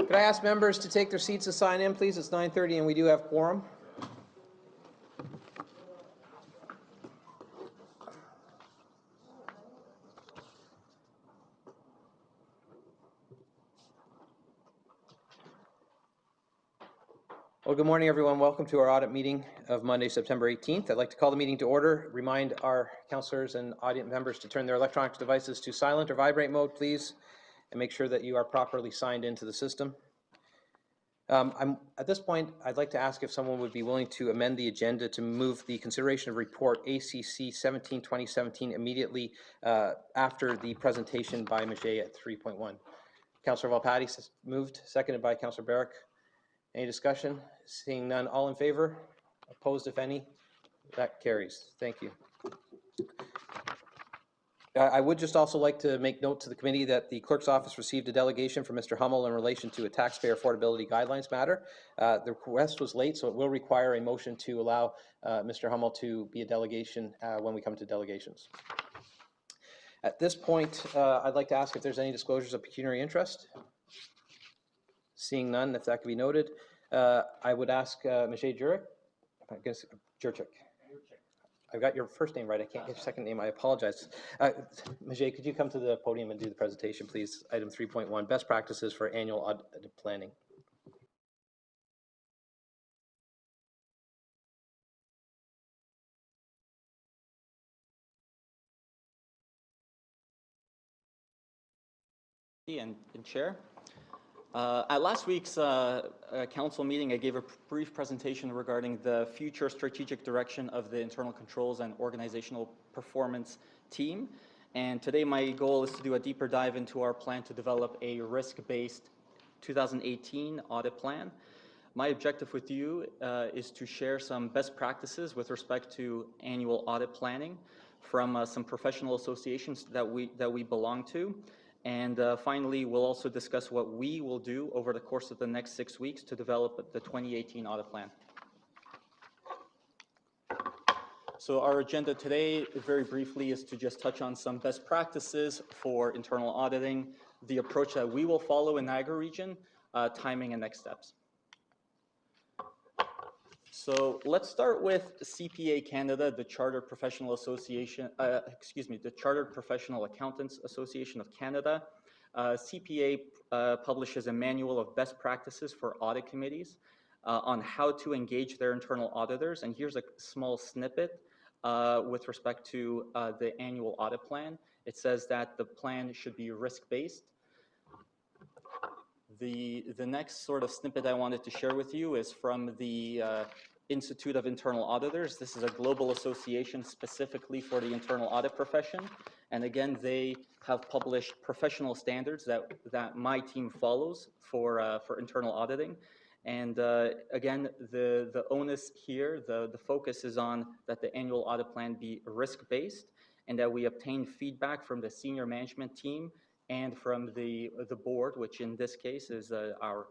Could I ask members to take their seats and sign in, please? It's 9:30 and we do have quorum. Well, good morning, everyone. Welcome to our audit meeting of Monday, September 18th. I'd like to call the meeting to order. Remind our councillors and audience members to turn their electronic devices to silent or vibrate mode, please, and make sure that you are properly signed into the system. At this point, I'd like to ask if someone would be willing to amend the agenda to move the consideration of report ACC 17-2017 immediately after the presentation by Maget at 3.1. Councillor Volpatti moved, seconded by Councillor Barrick. Any discussion? Seeing none, all in favor? Opposed, if any? That carries. Thank you. I would just also like to make note to the committee that the clerk's office received a delegation from Mr. Hummel in relation to a taxpayer affordability guidelines matter. The request was late, so it will require a motion to allow Mr. Hummel to be a delegation when we come to delegations. At this point, I'd like to ask if there's any disclosures of pecuniary interest. Seeing none, if that could be noted, I would ask Maget Jurek, I guess Jurczyk. I've got your first name right. I can't get your second name. I apologize. Maget, could you come to the podium and do the presentation, please? Item 3.1, best practices for annual audit planning. And Chair. At last week's council meeting, I gave a brief presentation regarding the future strategic direction of the internal controls and organizational performance team. And today my goal is to do a deeper dive into our plan to develop a risk-based 2018 audit plan. My objective with you is to share some best practices with respect to annual audit planning from some professional associations that we belong to. And finally, we'll also discuss what we will do over the course of the next 6 weeks to develop the 2018 audit plan. So our agenda today, very briefly, is to just touch on some best practices for internal auditing, the approach that we will follow in Niagara region, timing and next steps. So let's start with CPA Canada, the Chartered Professional Association, the Chartered Professional Accountants Association of Canada. CPA publishes a manual of best practices for audit committees on how to engage their internal auditors. And here's a small snippet with respect to the annual audit plan. It says that the plan should be risk-based. The next sort of snippet I wanted to share with you is from the Institute of Internal Auditors. This is a global association specifically for the internal audit profession. And again, they have published professional standards that my team follows for internal auditing. And again, the onus here, the focus is on that the annual audit plan be risk-based and that we obtain feedback from the senior management team and from the board, which in this case is our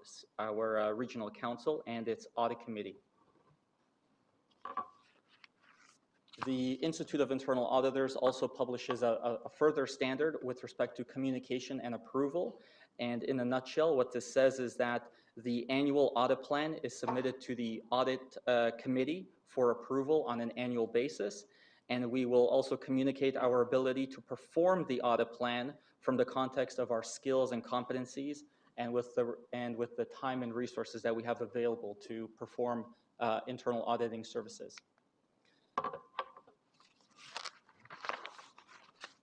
regional council and its audit committee. The Institute of Internal Auditors also publishes a further standard with respect to communication and approval. And in a nutshell, what this says is that the annual audit plan is submitted to the audit committee for approval on an annual basis. And we will also communicate our ability to perform the audit plan from the context of our skills and competencies and with the time and resources that we have available to perform internal auditing services.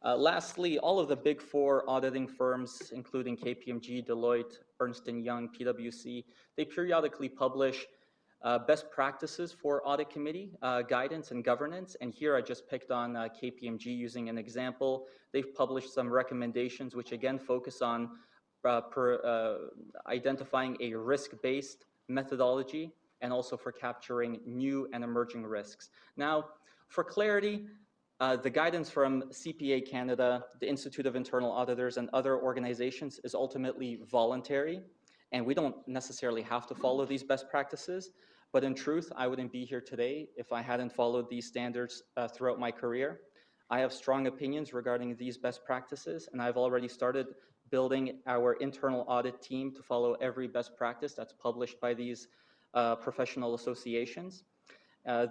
Lastly, all of the Big Four auditing firms, including KPMG, Deloitte, Ernst & Young, PwC, they periodically publish best practices for audit committee guidance and governance. And here I just picked on KPMG using an example. They've published some recommendations which again focus on identifying a risk-based methodology and also for capturing new and emerging risks. Now, for clarity, the guidance from CPA Canada, the Institute of Internal Auditors, and other organizations is ultimately voluntary, and we don't necessarily have to follow these best practices. But in truth, I wouldn't be here today if I hadn't followed these standards throughout my career. I have strong opinions regarding these best practices, and I've already started building our internal audit team to follow every best practice that's published by these professional associations.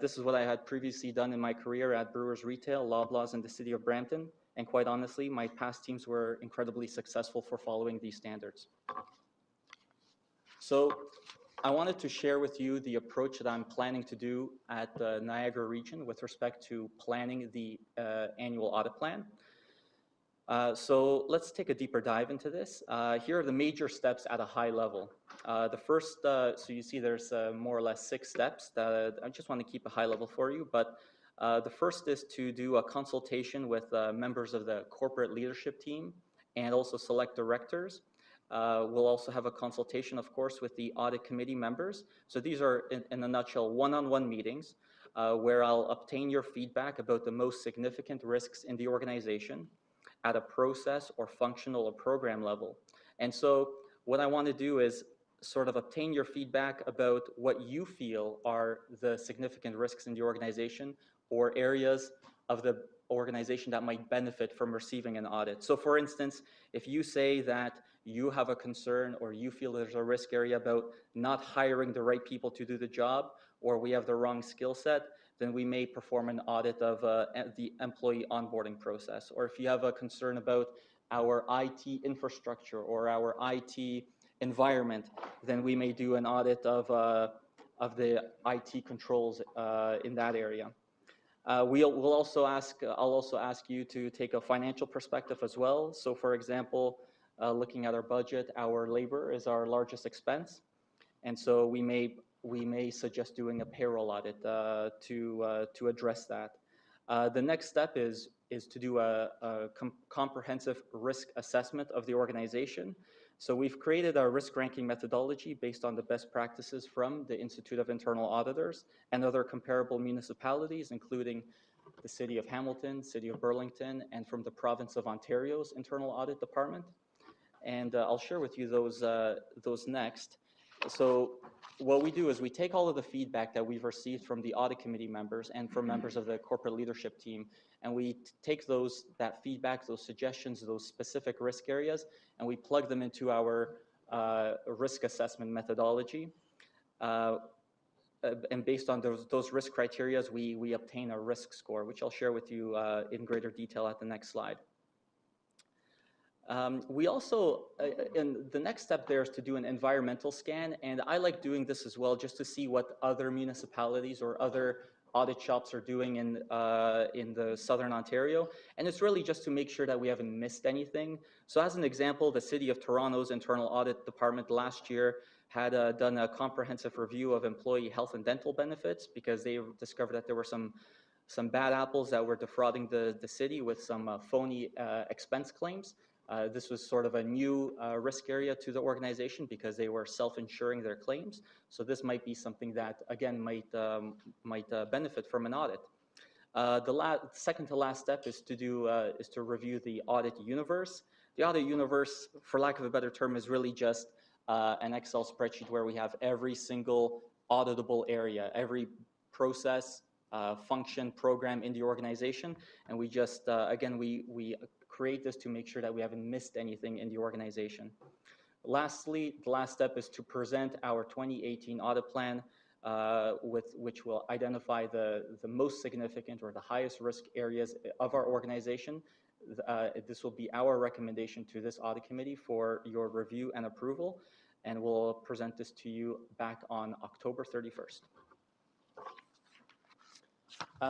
This is what I had previously done in my career at Brewers Retail, Loblaws, in the city of Brampton, and quite honestly, my past teams were incredibly successful for following these standards. So I wanted to share with you the approach that I'm planning to do at the Niagara region with respect to planning the annual audit plan. So let's take a deeper dive into this. Here are the major steps at a high level. The first, so you see there's more or less 6 steps that I just want to keep a high level for you, but the first is to do a consultation with members of the corporate leadership team and also select directors. We'll also have a consultation, of course, with the audit committee members. So these are, in a nutshell, one-on-one meetings where I'll obtain your feedback about the most significant risks in the organization at a process or functional or program level. And so what I want to do is sort of obtain your feedback about what you feel are the significant risks in the organization or areas of the organization that might benefit from receiving an audit. So for instance, if you say that you have a concern or you feel there's a risk area about not hiring the right people to do the job, or we have the wrong skill set, then we may perform an audit of the employee onboarding process. Or if you have a concern about our IT infrastructure or our IT environment, then we may do an audit of the IT controls in that area. I'll also ask you to take a financial perspective as well. So for example, looking at our budget, our labor is our largest expense. And so we may suggest doing a payroll audit to address that. The next step is to do a comprehensive risk assessment of the organization. So we've created a risk ranking methodology based on the best practices from the Institute of Internal Auditors and other comparable municipalities, including the City of Hamilton, City of Burlington, and from the Province of Ontario's Internal Audit Department. And I'll share with you those next. So what we do is we take all of the feedback that we've received from the audit committee members and from members of the corporate leadership team, and we take that feedback, those suggestions, those specific risk areas, and we plug them into our risk assessment methodology. And based on those risk criteria, we obtain a risk score, which I'll share with you in greater detail at the next slide. We also, and the next step there is to do an environmental scan, and I like doing this as well just to see what other municipalities or other audit shops are doing in the Southern Ontario, and it's really just to make sure that we haven't missed anything. So as an example, the City of Toronto's Internal Audit Department last year had done a comprehensive review of employee health and dental benefits because they discovered that there were some bad apples that were defrauding the city with some phony expense claims. This was sort of a new risk area to the organization because they were self-insuring their claims. So this might be something that, again, might benefit from an audit. The second to last step is to review the audit universe. The audit universe, for lack of a better term, is really just an Excel spreadsheet where we have every single auditable area, every process, function, program in the organization, and we just, again, we create this to make sure that we haven't missed anything in the organization. Lastly, the last step is to present our 2018 audit plan, which will identify the most significant or the highest risk areas of our organization. This will be our recommendation to this audit committee for your review and approval, and we'll present this to you back on October 31st.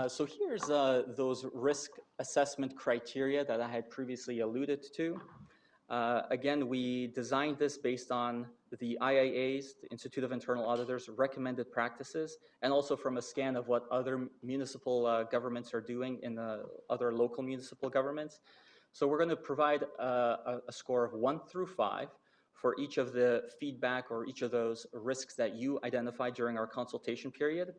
So here's those risk assessment criteria that I had previously alluded to. Again, we designed this based on the IIA's, the Institute of Internal Auditors, recommended practices, and also from a scan of what other municipal governments are doing in other local municipal governments. So we're going to provide a score of 1 through 5 for each of the feedback or each of those risks that you identified during our consultation period.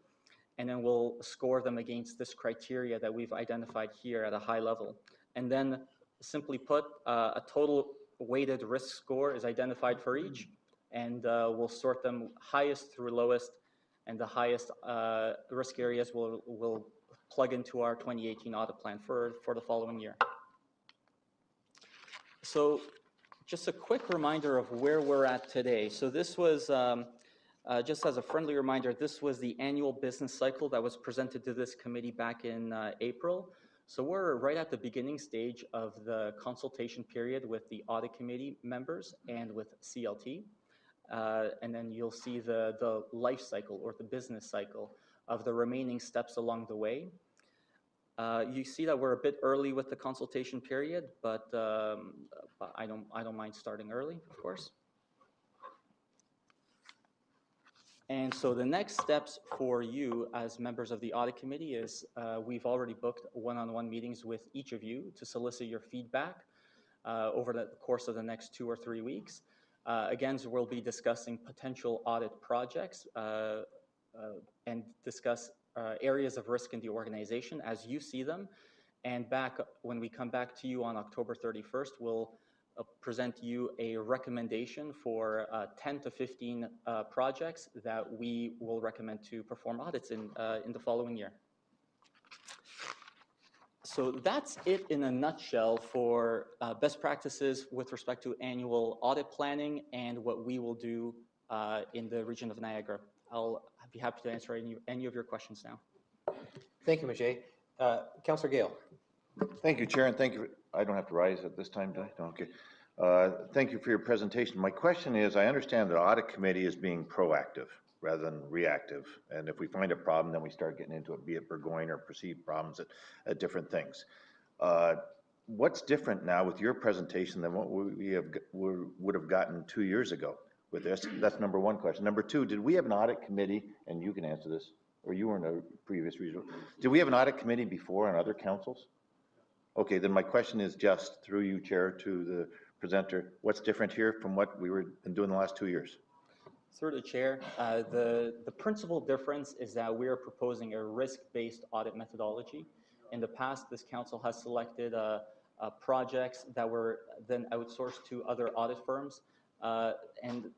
And then we'll score them against this criteria that we've identified here at a high level. And then simply put, a total weighted risk score is identified for each, and we'll sort them highest through lowest, and the highest risk areas we'll plug into our 2018 audit plan for the following year. So just a quick reminder of where we're at today. So this was, just as a friendly reminder, this was the annual business cycle that was presented to this committee back in April. So we're right at the beginning stage of the consultation period with the audit committee members and with CLT. And then you'll see the life cycle or the business cycle of the remaining steps along the way. You see that we're a bit early with the consultation period, but I don't mind starting early, of course. And so the next steps for you as members of the audit committee is we've already booked one-on-one meetings with each of you to solicit your feedback over the course of the next 2 or 3 weeks. Again, so we'll be discussing potential audit projects and discuss areas of risk in the organization as you see them. And when we come back to you on October 31st, we'll present you a recommendation for 10 to 15 projects that we will recommend to perform audits in the following year. So that's it in a nutshell for best practices with respect to annual audit planning and what we will do in the region of Niagara. I'll be happy to answer any of your questions now. Thank you, Majay. Councillor Gale. Thank you, Chair, and thank you. I don't have to rise at this time, do I? No, okay. Thank you for your presentation. My question is, I understand the audit committee is being proactive rather than reactive. And if we find a problem, then we start getting into it, be it Burgoyne or perceived problems at different things. What's different now with your presentation than what we would have gotten 2 years ago with this? That's number one question. Number two, did we have an audit committee, and you can answer this, or you were in a previous regional, did we have an audit committee before on other councils? Okay, then my question is just through you, Chair, to the presenter, what's different here from what we were doing the last 2 years? Through the Chair, the principal difference is that we are proposing a risk-based audit methodology. In the past, this council has selected projects that were then outsourced to other audit firms. And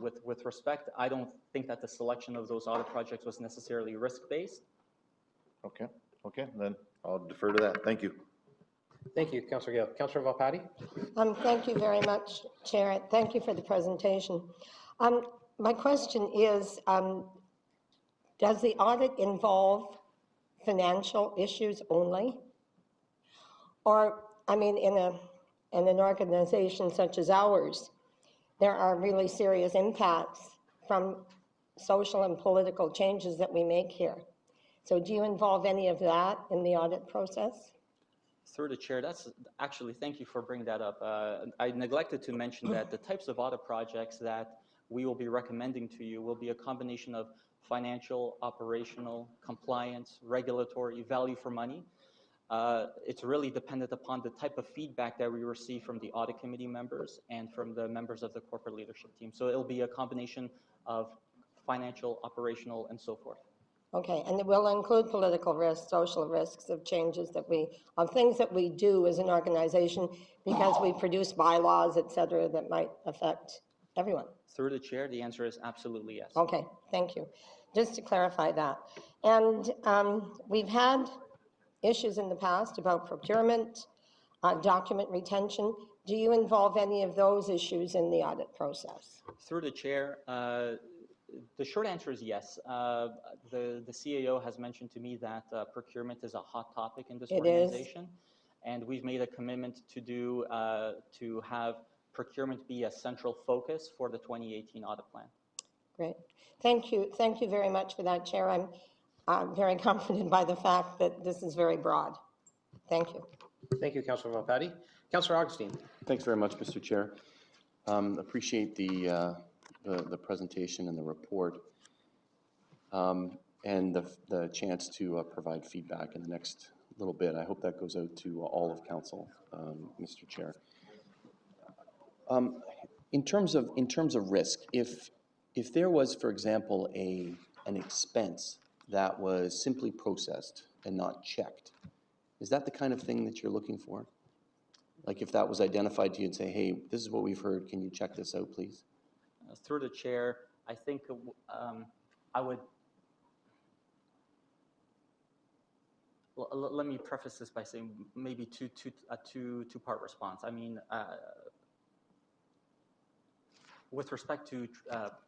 with respect, I don't think that the selection of those audit projects was necessarily risk-based. Okay, then I'll defer to that. Thank you. Thank you, Councillor Gale. Councillor Valpati? Thank you very much, Chair. Thank you for the presentation. My question is, does the audit involve financial issues only? Or, I mean, in an organization such as ours, there are really serious impacts from social and political changes that we make here. So do you involve any of that in the audit process? Through the Chair, that's actually, thank you for bringing that up. I neglected to mention that the types of audit projects that we will be recommending to you will be a combination of financial, operational, compliance, regulatory, value for money. It's really dependent upon the type of feedback that we receive from the audit committee members and from the members of the corporate leadership team. So it'll be a combination of financial, operational, and so forth. Okay, and it will include political risks, social risks of changes of things that we do as an organization because we produce bylaws, et cetera, that might affect everyone. Through the Chair, the answer is absolutely yes. Okay, thank you. Just to clarify that. And we've had issues in the past about procurement, document retention. Do you involve any of those issues in the audit process? Through the Chair, the short answer is yes. The CAO has mentioned to me that procurement is a hot topic in this organization, and we've made a commitment to have procurement be a central focus for the 2018 audit plan. Great. Thank you. Thank you very much for that, Chair. I'm very comforted by the fact that this is very broad. Thank you. Thank you, Councillor Valpati. Councillor Augustine. Thanks very much, Mr. Chair. Appreciate the presentation and the report, and the chance to provide feedback in the next little bit. I hope that goes out to all of Council, Mr. Chair. In terms of risk, if there was, for example, an expense that was simply processed and not checked, is that the kind of thing that you're looking for? Like if that was identified to you and say, hey, this is what we've heard, can you check this out, please? Through the Chair, I think I would let me preface this by saying maybe a two-part response. I mean, with respect to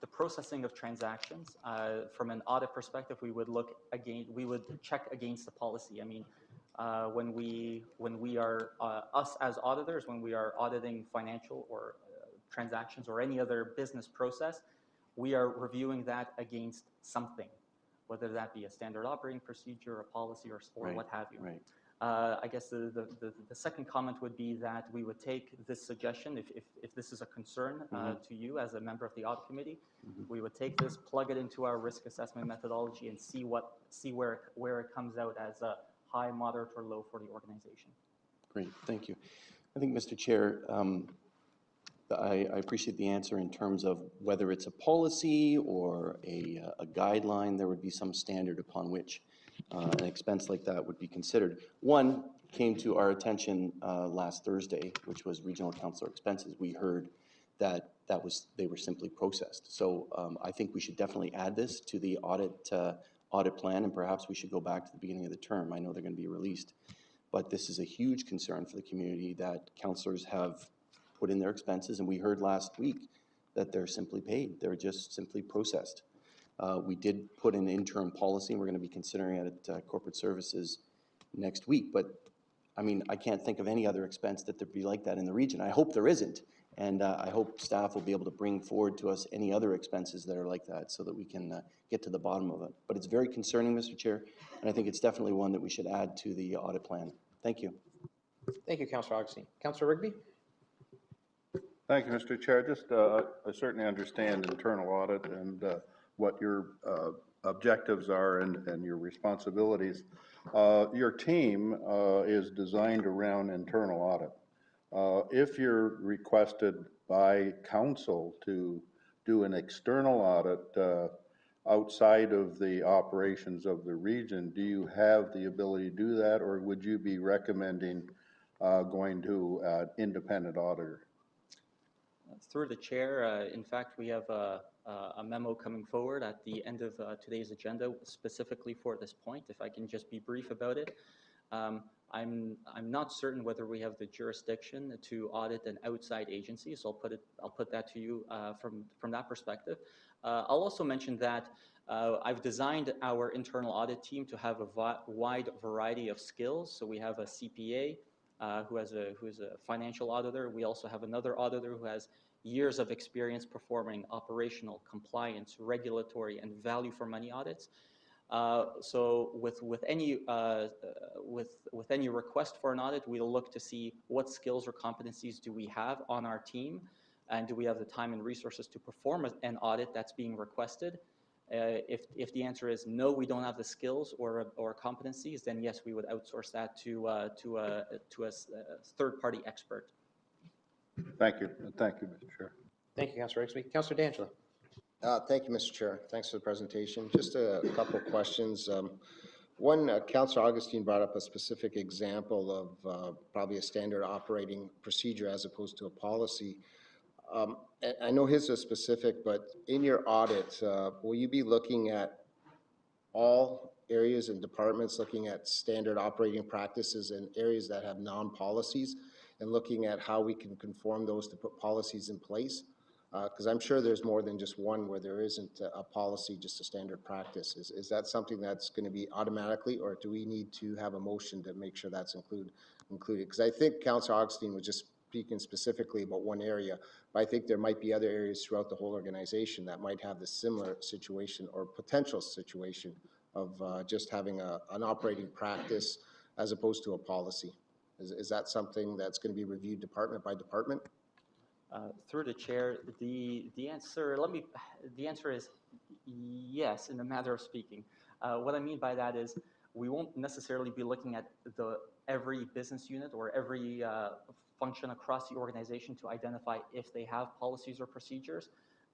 the processing of transactions, from an audit perspective, we would check against the policy. I mean, when we are us as auditors, when we are auditing financial or transactions or any other business process, we are reviewing that against something, whether that be a standard operating procedure, a policy, or Right, what have you. right. I guess the second comment would be that we would take this suggestion, if this is a concern to you as a member of the audit committee, we would take this, plug it into our risk assessment methodology, and see where it comes out as a high, moderate, or low for the organization. Great, thank you. I think, Mr. Chair, I appreciate the answer in terms of whether it's a policy or a guideline, there would be some standard upon which an expense like that would be considered. One came to our attention last Thursday, which was regional councillor expenses. We heard that they were simply processed. So I think we should definitely add this to the audit plan, and perhaps we should go back to the beginning of the term. I know they're going to be released, but this is a huge concern for the community that councillors have put in their expenses, and we heard last week that they're simply paid. They're just simply processed. We did put an interim policy, and we're going to be considering it at Corporate Services next week, but I mean, I can't think of any other expense that there'd be like that in the region. I hope there isn't, and I hope staff will be able to bring forward to us any other expenses that are like that so that we can get to the bottom of it. But it's very concerning, Mr. Chair, and I think it's definitely one that we should add to the audit plan. Thank you. Thank you, Councillor Augustine. Councillor Rigby? Thank you, Mr. Chair. Just, I certainly understand internal audit and what your objectives are and your responsibilities. Your team is designed around internal audit. If you're requested by council to do an external audit outside of the operations of the region, do you have the ability to do that, or would you be recommending going to an independent auditor? Through the chair, in fact, we have a memo coming forward at the end of today's agenda specifically for this point. If I can just be brief about it. I'm not certain whether we have the jurisdiction to audit an outside agency, so I'll put that to you from that perspective. I'll also mention that I've designed our internal audit team to have a wide variety of skills. So we have a CPA who is a financial auditor. We also have another auditor who has years of experience performing operational, compliance, regulatory, and value for money audits. So with any request for an audit, we'll look to see what skills or competencies do we have on our team, and do we have the time and resources to perform an audit that's being requested. If the answer is no, we don't have the skills or competencies, then yes, we would outsource that to a third-party expert. Thank you, Mr. Chair. Thank you, Councillor Rigby. Councillor D'Angelo. Thank you, Mr. Chair. Thanks for the presentation. Just a couple of questions. One, Councillor Augustine brought up a specific example of probably a standard operating procedure as opposed to a policy. I know his is specific, but in your audit, will you be looking at all areas and departments, looking at standard operating practices and areas that have non-policies, and looking at how we can conform those to put policies in place? Because I'm sure there's more than just one where there isn't a policy, just a standard practice. Is that something that's going to be automatically, or do we need to have a motion to make sure that's included? Because I think Councillor Augustine was just speaking specifically about one area, but I think there might be other areas throughout the whole organization that might have the similar situation or potential situation of just having an operating practice as opposed to a policy. Is that something that's going to be reviewed department by department? Through the chair, the answer is yes, in a matter of speaking. What I mean by that is we won't necessarily be looking at every business unit or every function across the organization to identify if they have policies or procedures.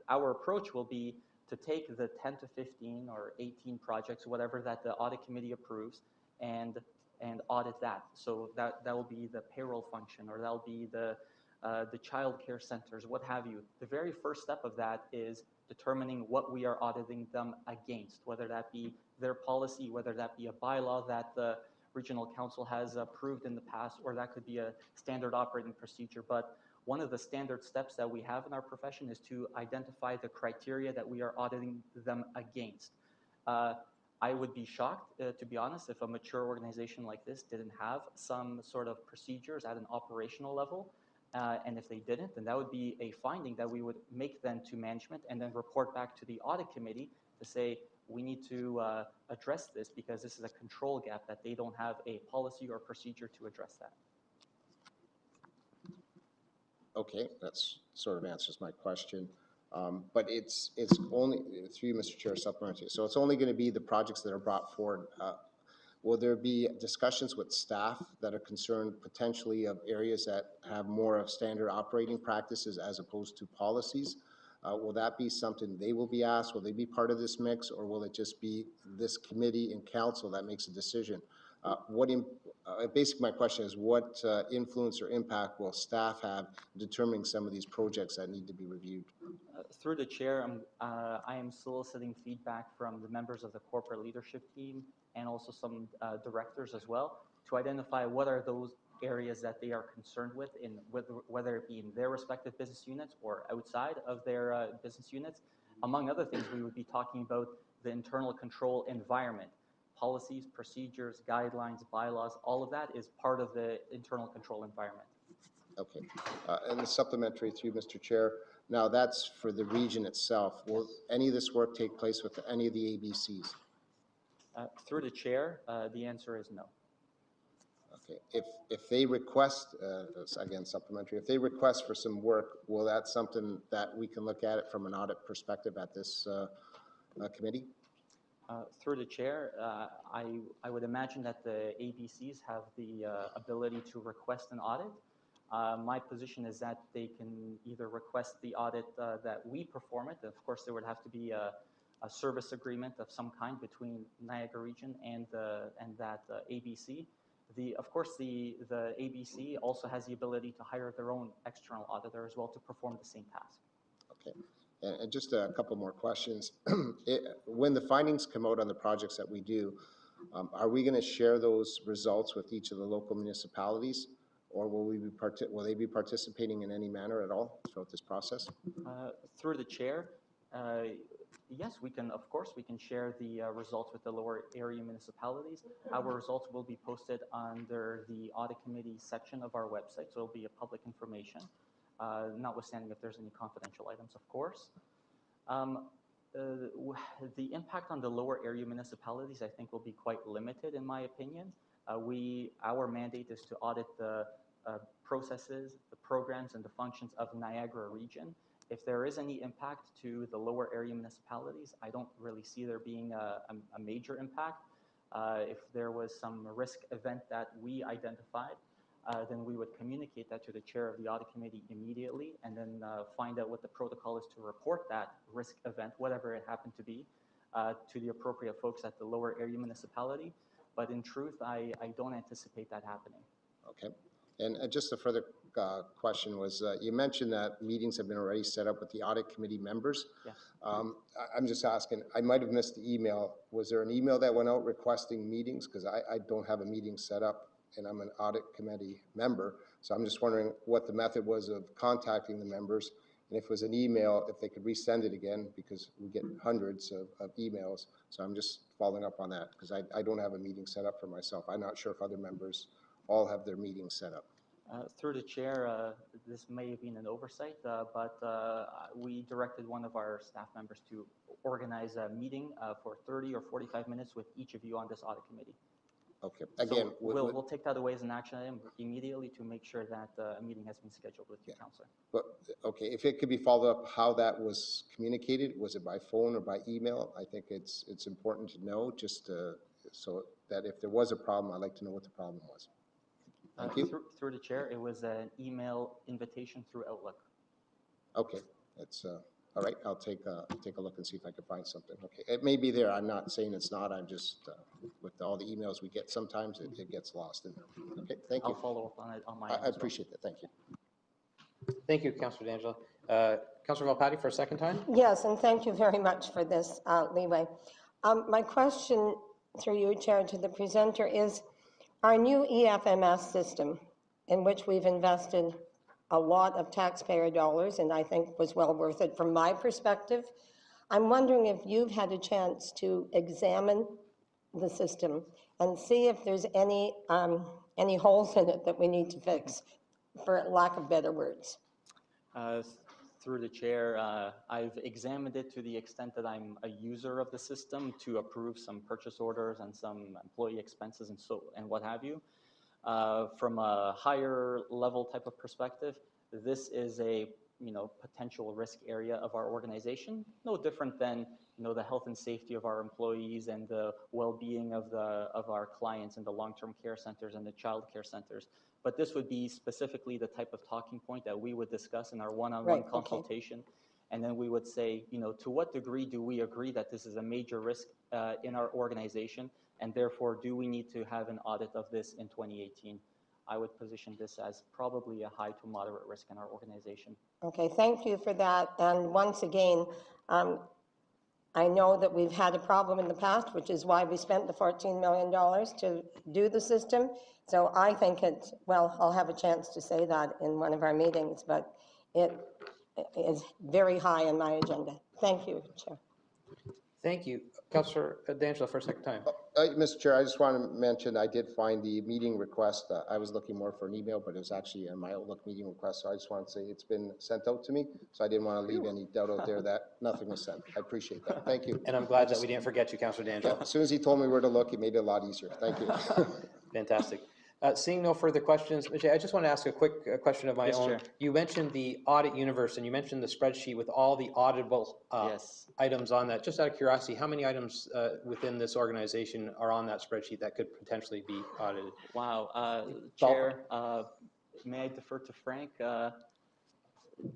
Our approach will be to take the 10 to 15 or 18 projects, whatever that the audit committee approves, and audit that. So that will be the payroll function, or that'll be the child care centers, what have you. The very first step of that is determining what we are auditing them against, whether that be their policy, whether that be a bylaw that the regional council has approved in the past, or that could be a standard operating procedure. But one of the standard steps that we have in our profession is to identify the criteria that we are auditing them against. I would be shocked, to be honest, if a mature organization like this didn't have some sort of procedures at an operational level. And if they didn't, then that would be a finding that we would make then to management and then report back to the audit committee to say, we need to address this because this is a control gap that they don't have a policy or procedure to address that. Okay, that's sort of answers my question. But it's only, through you, Mr. Chair, supplementary. So it's only going to be the projects that are brought forward. Will there be discussions with staff that are concerned potentially of areas that have more of standard operating practices as opposed to policies? Will that be something they will be asked? Will they be part of this mix, or will it just be this committee and council that makes a decision? Basically, my question is, what influence or impact will staff have in determining some of these projects that need to be reviewed? Through the chair, I am soliciting feedback from the members of the corporate leadership team and also some directors as well to identify what are those areas that they are concerned with, in whether it be in their respective business units or outside of their business units. Among other things, we would be talking about the internal control environment. Policies, procedures, guidelines, bylaws, all of that is part of the internal control environment. Okay. And the supplementary through Mr. Chair, now that's for the region itself. Will any of this work take place with any of the ABCs? Through the chair, the answer is no. Okay. If they request, again, supplementary, if they request for some work, will that something that we can look at it from an audit perspective at this committee? Through the chair, I would imagine that the ABCs have the ability to request an audit. My position is that they can either request the audit that we perform it. Of course, there would have to be a service agreement of some kind between Niagara region and that ABC. Of course, the ABC also has the ability to hire their own external auditor as well to perform the same task. Okay. And just a couple more questions. When the findings come out on the projects that we do, are we going to share those results with each of the local municipalities, or will they be participating in any manner at all throughout this process? Through the chair, yes, we can. Of course, we can share the results with the lower area municipalities. Our results will be posted under the audit committee section of our website, so it'll be a public information. Notwithstanding if there's any confidential items, of course. The impact on the lower area municipalities, I think, will be quite limited, in my opinion. Our mandate is to audit the processes, the programs, and the functions of Niagara region. If there is any impact to the lower area municipalities, I don't really see there being a major impact. If there was some risk event that we identified, then we would communicate that to the chair of the audit committee immediately, and then find out what the protocol is to report that risk event, whatever it happened to be, to the appropriate folks at the lower area municipality. But in truth, I don't anticipate that happening. Okay. And just a further question was, you mentioned that meetings have been already set up with the audit committee members. Yes. I'm just asking, I might have missed the email. Was there an email that went out requesting meetings? Because I don't have a meeting set up, and I'm an audit committee member. So I'm just wondering what the method was of contacting the members. And if it was an email, if they could resend it again, because we get hundreds of emails. So I'm just following up on that, because I don't have a meeting set up for myself. I'm not sure if other members all have their meetings set up. Through the chair, this may have been an oversight, but we directed one of our staff members to organize a meeting for 30 or 45 minutes with each of you on this audit committee. Okay. Again, so we'll take that away as an action item immediately to make sure that a meeting has been scheduled with you, Councillor. But okay, if it could be followed up, how that was communicated, was it by phone or by email? I think it's important to know, just so that if there was a problem, I'd like to know what the problem was. Thank you. Through the chair, it was an email invitation through Outlook. Okay, that's all right. I'll take a look and see if I can find something. Okay, it may be there. I'm not saying it's not. I'm just with all the emails we get, sometimes it gets lost in there. Okay, thank you. I'll follow up on it on my I appreciate that. Thank you. Thank you, Councillor D'Angelo. Councillor Malpatti for a second time. Yes, and thank you very much for this leeway. My question through you, Chair, to the presenter is, Our new EFMS system, in which we've invested a lot of taxpayer dollars, and I think was well worth it from my perspective, I'm wondering if you've had a chance to examine the system and see if there's any holes in it that we need to fix, for lack of better words. Through the chair, I've examined it to the extent that I'm a user of the system to approve some purchase orders and some employee expenses and what have you. From a higher level type of perspective, this is a potential risk area of our organization, no different than the health and safety of our employees and the well-being of our clients in the long-term care centers and the child care centers. But this would be specifically the type of talking point that we would discuss in our one-on-one Right, okay. consultation. And then we would say, to what degree do we agree that this is a major risk in our organization, and therefore do we need to have an audit of this in 2018? I would position this as probably a high to moderate risk in our organization. Okay, thank you for that. And once again, I know that we've had a problem in the past, which is why we spent the $14 million to do the system. So I think I'll have a chance to say that in one of our meetings, but it is very high on my agenda. Thank you, Chair. Thank you. Councillor D'Angelo for a second time. Mr. Chair, I just want to mention I did find the meeting request. I was looking more for an email, but it was actually in my Outlook meeting request. So I just want to say it's been sent out to me. So I didn't want to leave any doubt out there that nothing was sent. I appreciate that. Thank you. And I'm glad that we didn't forget you, Councillor D'Angelo. As soon as he told me where to look, it made it a lot easier. Thank you. Fantastic. Seeing no further questions, Ajay, I just want to ask a quick question of my Yes, own. Chair. You mentioned the audit universe, and you mentioned the spreadsheet with all the auditable Yes. items on that. Just out of curiosity, how many items within this organization are on that spreadsheet that could potentially be audited? Wow. Chair, may I defer to Frank? Do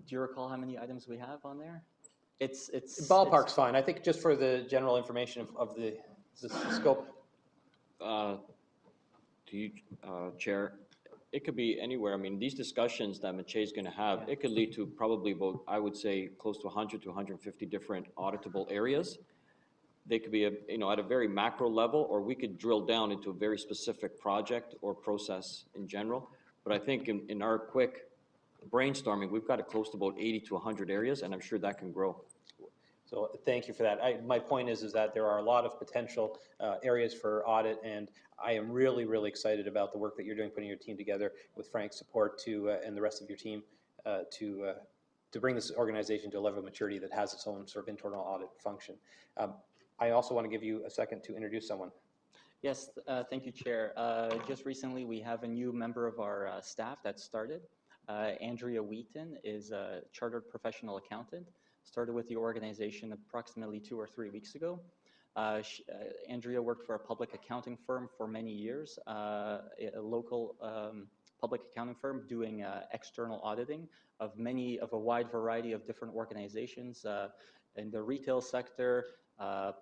you recall how many items we have on there? Ballpark's fine. I think just for the general information of the scope. To you, Chair, it could be anywhere. I mean, these discussions that Maciej is going to have, it could lead to probably about, I would say, close to 100 to 150 different auditable areas. They could be, at a very macro level, or we could drill down into a very specific project or process in general. But I think in our quick brainstorming, we've got it close to about 80 to 100 areas, and I'm sure that can grow. So thank you for that. My point is that there are a lot of potential areas for audit, and I am really, really excited about the work that you're doing, putting your team together with Frank's support and the rest of your team to bring this organization to a level of maturity that has its own sort of internal audit function. I also want to give you a second to introduce someone. Yes, thank you, Chair. Just recently, we have a new member of our staff that started. Andrea Wheaton is a chartered professional accountant. Started with the organization approximately 2 or 3 weeks ago. Andrea worked for a public accounting firm for many years, a local public accounting firm doing external auditing of a wide variety of different organizations in the retail sector,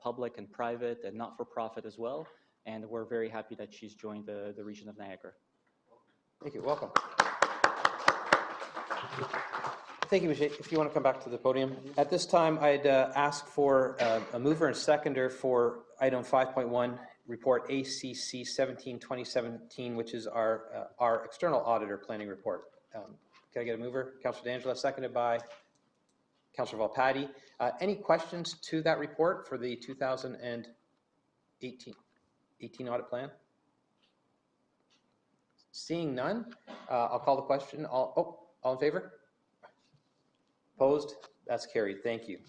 public and private, and not-for-profit as well. And we're very happy that she's joined the region of Niagara. Thank you. Welcome. Thank you, Maciej. If you want to come back to the podium. At this time, I'd ask for a mover and seconder for item 5.1, report ACC 17-2017, which is our external auditor planning report. Can I get a mover? Councillor D'Angelo, seconded by Councillor Volpatti. Any questions to that report for the 2018 audit plan? Seeing none, I'll call the question. All in favor? Opposed? That's carried. Thank you.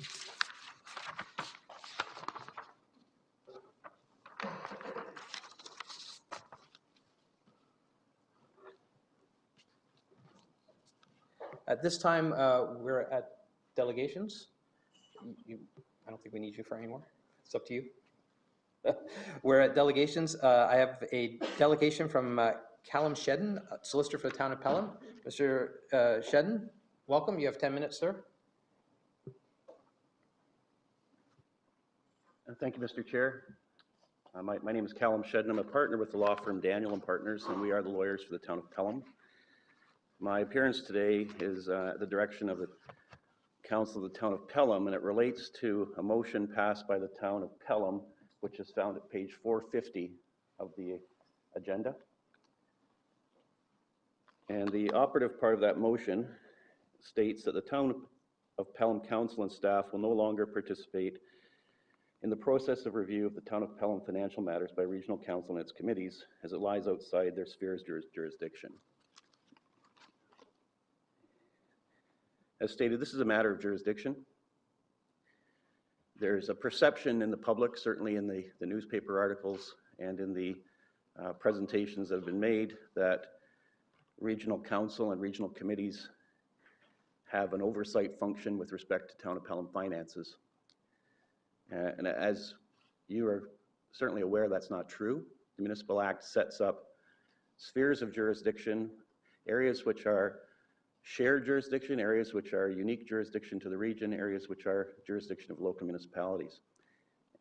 At this time, we're at delegations. I don't think we need you for any more. It's up to you. We're at delegations. I have a delegation from Callum Shedden, Solicitor for the Town of Pelham. Mr. Shedden, welcome. You have 10 minutes, sir. Thank you, Mr. Chair. My name is Callum Shedden. I'm a partner with the law firm Daniel & Partners, and we are the lawyers for the Town of Pelham. My appearance today is at the direction of the Council of the Town of Pelham, and it relates to a motion passed by the Town of Pelham, which is found at page 450 of the agenda. And the operative part of that motion states that the Town of Pelham Council and staff will no longer participate in the process of review of the Town of Pelham financial matters by Regional Council and its committees, as it lies outside their sphere's jurisdiction. As stated, this is a matter of jurisdiction. There's a perception in the public, certainly in the newspaper articles and in the presentations that have been made, that Regional Council and regional committees have an oversight function with respect to Town of Pelham finances. And as you are certainly aware, that's not true. The Municipal Act sets up spheres of jurisdiction, areas which are shared jurisdiction, areas which are unique jurisdiction to the region, areas which are jurisdiction of local municipalities.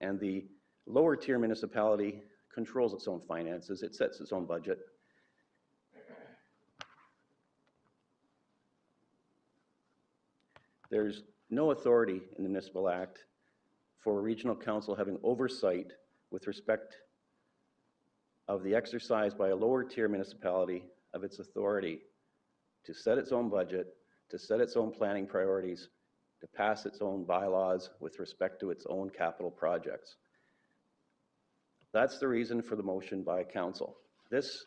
And the lower tier municipality controls its own finances, it sets its own budget. There's no authority in the Municipal Act for a regional council having oversight with respect of the exercise by a lower tier municipality of its authority to set its own budget, to set its own planning priorities, to pass its own bylaws with respect to its own capital projects. That's the reason for the motion by council. This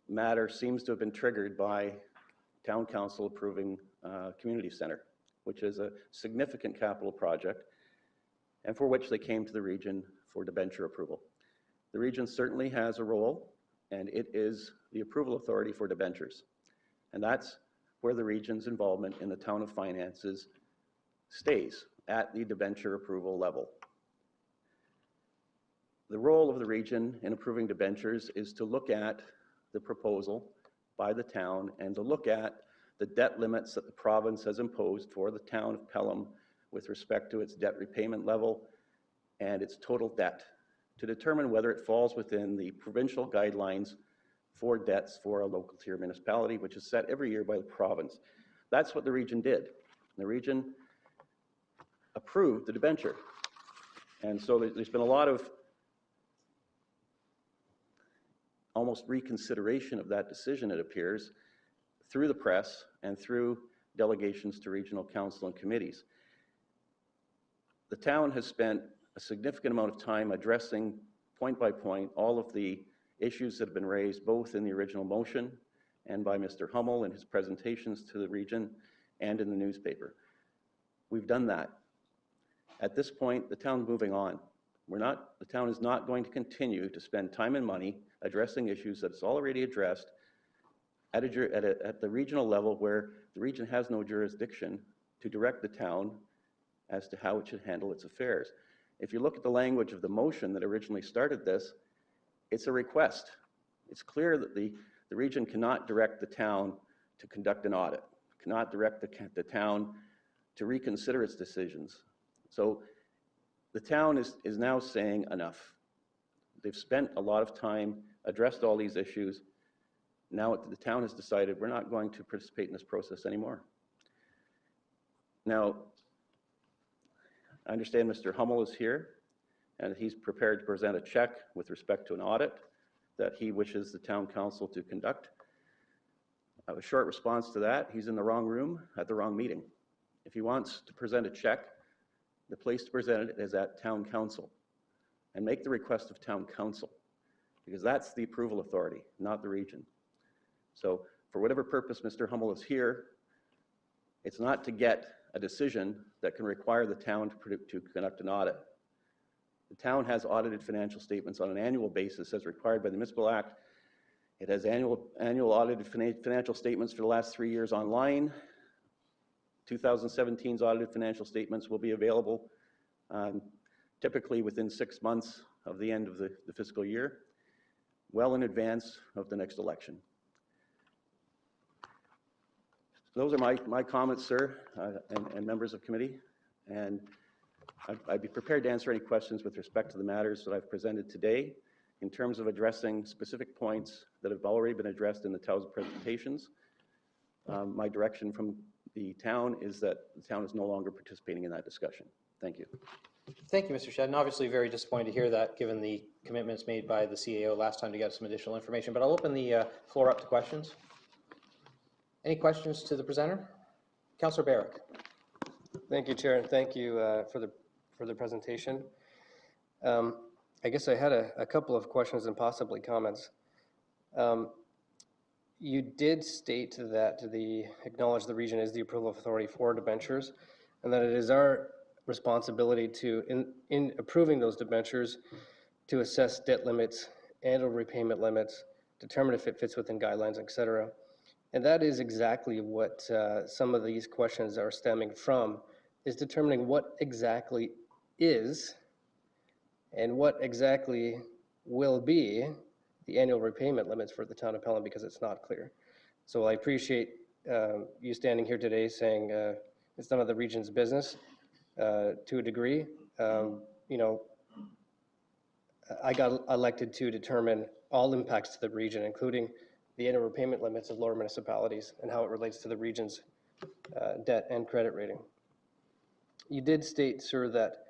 matter seems to have been triggered by town council approving community center, which is a significant capital project and for which they came to the region for debenture approval. The region certainly has a role, and it is the approval authority for debentures. And that's where the region's involvement in the town of finances stays, at the debenture approval level. The role of the region in approving debentures is to look at the proposal by the town and to look at the debt limits that the province has imposed for the town of Pelham with respect to its debt repayment level and its total debt, to determine whether it falls within the provincial guidelines for debts for a local tier municipality, which is set every year by the province. That's what the region did. The region approved the debenture. And so there's been a lot of almost reconsideration of that decision, it appears, through the press and through delegations to regional council and committees. The town has spent a significant amount of time addressing point by point all of the issues that have been raised both in the original motion and by Mr. Hummel in his presentations to the region and in the newspaper. We've done that. At this point, the town's moving on. The town is not going to continue to spend time and money addressing issues that it's already addressed at the regional level, where the region has no jurisdiction to direct the town as to how it should handle its affairs. If you look at the language of the motion that originally started this, it's a request. It's clear that the region cannot direct the town to conduct an audit, cannot direct the town to reconsider its decisions. So the town is now saying enough. They've spent a lot of time, addressed all these issues. Now the town has decided we're not going to participate in this process anymore. Now, I understand Mr. Hummel is here, and he's prepared to present a check with respect to an audit that he wishes the town council to conduct. I have a short response to that. He's in the wrong room at the wrong meeting. If he wants to present a check, the place to present it is at town council, and make the request of town council, because that's the approval authority, not the region. So for whatever purpose Mr. Hummel is here, it's not to get a decision that can require the town to conduct an audit. The town has audited financial statements on an annual basis as required by the Municipal Act. It has annual audited financial statements for the last 3 years online. 2017's audited financial statements will be available typically within 6 months of the end of the fiscal year, well in advance of the next election. Those are my comments, sir, and members of committee, and I'd be prepared to answer any questions with respect to the matters that I've presented today in terms of addressing specific points that have already been addressed in the town's presentations. My direction from the town is that the town is no longer participating in that discussion. Thank you. Thank you, Mr. Shedden. Obviously very disappointed to hear that, given the commitments made by the CAO last time to get some additional information, but I'll open the floor up to questions. Any questions to the presenter? Councillor Barrick. Thank you, Chair, and thank you for the presentation. I guess I had a couple of questions and possibly comments. You did state that acknowledge the region is the approval authority for debentures, and that it is our responsibility to, in approving those debentures, to assess debt limits, annual repayment limits, determine if it fits within guidelines, et cetera. And that is exactly what some of these questions are stemming from, is determining what exactly is and what exactly will be the annual repayment limits for the town of Pelham, because it's not clear. So I appreciate you standing here today saying it's none of the region's business to a degree. You know, I got elected to determine all impacts to the region, including the annual repayment limits of lower municipalities and how it relates to the region's debt and credit rating. You did state, sir, that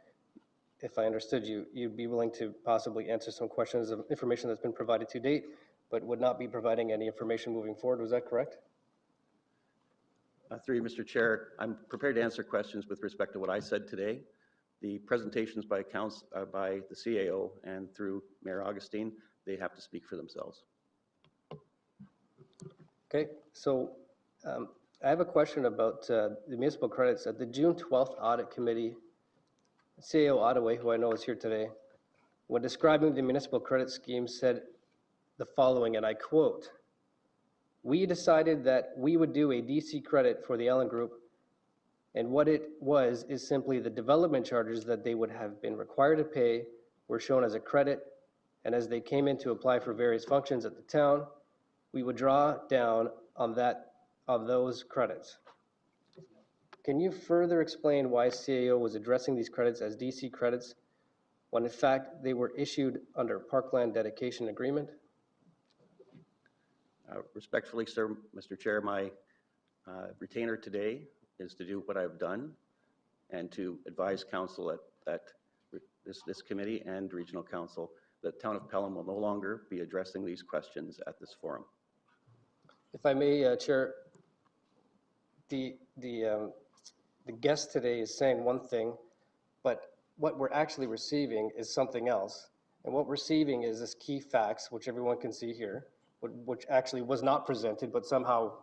if I understood you, you'd be willing to possibly answer some questions of information that's been provided to date, but would not be providing any information moving forward. Was that correct? Through you, Mr. Chair, I'm prepared to answer questions with respect to what I said today. The presentations by the CAO and through Mayor Augustine, they have to speak for themselves. Okay, so I have a question about the municipal credits. At the June 12th Audit Committee, CAO Ottaway, who I know is here today, when describing the municipal credit scheme, said the following, and I quote, "We decided that we would do a DC credit for the Allen Group, and what it was is simply the development charges that they would have been required to pay were shown as a credit, and as they came in to apply for various functions at the town, we would draw down on those credits." Can you further explain why CAO was addressing these credits as DC credits when in fact they were issued under Parkland Dedication Agreement? Respectfully, sir, Mr. Chair, my retainer today is to do what I've done and to advise council at this committee and regional council that town of Pelham will no longer be addressing these questions at this forum. If I may, Chair, the guest today is saying one thing, but what we're actually receiving is something else. And what we're receiving is this key facts, which everyone can see here, which actually was not presented, but somehow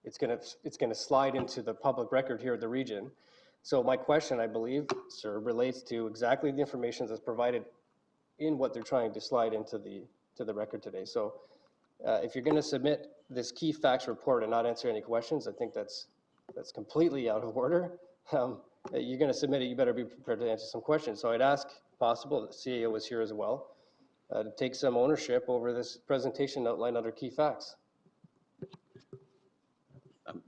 it's gonna slide into the public record here at the region. So my question, I believe, sir, relates to exactly the information that's provided in what they're trying to slide into the record today. So if you're gonna submit this key facts report and not answer any questions, I think that's completely out of order. You're gonna submit it, you better be prepared to answer some questions. So I'd ask, if possible, that the CAO was here as well, to take some ownership over this presentation outlined under key facts.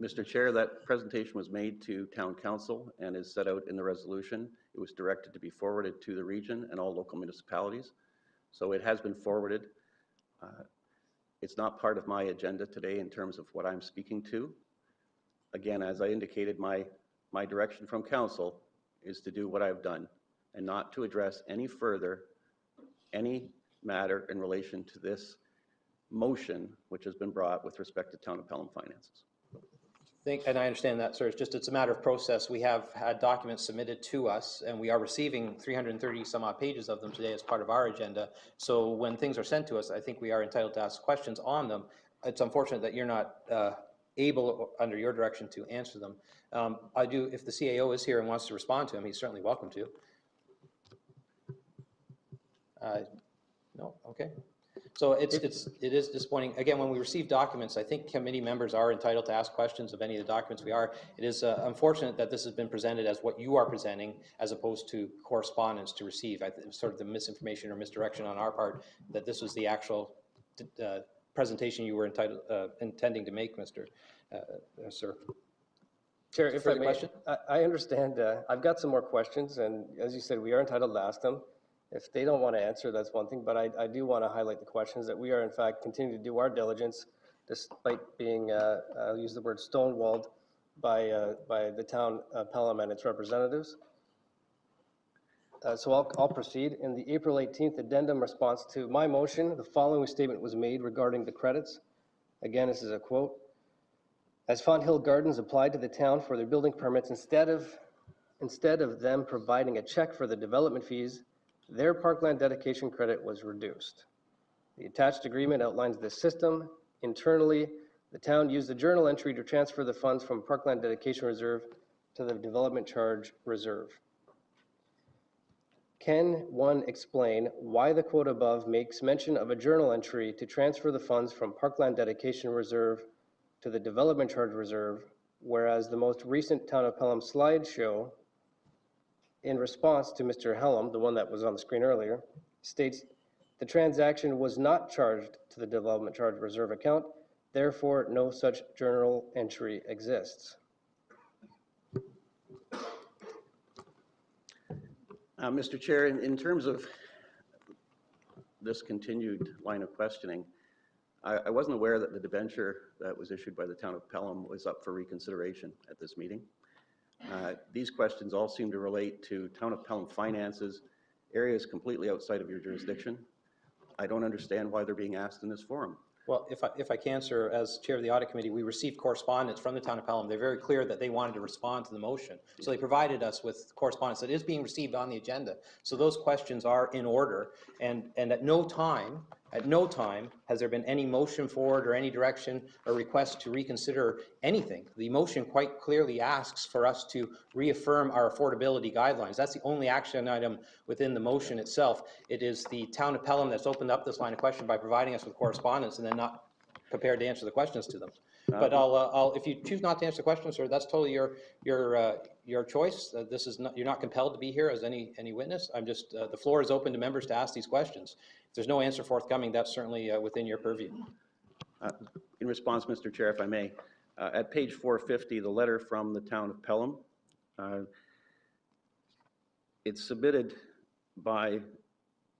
Mr. Chair, that presentation was made to town council and is set out in the resolution. It was directed to be forwarded to the region and all local municipalities. So it has been forwarded. It's not part of my agenda today in terms of what I'm speaking to. Again, as I indicated, my direction from council is to do what I've done and not to address any further any matter in relation to this motion which has been brought with respect to town of Pelham finances. And I understand that, sir. It's a matter of process. We have had documents submitted to us, and we are receiving 330 some odd pages of them today as part of our agenda. So when things are sent to us, I think we are entitled to ask questions on them. It's unfortunate that you're not able, under your direction, to answer them. If the CAO is here and wants to respond to him, he's certainly welcome to. No, okay. So it is disappointing. Again, when we receive documents, I think committee members are entitled to ask questions of any of the documents we are. It is unfortunate that this has been presented as what you are presenting as opposed to correspondence to receive. Sort of the misinformation or misdirection on our part that this was the actual presentation you were intending to make, Mr. Sir. Chair, if I may, question? I understand. I've got some more questions, and as you said, we are entitled to ask them. If they don't want to answer, that's one thing, but I do want to highlight the questions that we are, in fact, continuing to do our diligence despite being, I'll use the word stonewalled by the town of Pelham and its representatives. So I'll proceed. In the April 18th addendum response to my motion, the following statement was made regarding the credits. Again, this is a quote. As Font Hill Gardens applied to the town for their building permits, instead of them providing a check for the development fees, their parkland dedication credit was reduced. The attached agreement outlines the system. Internally, the town used a journal entry to transfer the funds from parkland dedication reserve to the development charge reserve. Can one explain why the quote above makes mention of a journal entry to transfer the funds from parkland dedication reserve to the development charge reserve, whereas the most recent Town of Pelham slideshow, in response to Mr. Helm, the one that was on the screen earlier, states the transaction was not charged to the development charge reserve account, therefore no such journal entry exists. Mr. Chair, in terms of this continued line of questioning, I wasn't aware that the debenture that was issued by the Town of Pelham was up for reconsideration at this meeting. These questions all seem to relate to Town of Pelham finances, areas completely outside of your jurisdiction. I don't understand why they're being asked in this forum. Well, if I can, sir, as chair of the audit committee, we received correspondence from the town of Pelham. They're very clear that they wanted to respond to the motion. So they provided us with correspondence that is being received on the agenda. So those questions are in order, and at no time has there been any motion forward or any direction or request to reconsider anything. The motion quite clearly asks for us to reaffirm our affordability guidelines. That's the only action item within the motion itself. It is the town of Pelham that's opened up this line of question by providing us with correspondence and then not prepared to answer the questions to them. But if you choose not to answer the questions, sir, that's totally your choice. This is not, you're not compelled to be here as any witness. I'm just, the floor is open to members to ask these questions. If there's no answer forthcoming, that's certainly within your purview. In response, Mr. Chair, if I may, at page 450, the letter from the Town of Pelham, it's submitted by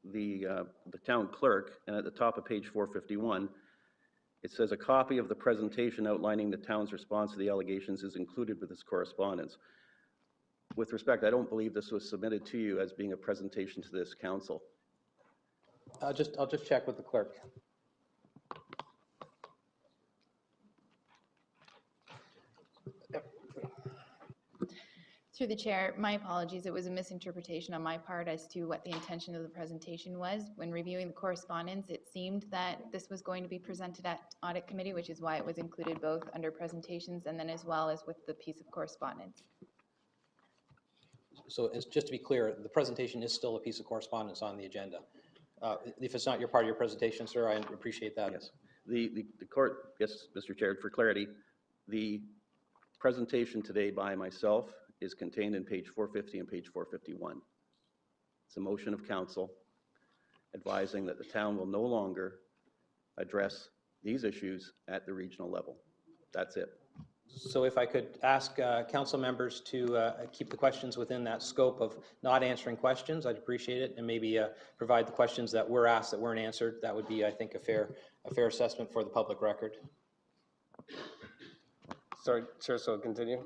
the town clerk, and at the top of page 451, it says a copy of the presentation outlining the town's response to the allegations is included with this correspondence. With respect, I don't believe this was submitted to you as being a presentation to this council. I'll just check with the clerk. Through the chair, my apologies. It was a misinterpretation on my part as to what the intention of the presentation was. When reviewing the correspondence, it seemed that this was going to be presented at audit committee, which is why it was included both under presentations and then as well as with the piece of correspondence. So it's just to be clear, the presentation is still a piece of correspondence on the agenda. If it's not your part of your presentation, sir, I appreciate that. Yes. The court, yes, Mr. Chair, for clarity, the presentation today by myself is contained in page 450 and page 451. It's a motion of council advising that the town will no longer address these issues at the regional level. That's it. So if I could ask council members to keep the questions within that scope of not answering questions, I'd appreciate it, and maybe provide the questions that were asked that weren't answered. That would be, I think, a fair assessment for the public record. Sorry, Chair, so continue.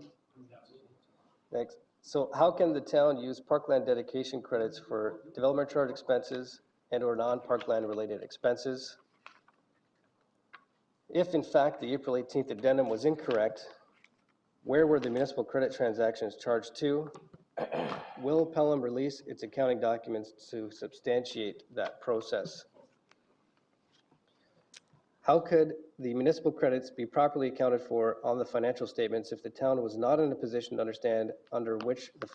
Thanks. So how can the town use parkland dedication credits for development charge expenses and or non-parkland related expenses? If in fact the April 18th addendum was incorrect, where were the municipal credit transactions charged to? Will Pelham release its accounting documents to substantiate that process? How could the municipal credits be properly accounted for on the financial statements if the town was not in a position to understand under which the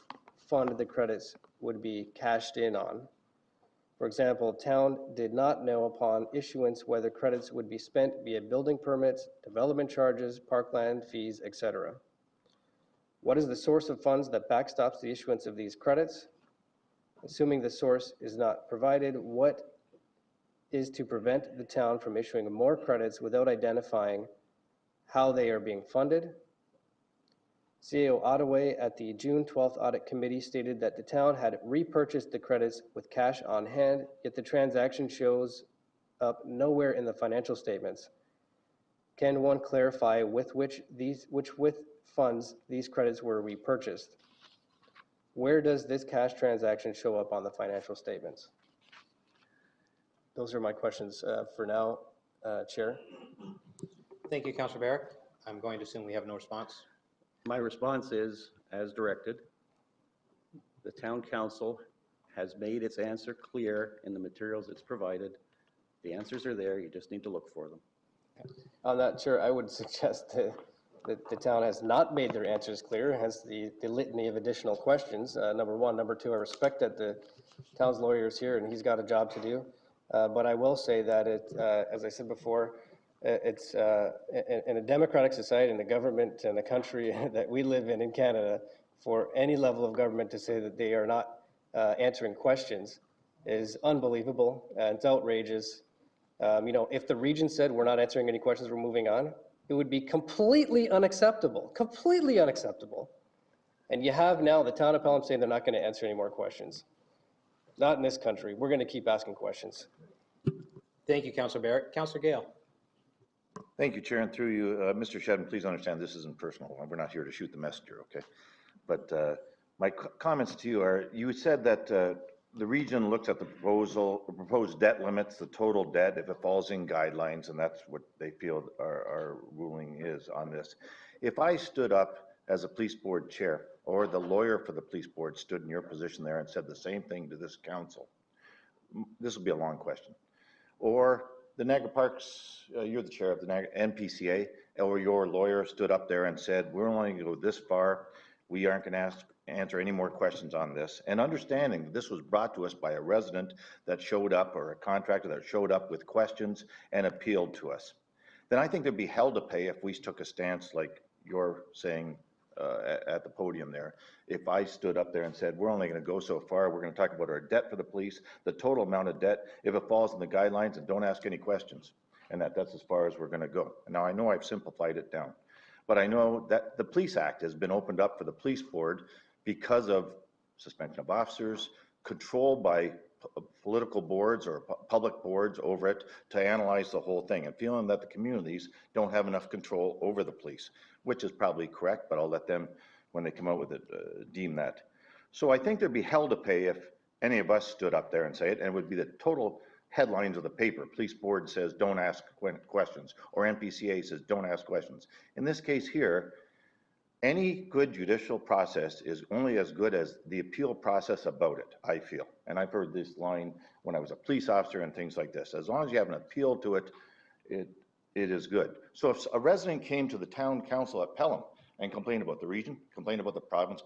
fund the credits would be cashed in on? For example, town did not know upon issuance whether credits would be spent via building permits, development charges, parkland fees, etc. What is the source of funds that backstops the issuance of these credits? Assuming the source is not provided, what is to prevent the town from issuing more credits without identifying how they are being funded? CAO Ottaway at the June 12th Audit Committee stated that the town had repurchased the credits with cash on hand, yet the transaction shows up nowhere in the financial statements. Can one clarify with which funds these credits were repurchased? Where does this cash transaction show up on the financial statements? Those are my questions for now, Chair. Thank you, Councillor Barrett. I'm going to assume we have no response. My response is, as directed, the town council has made its answer clear in the materials it's provided. The answers are there, you just need to look for them. On that, Chair, I would suggest that the town has not made their answers clear, hence the litany of additional questions, number one. Number two, I respect that the town's lawyer is here and he's got a job to do. But I will say that as I said before, it's in a democratic society, in the government and the country that we live in Canada, for any level of government to say that they are not answering questions is unbelievable and it's outrageous. You know, if the region said we're not answering any questions, we're moving on, it would be completely unacceptable, completely unacceptable. And you have now the town of Pelham saying they're not going to answer any more questions. Not in this country. We're going to keep asking questions. Thank you, Councillor Barrett. Councillor Gale. Thank you, Chair, and through you, Mr. Shedden, please understand this isn't personal. We're not here to shoot the messenger, okay? But my comments to you are, you said that the region looks at the proposed debt limits, the total debt, if it falls in guidelines, and that's what they feel our ruling is on this. If I stood up as a police board chair, or the lawyer for the police board stood in your position there and said the same thing to this council, this will be a long question. Or the Niagara Parks, you're the chair of the Niagara NPCA, or your lawyer stood up there and said, we're only going to go this far. We aren't going to answer any more questions on this. And understanding that this was brought to us by a resident that showed up, or a contractor that showed up with questions and appealed to us, then I think there'd be hell to pay if we took a stance like you're saying at the podium there. If I stood up there and said, we're only going to go so far, we're going to talk about our debt for the police, the total amount of debt, if it falls in the guidelines, and don't ask any questions. And that's as far as we're going to go. Now, I know I've simplified it down, but I know that the Police Act has been opened up for the police board because of suspension of officers, control by political boards or public boards over it to analyze the whole thing, and feeling that the communities don't have enough control over the police, which is probably correct, but I'll let them, when they come out with it, deem that. So I think there'd be hell to pay if any of us stood up there and say it, and it would be the total headlines of the paper. Police board says don't ask questions, or NPCA says don't ask questions. In this case here, any good judicial process is only as good as the appeal process about it, I feel. And I've heard this line when I was a police officer and things like this. As long as you have an appeal to it, it is good. So if a resident came to the town council at Pelham and complained about the region, complained about the province,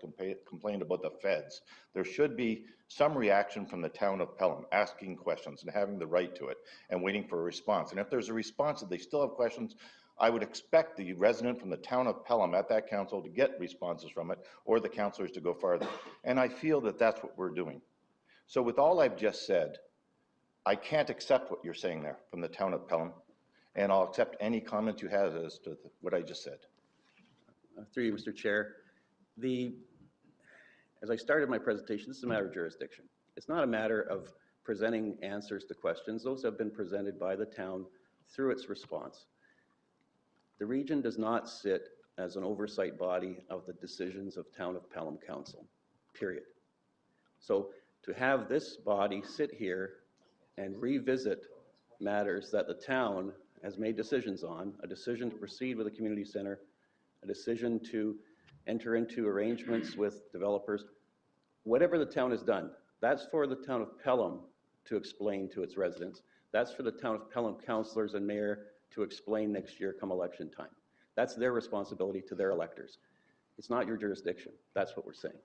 complained about the feds, there should be some reaction from the town of Pelham, asking questions and having the right to it and waiting for a response. And if there's a response that they still have questions, I would expect the resident from the town of Pelham at that council to get responses from it, or the councillors to go farther. And I feel that that's what we're doing. So with all I've just said, I can't accept what you're saying there from the town of Pelham, and I'll accept any comment you have as to what I just said. Through you, Mr. Chair, as I started my presentation, this is a matter of jurisdiction. It's not a matter of presenting answers to questions. Those have been presented by the town through its response. The region does not sit as an oversight body of the decisions of Town of Pelham Council, period. So to have this body sit here and revisit matters that the town has made decisions on, a decision to proceed with a community center, a decision to enter into arrangements with developers, whatever the town has done, that's for the town of Pelham to explain to its residents. That's for the town of Pelham councillors and mayor to explain next year come election time. That's their responsibility to their electors. It's not your jurisdiction. That's what we're saying.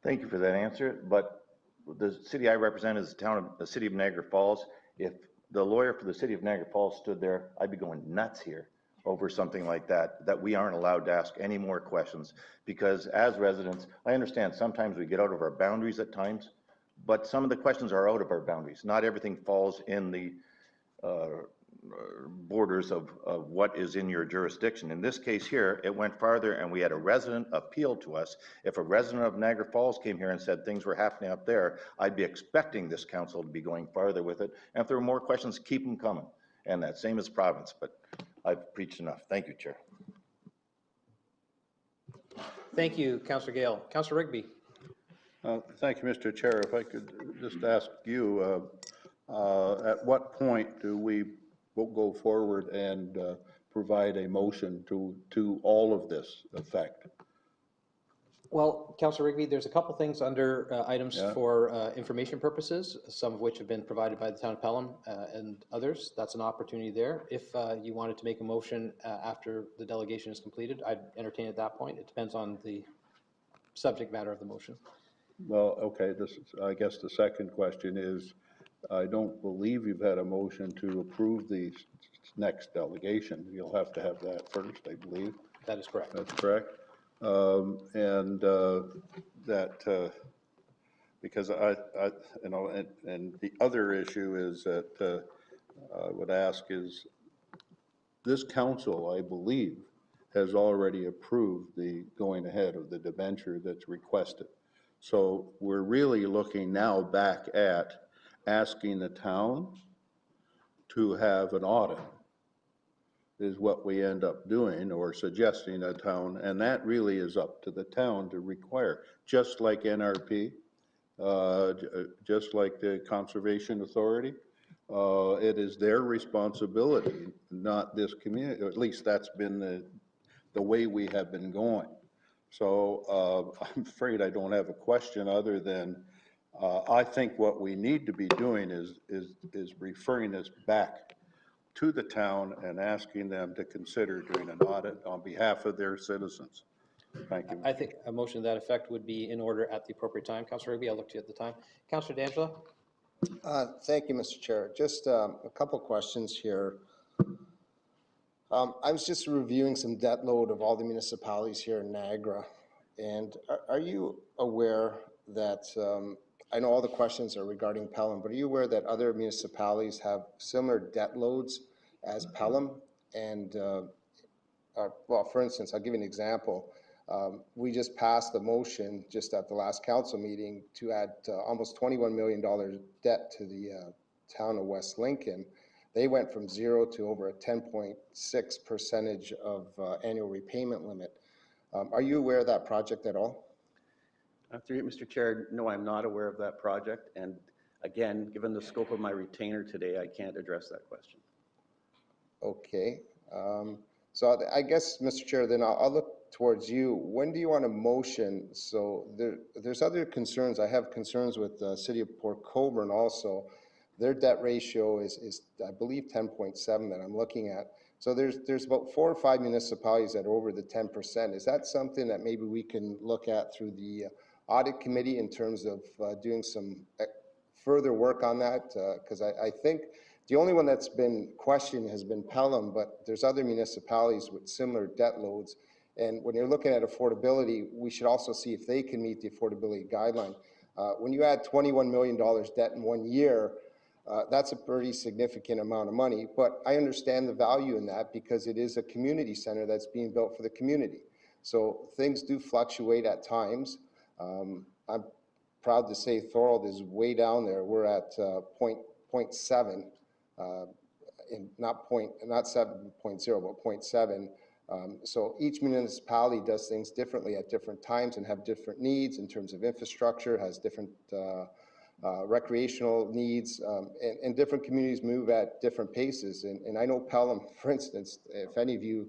Thank you for that answer, but the city I represent is the city of Niagara Falls. If the lawyer for the city of Niagara Falls stood there, I'd be going nuts here over something like that, that we aren't allowed to ask any more questions. Because as residents, I understand sometimes we get out of our boundaries at times, but some of the questions are out of our boundaries. Not everything falls in the borders of what is in your jurisdiction. In this case here, it went farther, and we had a resident appeal to us. If a resident of Niagara Falls came here and said things were happening up there, I'd be expecting this council to be going farther with it. And if there are more questions, keep them coming. And that same as province, but I've preached enough. Thank you, Chair. Thank you, Councillor Gale. Councillor Rigby. Thank you, Mr. Chair. If I could just ask you, at what point do we go forward and provide a motion to all of this effect? Well, Councillor Rigby, there's a couple things under items Yeah. for information purposes, some of which have been provided by the town of Pelham and others. That's an opportunity there. If you wanted to make a motion after the delegation is completed, I'd entertain at that point. It depends on the subject matter of the motion. Well, okay, this is, I guess the second question is, I don't believe you've had a motion to approve the next delegation. You'll have to have that first, I believe. That is correct. That's correct. Because you know, and the other issue is that I would ask is, this council, I believe, has already approved the going ahead of the debenture that's requested. So we're really looking now back at asking the town to have an audit is what we end up doing, or suggesting a town, and that really is up to the town to require, just like NRP, just like the Conservation Authority. It is their responsibility, not this community. At least that's been the way we have been going. So I'm afraid I don't have a question other than I think what we need to be doing is referring this back to the town and asking them to consider doing an audit on behalf of their citizens. Thank you. I think a motion to that effect would be in order at the appropriate time. Councillor Rigby, I'll look to you at the time. Councillor D'Angelo? Thank you, Mr. Chair. Just a couple questions here. I was just reviewing some debt load of all the municipalities here in Niagara. And are you aware that, I know all the questions are regarding Pelham, but are you aware that other municipalities have similar debt loads as Pelham? And, well, for instance, I'll give you an example. We just passed the motion just at the last council meeting to add almost $21 million debt to the town of West Lincoln. They went from 0 to over a 10.6% of annual repayment limit. Are you aware of that project at all? Through you, Mr. Chair, no, I'm not aware of that project. And again, given the scope of my retainer today, I can't address that question. Okay. So I guess, Mr. Chair, then I'll look towards you. When do you want a motion? So there's other concerns. I have concerns with the city of Port Colborne also. Their debt ratio is I believe 10.7 that I'm looking at. So there's about 4 or 5 municipalities that are over the 10%. Is that something that maybe we can look at through the audit committee in terms of doing some further work on that? Because I think the only one that's been questioned has been Pelham, but there's other municipalities with similar debt loads. And when you're looking at affordability, we should also see if they can meet the affordability guideline. When you add $21 million debt in 1 year, that's a pretty significant amount of money, but I understand the value in that because it is a community center that's being built for the community. So things do fluctuate at times. I'm proud to say Thorold is way down there. We're at 0.7, not 7.0, but 0.7. So each municipality does things differently at different times and have different needs in terms of infrastructure, has different recreational needs, and different communities move at different paces. And I know Pelham, for instance, if any of you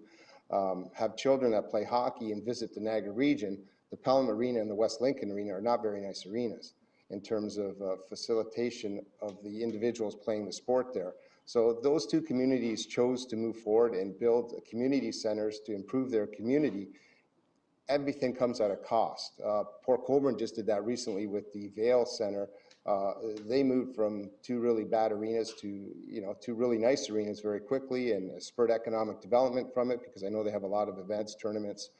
have children that play hockey and visit the Niagara region, the Pelham Arena and the West Lincoln Arena are not very nice arenas in terms of facilitation of the individuals playing the sport there. So those two communities chose to move forward and build community centers to improve their community. Everything comes at a cost. Port Colborne just did that recently with the Vale Center. They moved from 2 really bad arenas to 2 really nice arenas very quickly, and spurred economic development from it because I know they have a lot of events, tournaments.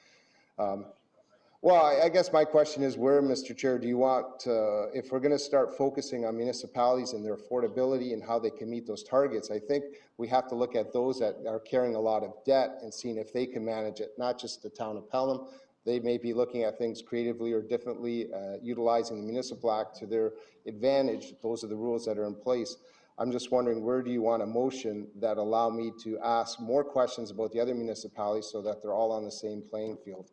Well, I guess my question is where, Mr. Chair, do you want, if we're going to start focusing on municipalities and their affordability and how they can meet those targets, I think we have to look at those that are carrying a lot of debt and seeing if they can manage it, not just the town of Pelham. They may be looking at things creatively or differently, utilizing the Municipal Act to their advantage. Those are the rules that are in place. I'm just wondering, where do you want a motion that allow me to ask more questions about the other municipalities so that they're all on the same playing field?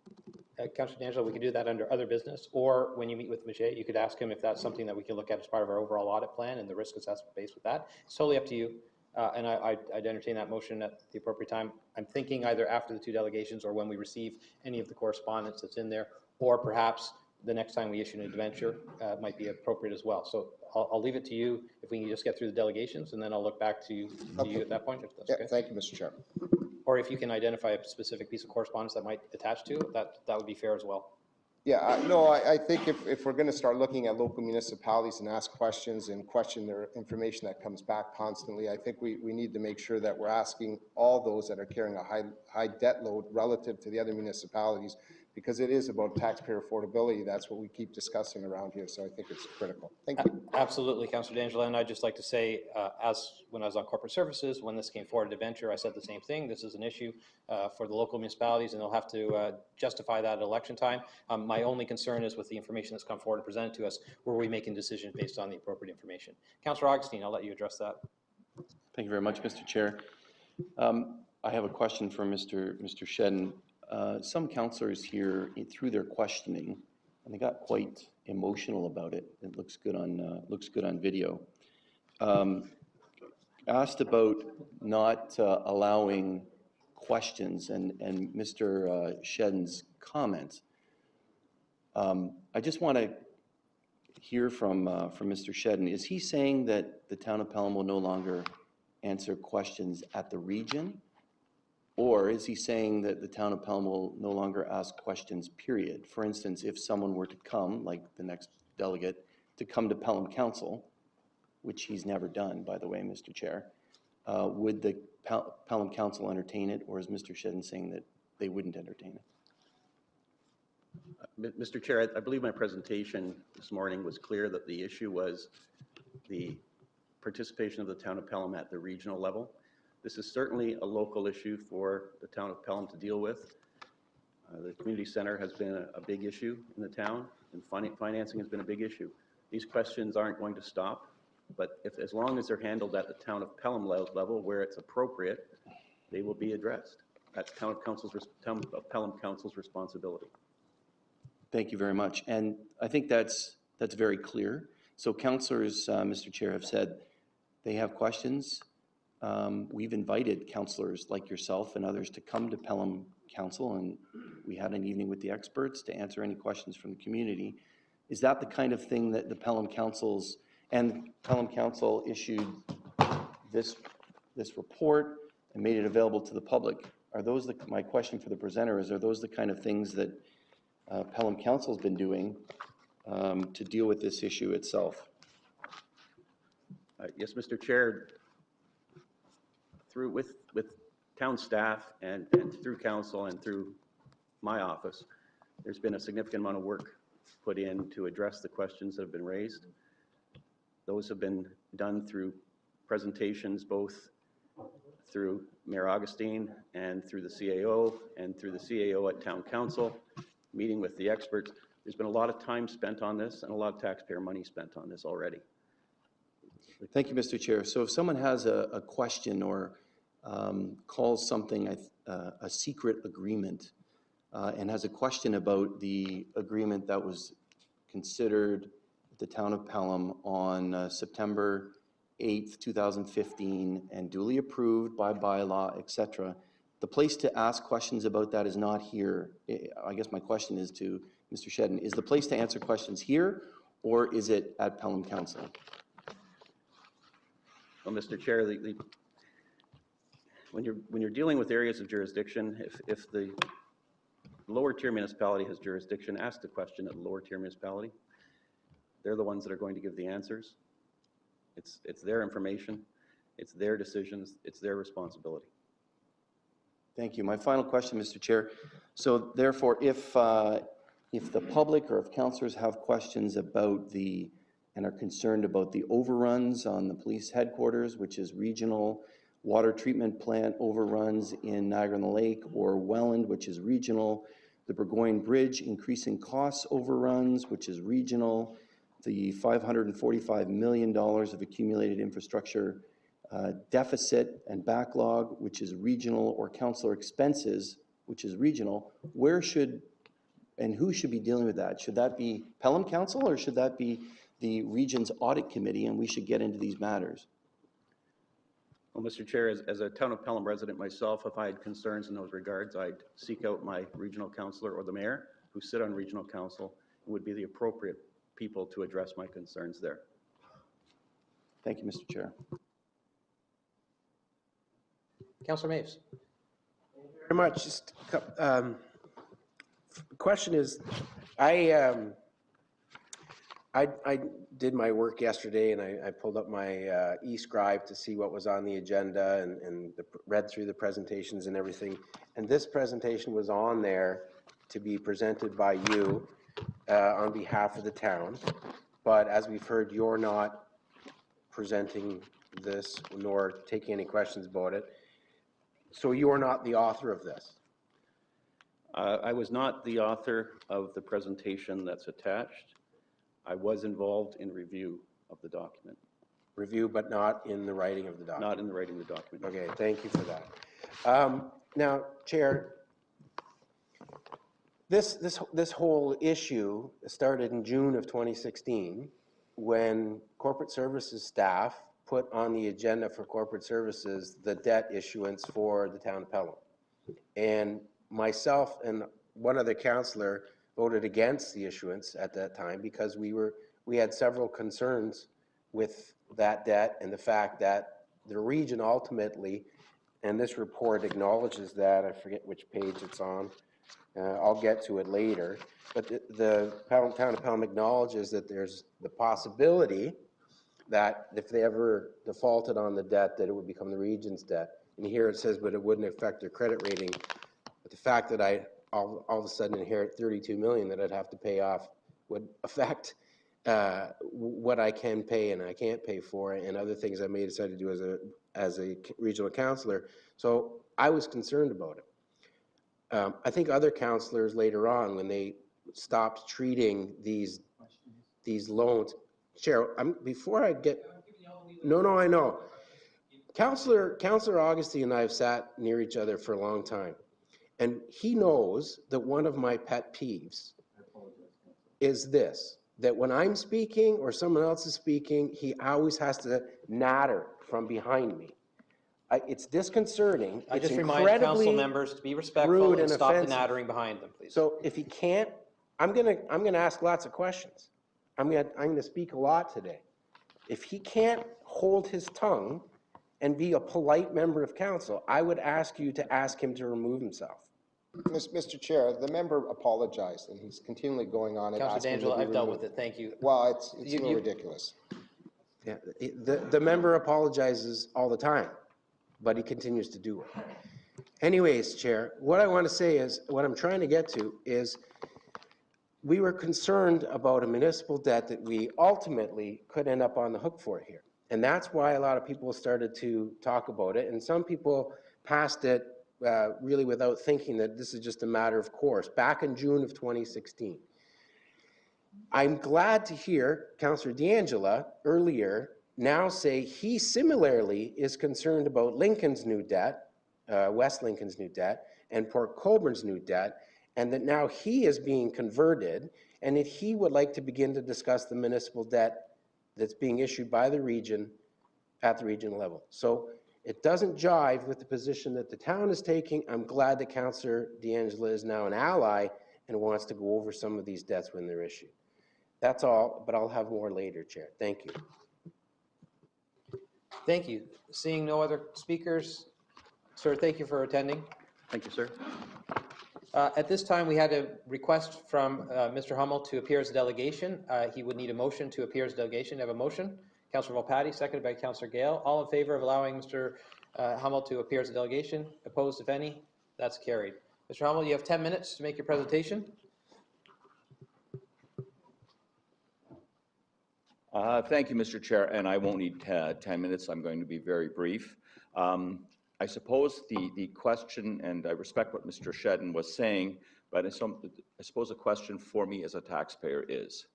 Councillor D'Angelo, we can do that under other business, or when you meet with Majay, you could ask him if that's something that we can look at as part of our overall audit plan and the risk assessment based with that. It's totally up to you. and I'd entertain that motion at the appropriate time. I'm thinking either after the 2 delegations or when we receive any of the correspondence that's in there, or perhaps the next time we issue an debenture might be appropriate as well. So I'll leave it to you if we can just get through the delegations, and then I'll look back to you at that point, if that's Yeah, okay. thank you, Mr. Chair. Or if you can identify a specific piece of correspondence that might attach to it, that would be fair as well. Yeah, no, I think if we're going to start looking at local municipalities and ask questions and question their information that comes back constantly, I think we need to make sure that we're asking all those that are carrying a high debt load relative to the other municipalities, because it is about taxpayer affordability. That's what we keep discussing around here, so I think it's critical. Thank you. Absolutely, Councillor D'Angelo, and I'd just like to say, when I was on corporate services, when this came forward to venture, I said the same thing. This is an issue for the local municipalities, and they'll have to justify that at election time. My only concern is with the information that's come forward and presented to us, were we making decisions based on the appropriate information? Councillor Augustine, I'll let you address that. Thank you very much, Mr. Chair. I have a question for Mr. Shedden. Some councillors here, through their questioning, and they got quite emotional about it. It looks good on video. Asked about not allowing questions and Mr. Shedden's comments. I just want to hear from Mr. Shedden. Is he saying that the town of Pelham will no longer answer questions at the region? Or is he saying that the town of Pelham will no longer ask questions, period? For instance, if someone were to come, like the next delegate, to come to Pelham Council, which he's never done, by the way, Mr. Chair, would the Pelham Council entertain it, or is Mr. Shedden saying that they wouldn't entertain it? Mr. Chair, I believe my presentation this morning was clear that the issue was the participation of the town of Pelham at the regional level. This is certainly a local issue for the town of Pelham to deal with. The community center has been a big issue in the town, and financing has been a big issue. These questions aren't going to stop, but as long as they're handled at the town of Pelham level where it's appropriate, they will be addressed. That's town of Pelham Council's responsibility. Thank you very much. And I think that's very clear. So councillors, Mr. Chair, have said they have questions. We've invited councillors like yourself and others to come to Pelham Council, and we had an evening with the experts to answer any questions from the community. Is that the kind of thing that the Pelham Councils and Pelham Council issued this report and made it available to the public? Are those my question for the presenter is, are those the kind of things that Pelham Council's been doing to deal with this issue itself? Yes, Mr. Chair. With town staff and through council and through my office, there's been a significant amount of work put in to address the questions that have been raised. Those have been done through presentations, both through Mayor Augustine and through the CAO and through the CAO at town council, meeting with the experts. There's been a lot of time spent on this and a lot of taxpayer money spent on this already. Thank you, Mr. Chair. So if someone has a question or calls something a secret agreement and has a question about the agreement that was considered at the town of Pelham on September 8th, 2015, and duly approved by bylaw, etc., the place to ask questions about that is not here. I guess my question is to Mr. Shedden, is the place to answer questions here, or is it at Pelham Council? Well, Mr. Chair, when you're dealing with areas of jurisdiction, if the lower tier municipality has jurisdiction, ask the question at the lower tier municipality. They're the ones that are going to give the answers. It's their information, it's their decisions, it's their responsibility. Thank you. My final question, Mr. Chair. So therefore, if the public or if councillors have questions about and are concerned about the overruns on the police headquarters, which is regional, water treatment plant overruns in Niagara-on-the-Lake, or Welland, which is regional, the Burgoyne Bridge increasing costs overruns, which is regional, the $545 million of accumulated infrastructure deficit and backlog, which is regional, or councillor expenses, which is regional, where should and who should be dealing with that? Should that be Pelham Council, or should that be the region's audit committee, and we should get into these matters? Well, Mr. Chair, as a town of Pelham resident myself, if I had concerns in those regards, I'd seek out my regional councillor or the mayor who sit on regional council and would be the appropriate people to address my concerns there. Thank you, Mr. Chair. Councillor Maves. Very much. Just, the question is, I did my work yesterday and I pulled up my e-scribe to see what was on the agenda and read through the presentations and everything. And this presentation was on there to be presented by you on behalf of the town. But as we've heard, you're not presenting this nor taking any questions about it. So you are not the author of this? I was not the author of the presentation that's attached. I was involved in review of the document. Review, but not in the writing of the document? Not in the writing of the document. Okay, thank you for that. Now, Chair, this whole issue started in June of 2016 when corporate services staff put on the agenda for corporate services the debt issuance for the town of Pelham. And myself and one other councillor voted against the issuance at that time because we had several concerns with that debt and the fact that the region ultimately, and this report acknowledges that, I forget which page it's on, I'll get to it later, but the town of Pelham acknowledges that there's the possibility that if they ever defaulted on the debt, that it would become the region's debt. And here it says, but it wouldn't affect their credit rating. But the fact that I all of a sudden inherit 32 million that I'd have to pay off would affect what I can pay and I can't pay for, and other things I may decide to do as a regional councillor. So I was concerned about it. I think other councillors later on, when they stopped treating these loans, Chair, before I get, no, I know. Councillor Augustine and I have sat near each other for a long time, and he knows that one of my pet peeves is this, that when I'm speaking or someone else is speaking, he always has to natter from behind me. It's disconcerting. I It's just remind council members to be respectful rude and stop the offensive. nattering behind them, please. So if he can't, I'm gonna ask lots of questions. I'm gonna speak a lot today. If he can't hold his tongue and be a polite member of council, I would ask you to ask him to remove himself. Mr. Chair, the member apologized, and he's continually going on and Councillor asking to D'Angelo, be I've dealt removed. with it, thank you. Well, it's a little ridiculous. Yeah, the member apologizes all the time, but he continues to do it. Anyways, Chair, what I want to say is, what I'm trying to get to is, we were concerned about a municipal debt that we ultimately could end up on the hook for here. And that's why a lot of people started to talk about it. And some people passed it really without thinking that this is just a matter of course, back in June of 2016. I'm glad to hear Councillor D'Angelo earlier now say he similarly is concerned about Lincoln's new debt, West Lincoln's new debt, and Port Colborne's new debt, and that now he is being converted, and that he would like to begin to discuss the municipal debt that's being issued by the region at the regional level. So it doesn't jive with the position that the town is taking. I'm glad that Councillor D'Angelo is now an ally and wants to go over some of these debts when they're issued. That's all, but I'll have more later, Chair. Thank you. Thank you. Seeing no other speakers, sir, thank you for attending. Thank you, sir. At this time, we had a request from Mr. Hummel to appear as a delegation. He would need a motion to appear as a delegation. Have a motion. Councillor Volpatti, seconded by Councillor Gale. All in favor of allowing Mr. Hummel to appear as a delegation? Opposed, if any? That's carried. Mr. Hummel, you have 10 minutes to make your presentation. Thank you, Mr. Chair, and I won't need 10 minutes. I'm going to be very brief. I suppose the question, and I respect what Mr. Shedden was saying, but I suppose the question for me as a taxpayer is,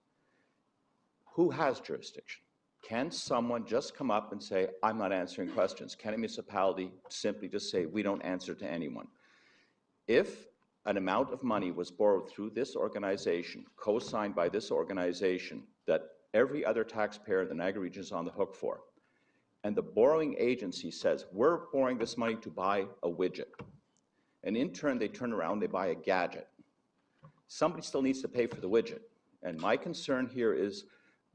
who has jurisdiction? Can someone just come up and say, I'm not answering questions? Can a municipality simply just say, we don't answer to anyone? If an amount of money was borrowed through this organization, co-signed by this organization, that every other taxpayer in the Niagara region is on the hook for, and the borrowing agency says, we're borrowing this money to buy a widget. And in turn, they turn around, they buy a gadget. Somebody still needs to pay for the widget. And my concern here is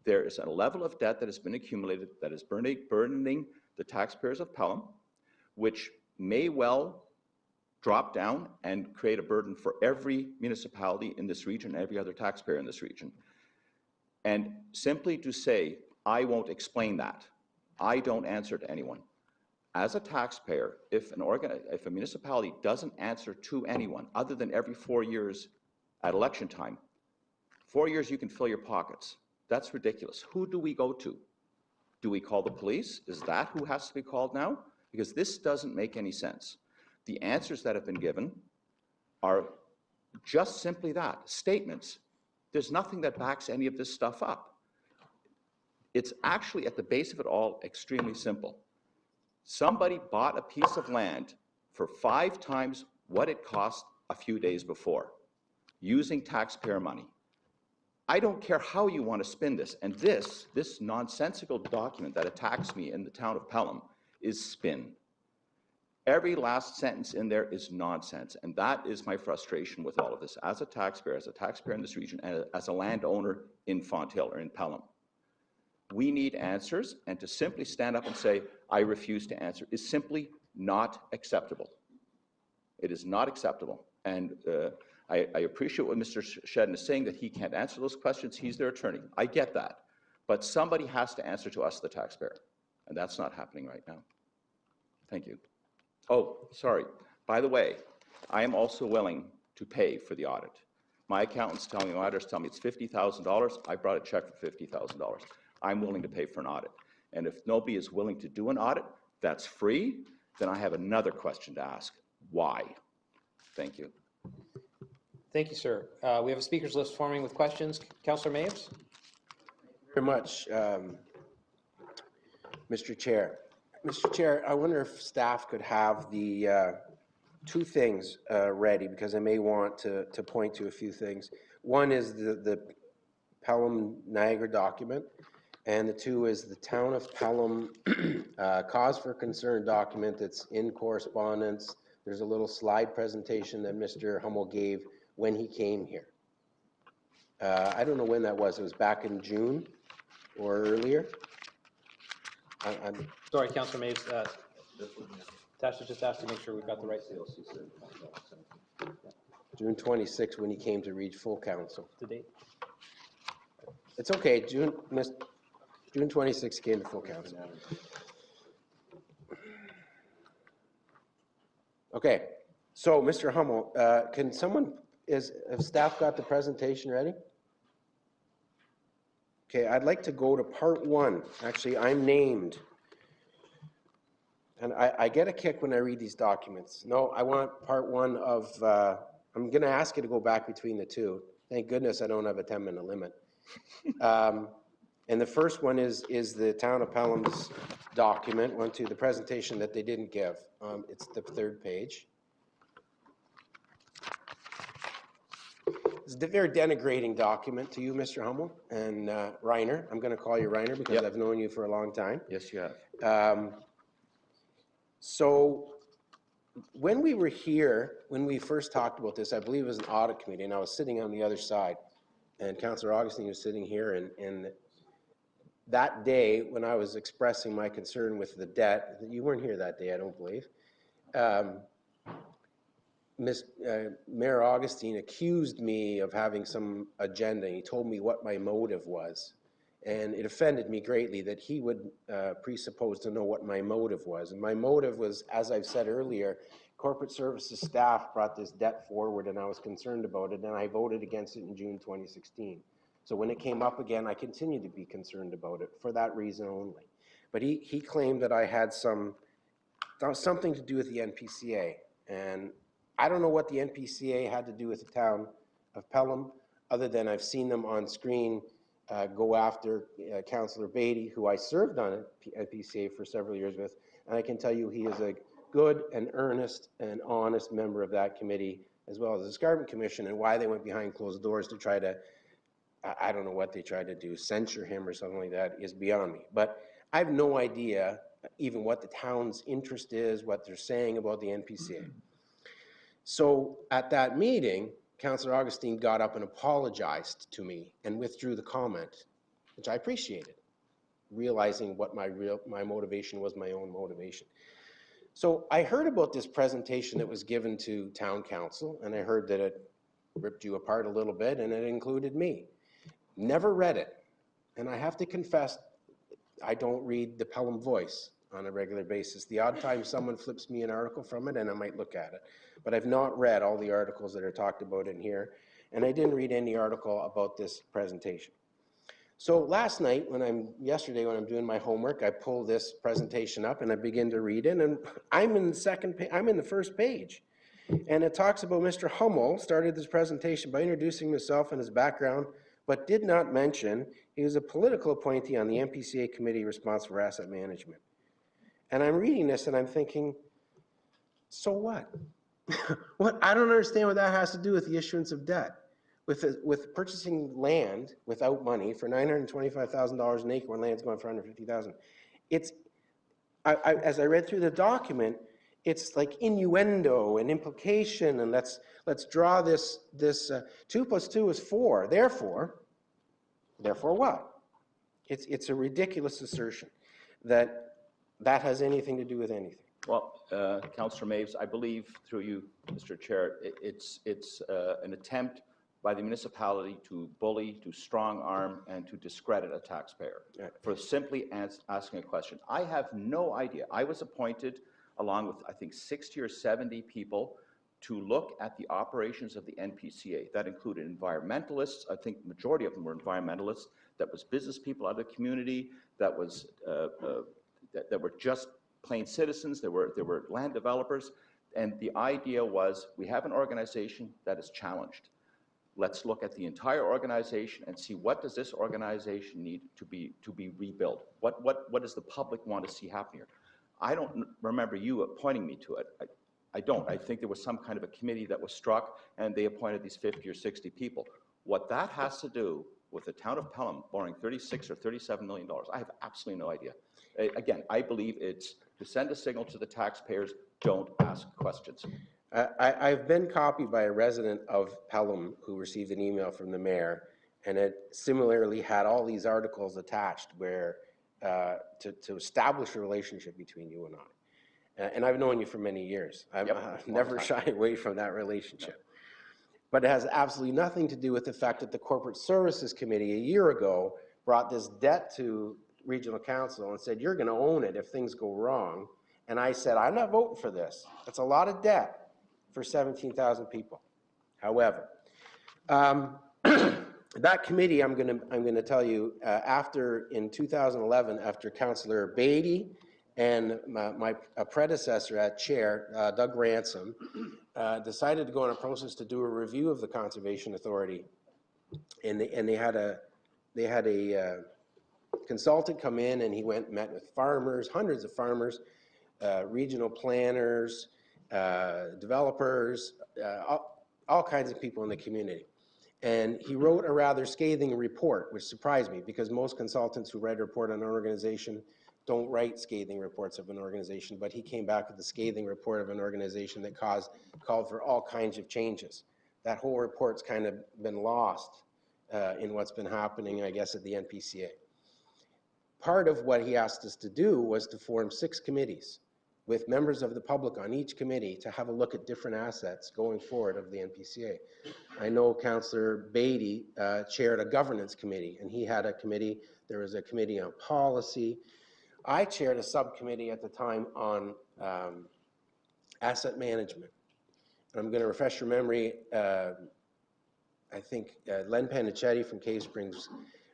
there is a level of debt that has been accumulated that is burdening the taxpayers of Pelham, which may well drop down and create a burden for every municipality in this region, every other taxpayer in this region. And simply to say, I won't explain that, I don't answer to anyone. As a taxpayer, if a municipality doesn't answer to anyone other than every 4 years at election time, 4 years you can fill your pockets. That's ridiculous. Who do we go to? Do we call the police? Is that who has to be called now? Because this doesn't make any sense. The answers that have been given are just simply that, statements. There's nothing that backs any of this stuff up. It's actually, at the base of it all, extremely simple. Somebody bought a piece of land for 5 times what it cost a few days before, using taxpayer money. I don't care how you want to spin this, and this nonsensical document that attacks me in the town of Pelham is spin. Every last sentence in there is nonsense, and that is my frustration with all of this as a taxpayer in this region, and as a landowner in Fonthill or in Pelham. We need answers, and to simply stand up and say, I refuse to answer, is simply not acceptable. It is not acceptable, and I appreciate what Mr. Shedden is saying, that he can't answer those questions. He's their attorney. I get that. But somebody has to answer to us, the taxpayer, and that's not happening right now. Thank you. Oh, sorry. By the way, I am also willing to pay for the audit. My accountants tell me, my auditors tell me it's $50,000. I brought a check for $50,000. I'm willing to pay for an audit. And if nobody is willing to do an audit that's free, then I have another question to ask. Why? Thank you. Thank you, sir. We have a speakers list forming with questions. Councillor Maves? Very much, Mr. Chair. Mr. Chair, I wonder if staff could have the 2 things ready, because I may want to point to a few things. One is the Pelham Niagara document, and the 2 is the Town of Pelham cause for concern document that's in correspondence. There's a little slide presentation that Mr. Hummel gave when he came here. I don't know when that was. It was back in June or earlier. Sorry, Councillor Maves. Tasha just asked to make sure we've got the right. June 26 when he came to reach full council. The date? It's okay. June 26 came to full council. Okay. So, Mr. Hummel, can someone, have staff got the presentation ready? Okay, I'd like to go to part 1. Actually, I'm named. And I get a kick when I read these documents. No, I want part 1 of, I'm going to ask you to go back between the 2. Thank goodness I don't have a 10-minute limit. And the first one is the Town of Pelham's document, the presentation that they didn't give. It's the 3rd page. It's a very denigrating document to you, Mr. Hummel, and Reiner. I'm going to call you Reiner because I've known you for a long time. Yes, you have. So when we were here, when we first talked about this, I believe it was an audit committee, and I was sitting on the other side, and Councillor Augustine was sitting here, and that day when I was expressing my concern with the debt, you weren't here that day, I don't believe, Mayor Augustine accused me of having some agenda. He told me what my motive was. And it offended me greatly that he would presuppose to know what my motive was. And my motive was, as I've said earlier, corporate services staff brought this debt forward and I was concerned about it, and I voted against it in June 2016. So when it came up again, I continued to be concerned about it for that reason only. But he claimed that I had something to do with the NPCA. And I don't know what the NPCA had to do with the town of Pelham, other than I've seen them on screen go after Councillor Beatty, who I served on NPCA for several years with, and I can tell you he is a good and earnest and honest member of that committee, as well as the Escarpment Commission, and why they went behind closed doors to try to, I don't know what they tried to do, censure him or something like that, is beyond me. But I have no idea even what the town's interest is, what they're saying about the NPCA. So at that meeting, Councillor Augustine got up and apologized to me and withdrew the comment, which I appreciated, realizing what my motivation was my own motivation. So I heard about this presentation that was given to town council, and I heard that it ripped you apart a little bit, and it included me. Never read it, and I have to confess, I don't read the Pelham Voice on a regular basis. The odd time someone flips me an article from it, and I might look at it. But I've not read all the articles that are talked about in here, and I didn't read any article about this presentation. So last night, yesterday when I'm doing my homework, I pull this presentation up and I begin to read it, and I'm in the first page. And it talks about Mr. Hummel started this presentation by introducing himself and his background, but did not mention he was a political appointee on the NPCA committee responsible for asset management. And I'm reading this and I'm thinking, so what? I don't understand what that has to do with the issuance of debt. With purchasing land without money for $925,000 an acre when land's going for $150,000. As I read through the document, it's like innuendo and implication, and let's draw this 2 + 2 is 4. Therefore what? It's a ridiculous assertion that has anything to do with anything. Well, Councillor Maves, I believe through you, Mr. Chair, it's an attempt by the municipality to bully, to strong arm, and to discredit a taxpayer for simply asking a question. I have no idea. I was appointed along with, I think, 60 or 70 people to look at the operations of the NPCA. That included environmentalists. I think the majority of them were environmentalists. That was business people out of the community. That was that were just plain citizens. There were land developers. And the idea was, we have an organization that is challenged. Let's look at the entire organization and see what does this organization need to be rebuilt. What does the public want to see happen here? I don't remember you appointing me to it. I don't. I think there was some kind of a committee that was struck and they appointed these 50 or 60 people. What that has to do with the town of Pelham borrowing $36 or $37 million, I have absolutely no idea. Again, I believe it's to send a signal to the taxpayers, don't ask questions. I've been copied by a resident of Pelham who received an email from the mayor, and it similarly had all these articles attached where to establish a relationship between you and I. And I've known you for many years. I've never shied away from that relationship. But it has absolutely nothing to do with the fact that the Corporate Services Committee a year ago brought this debt to Regional Council and said, you're going to own it if things go wrong. And I said, I'm not voting for this. That's a lot of debt for 17,000 people. However, that committee, I'm going to tell you, in 2011, after Councillor Beatty and my predecessor at chair, Doug Ransom, decided to go on a process to do a review of the Conservation Authority, and they had a consultant come in, and he went and met with farmers, hundreds of farmers, regional planners, developers, all kinds of people in the community. And he wrote a rather scathing report, which surprised me because most consultants who write a report on an organization don't write scathing reports of an organization, but he came back with a scathing report of an organization that called for all kinds of changes. That whole report's kind of been lost in what's been happening, I guess, at the NPCA. Part of what he asked us to do was to form 6 committees with members of the public on each committee to have a look at different assets going forward of the NPCA. I know Councillor Beatty chaired a governance committee, and he had a committee. There was a committee on policy. I chaired a subcommittee at the time on asset management. And I'm going to refresh your memory. I think Len Panichetti from Cave Springs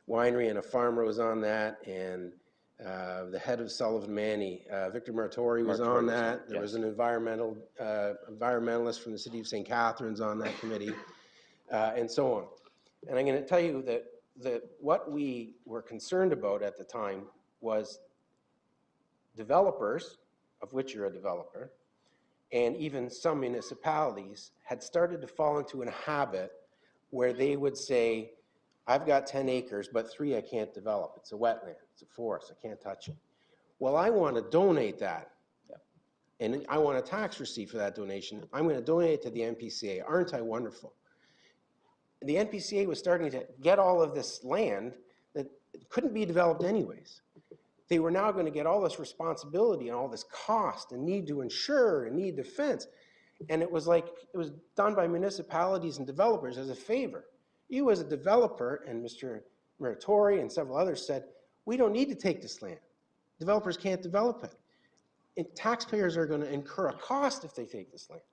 Winery and a farmer was on that, and the head of Sullivan Manny, Victor Martori was on that. There was an environmentalist from the city of St. Catharines on that committee, and so on. And I'm going to tell you that what we were concerned about at the time was developers, of which you're a developer, and even some municipalities had started to fall into a habit where they would say, I've got 10 acres, but 3 I can't develop. It's a wetland, it's a forest, I can't touch it. Well, I want to donate that. And I want a tax receipt for that donation. I'm going to donate it to the NPCA. Aren't I wonderful? The NPCA was starting to get all of this land that couldn't be developed anyways. They were now going to get all this responsibility and all this cost and need to insure and need defense. And it was like, it was done by municipalities and developers as a favor. You as a developer, and Mr. Muratori and several others said, we don't need to take this land. Developers can't develop it. And taxpayers are going to incur a cost if they take this land.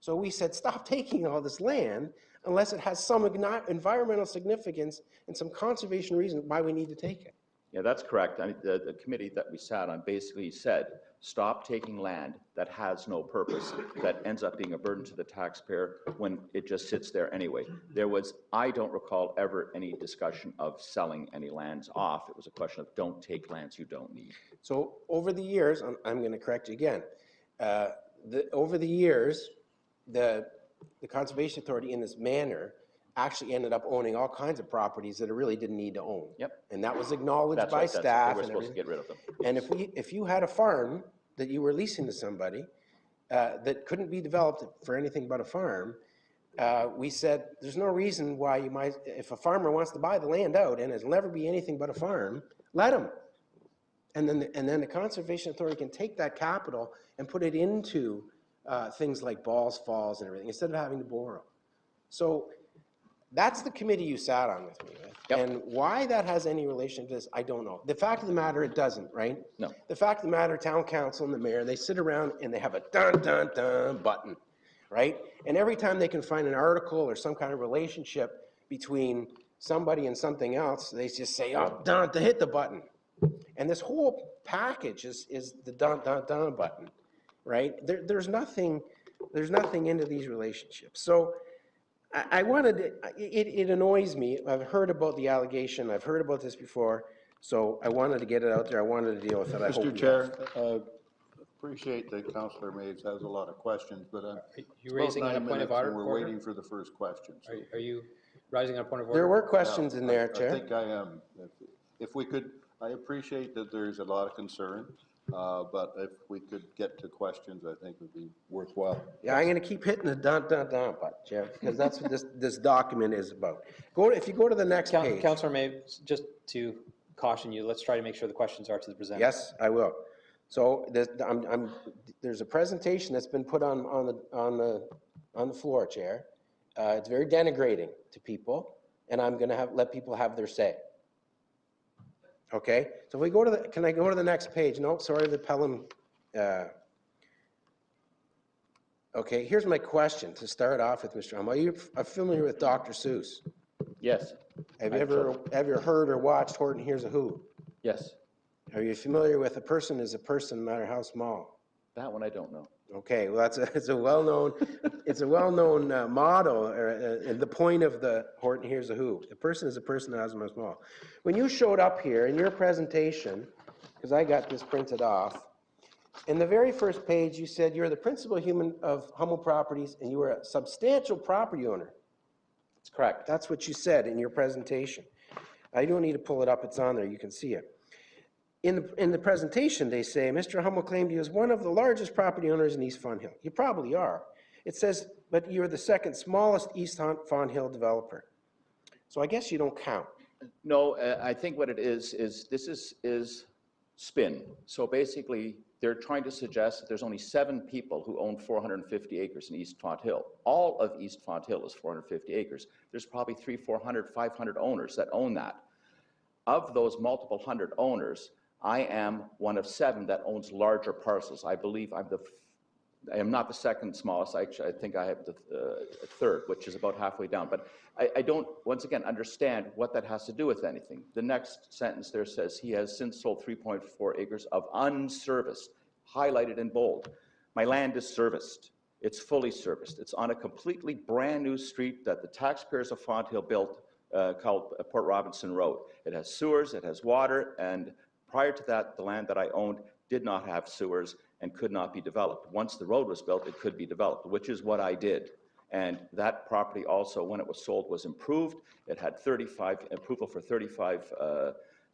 So we said, stop taking all this land unless it has some environmental significance and some conservation reason why we need to take it. Yeah, that's correct. I mean, the committee that we sat on basically said, stop taking land that has no purpose, that ends up being a burden to the taxpayer when it just sits there anyway. There was, I don't recall ever any discussion of selling any lands off. It was a question of don't take lands you don't need. So over the years, I'm going to correct you again. Over the years, the Conservation Authority in this manner actually ended up owning all kinds of properties that it really didn't need to own. Yep. And that was acknowledged That's by right. staff. They were and supposed to everything. get rid of them. And if you had a farm that you were leasing to somebody that couldn't be developed for anything but a farm, we said there's no reason why you might, if a farmer wants to buy the land out and it'll never be anything but a farm, let him. And then the Conservation Authority can take that capital and put it into things like balls, falls, and everything instead of having to borrow. So that's the committee you sat on with me with. Yep. And why that has any relation to this, I don't know. The fact of the matter, it doesn't, right? No. The fact of the matter, town council and the mayor, they sit around and they have a dun, dun, dun button, right? And every time they can find an article or some kind of relationship between somebody and something else, they just say, oh, dun, to hit the button. And this whole package is the dun, dun, dun button, right? There's nothing into these relationships. So I wanted to, it annoys me. I've heard about the allegation. I've heard about this before. So I wanted to get it out there. I wanted to deal with it. I hope Mr. Chair, appreciate that Councillor Mays has a lot of questions, but You raising on a point of order? we're waiting for the first questions. Are you rising on a point of order? There were questions in there, Chair. I think I am. If we could, I appreciate that there's a lot of concern, but if we could get to questions, I think would be worthwhile. Yeah, I'm going to keep hitting the dun, dun, dun button, Jeff, because that's what this document is about. If you go to the next page. Councillor May, just to caution you, let's try to make sure the questions are to the presenter. Yes, I will. So there's a presentation that's been put on the floor, Chair. It's very denigrating to people, and I'm going to let people have their say. Okay, so if we go to can I go to the next page? No, sorry, the Pelham. Okay, here's my question to start off with, Mr. Are you familiar with Dr. Seuss? Yes. Have you ever heard or watched Horton Hears a Who? Yes. Are you familiar with a person is a person, no matter how small? That one I don't know. Okay, well it's a well-known motto, and the point of the Horton Hears a Who. A person is a person, no matter how small. When you showed up here in your presentation, because I got this printed off, in the very first page you said you're the principal human of Hummel Properties and you were a substantial property owner. That's correct. That's what you said in your presentation. I don't need to pull it up, it's on there, you can see it. In the presentation, they say, Mr. Hummel claimed he was one of the largest property owners in East Fawn Hill. You probably are. It says, but you're the second smallest East Fawn Hill developer. So I guess you don't count. No, I think what it is this is spin. So basically, they're trying to suggest that there's only 7 people who own 450 acres in East Font Hill. All of East Font Hill is 450 acres. There's probably 300, 400, 500 owners that own that. Of those multiple hundred owners, I am one of 7 that owns larger parcels. I believe I am not the second smallest. I think I have the third, which is about halfway down. But I don't, once again, understand what that has to do with anything. The next sentence there says he has since sold 3.4 acres of unserviced, highlighted in bold. My land is serviced. It's fully serviced. It's on a completely brand new street that the taxpayers of Font Hill built called Port Robinson Road. It has sewers, it has water, and prior to that, the land that I owned did not have sewers and could not be developed. Once the road was built, it could be developed, which is what I did. And that property also, when it was sold, was improved. It had approval for 35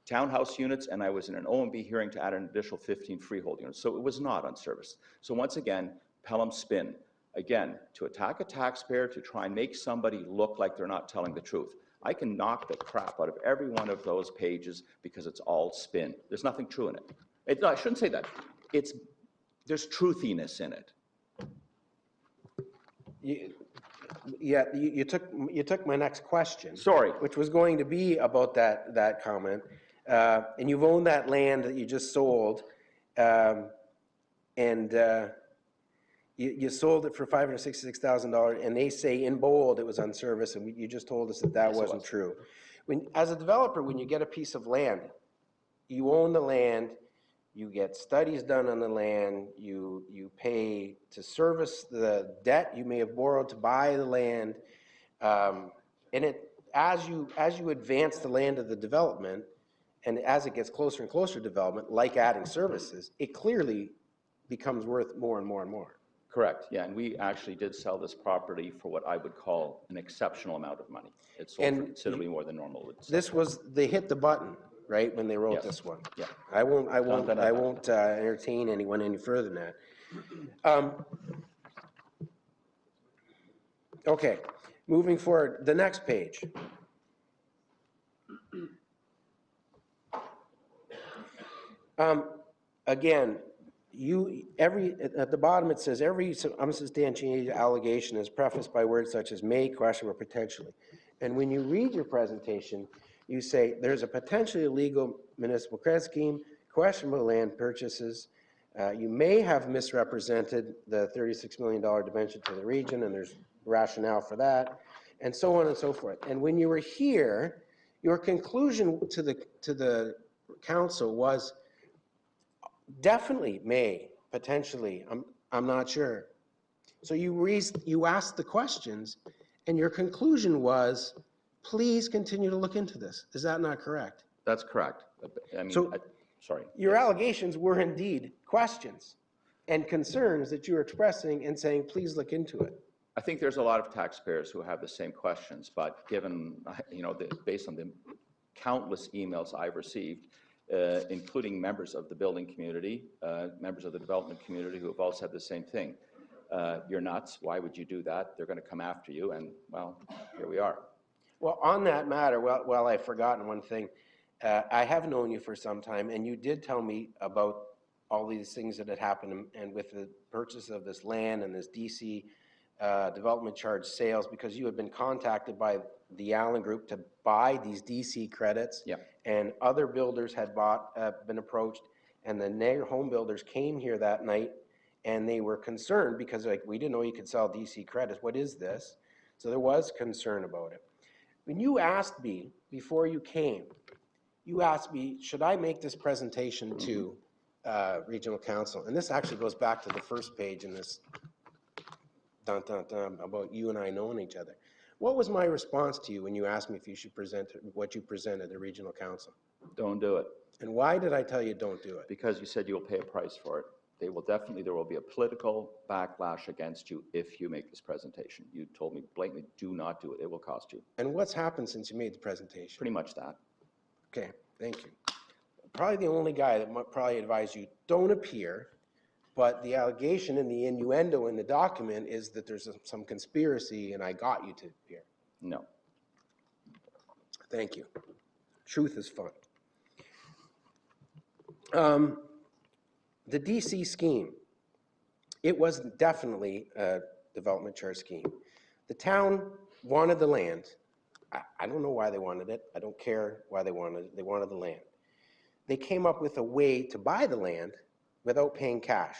townhouse units, and I was in an OMB hearing to add an additional 15 freehold units. So it was not on service. So once again, Pelham spin. Again, to attack a taxpayer, to try and make somebody look like they're not telling the truth. I can knock the crap out of every one of those pages because it's all spin. There's nothing true in it. No, I shouldn't say that. There's truthiness in it. You took my next question. Sorry. Which was going to be about that comment. And you've owned that land that you just sold, and you sold it for $566,000, and they say in bold it was on service, and you just told us that Yes, wasn't true. As a developer, when you get a piece of land, you own the land, you get studies done on the land, you pay to service the debt you may have borrowed to buy the land, and as you advance the land of the development, and as it gets closer and closer to development, like adding services, it clearly becomes worth more and more and more. Correct, yeah, and we actually did sell this property for what I would call an exceptional amount of money. It sold for considerably more than normal. They hit the button, right, when they wrote Yes. this one? Yeah. I won't entertain anyone any further than that. Okay, moving forward, the next page. Again, at the bottom it says every unsubstantiated allegation is prefaced by words such as may, question, or potentially. And when you read your presentation, you say there's a potentially illegal municipal credit scheme, questionable land purchases. You may have misrepresented the $36 million debenture to the region, and there's rationale for that, and so on and so forth. And when you were here, your conclusion to the council was definitely may, potentially, I'm not sure. So you asked the questions, and your conclusion was, please continue to look into this. Is that not correct? That's correct. I mean, sorry. Your allegations were indeed questions and concerns that you were expressing and saying, please look into it. I think there's a lot of taxpayers who have the same questions, but given, based on the countless emails I've received, including members of the building community, members of the development community who have all said the same thing. You're nuts. Why would you do that? They're going to come after you. And, well, here we are. Well, on that matter, well, I've forgotten one thing. I have known you for some time, and you did tell me about all these things that had happened, and with the purchase of this land and this DC development charge sales, because you had been contacted by the Allen Group to buy these DC credits, and other builders had been approached, and the Niagara home builders came here that night, and they were concerned because we didn't know you could sell DC credits. What is this? So there was concern about it. When you asked me before you came, you asked me, should I make this presentation to Regional Council? And this actually goes back to the first page in this about you and I knowing each other. What was my response to you when you asked me if you should present what you presented to Regional Council? Don't do it. And why did I tell you don't do it? Because you said you'll pay a price for it. There will be a political backlash against you if you make this presentation. You told me blatantly, do not do it. It will cost you. And what's happened since you made the presentation? Pretty much that. Okay, thank you. Probably the only guy that might probably advise you don't appear, but the allegation and the innuendo in the document is that there's some conspiracy and I got you to appear. No. Thank you. Truth is fun. The DC scheme, it was definitely a development charge scheme. The town wanted the land. I don't know why they wanted it. I don't care why they wanted it. They wanted the land. They came up with a way to buy the land without paying cash.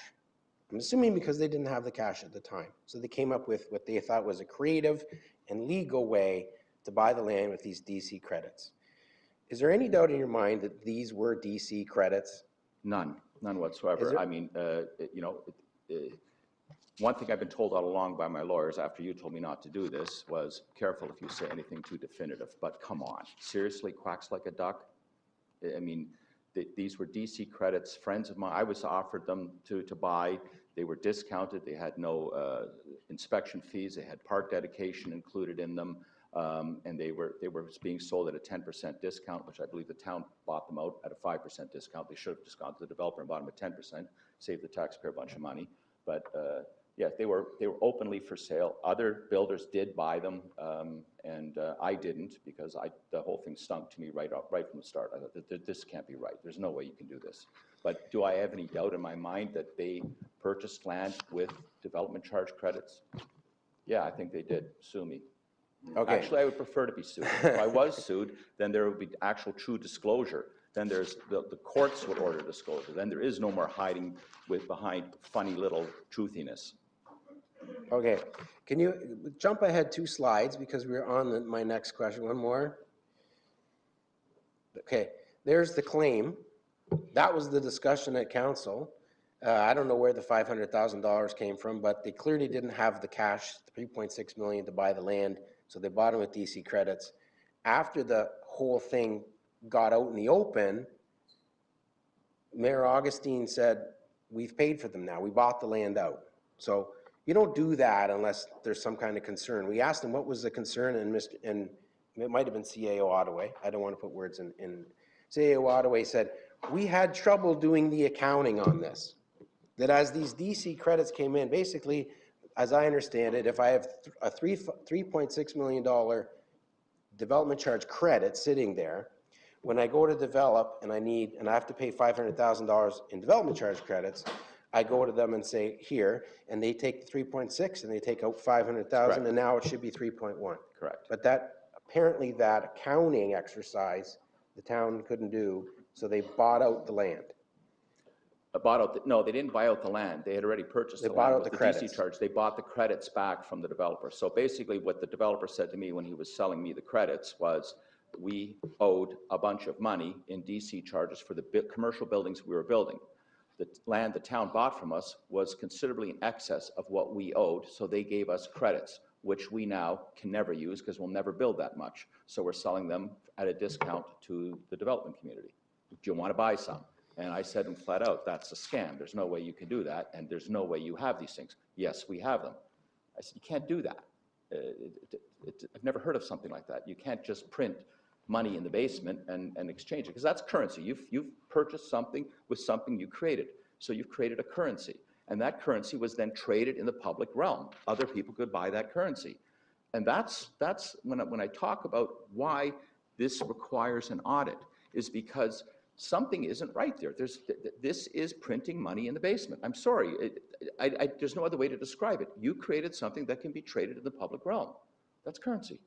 I'm assuming because they didn't have the cash at the time. So they came up with what they thought was a creative and legal way to buy the land with these DC credits. Is there any doubt in your mind that these were DC credits? None. None whatsoever. I mean, one thing I've been told all along by my lawyers after you told me not to do this was, careful if you say anything too definitive. But come on, seriously, quacks like a duck? I mean, these were DC credits. Friends of mine, I was offered them to buy. They were discounted. They had no inspection fees. They had park dedication included in them. And they were being sold at a 10% discount, which I believe the town bought them out at a 5% discount. They should have just gone to the developer and bought them at 10%, saved the taxpayer a bunch of money. But yeah, they were openly for sale. Other builders did buy them, and I didn't, because the whole thing stunk to me right from the start. I thought, this can't be right. There's no way you can do this. But do I have any doubt in my mind that they purchased land with development charge credits? Yeah, I think they did. Sue me. Okay. Actually, I would prefer to be sued. If I was sued, then there would be actual true disclosure. Then there's the courts would order disclosure. Then there is no more hiding behind funny little truthiness. Okay, can you jump ahead 2 slides, because we're on my next question. One more. Okay, there's the claim. That was the discussion at council. I don't know where the $500,000 came from, but they clearly didn't have the cash, $3.6 million, to buy the land, so they bought them with DC credits. After the whole thing got out in the open, Mayor Augustine said, we've paid for them now. We bought the land out. So you don't do that unless there's some kind of concern. We asked him what was the concern, and it might have been CAO Ottaway. I don't want to put words in. CAO Ottaway said, we had trouble doing the accounting on this. That as these DC credits came in, basically, as I understand it, if I have a $3.6 million development charge credit sitting there, when I go to develop and I have to pay $500,000 in development charge credits, I go to them and say, here, and they take the 3.6 and they take out 500,000, and now it should be 3.1. Correct. But apparently that accounting exercise, the town couldn't do, so they bought out the land. No, they didn't buy out the land. They had already purchased the land. They bought out with the DC credits. charge. They bought the credits back from the developer. So basically what the developer said to me when he was selling me the credits was, we owed a bunch of money in DC charges for the commercial buildings we were building. The land the town bought from us was considerably in excess of what we owed, so they gave us credits, which we now can never use because we'll never build that much. So we're selling them at a discount to the development community. Do you want to buy some? And I said to him flat out, that's a scam. There's no way you can do that, and there's no way you have these things. Yes, we have them. I said, you can't do that. I've never heard of something like that. You can't just print money in the basement and exchange it, because that's currency. You've purchased something with something you created. So you've created a currency, and that currency was then traded in the public realm. Other people could buy that currency. And that's when I talk about why this requires an audit, is because something isn't right there. This is printing money in the basement. I'm sorry, there's no other way to describe it. You created something that can be traded in the public realm. That's currency,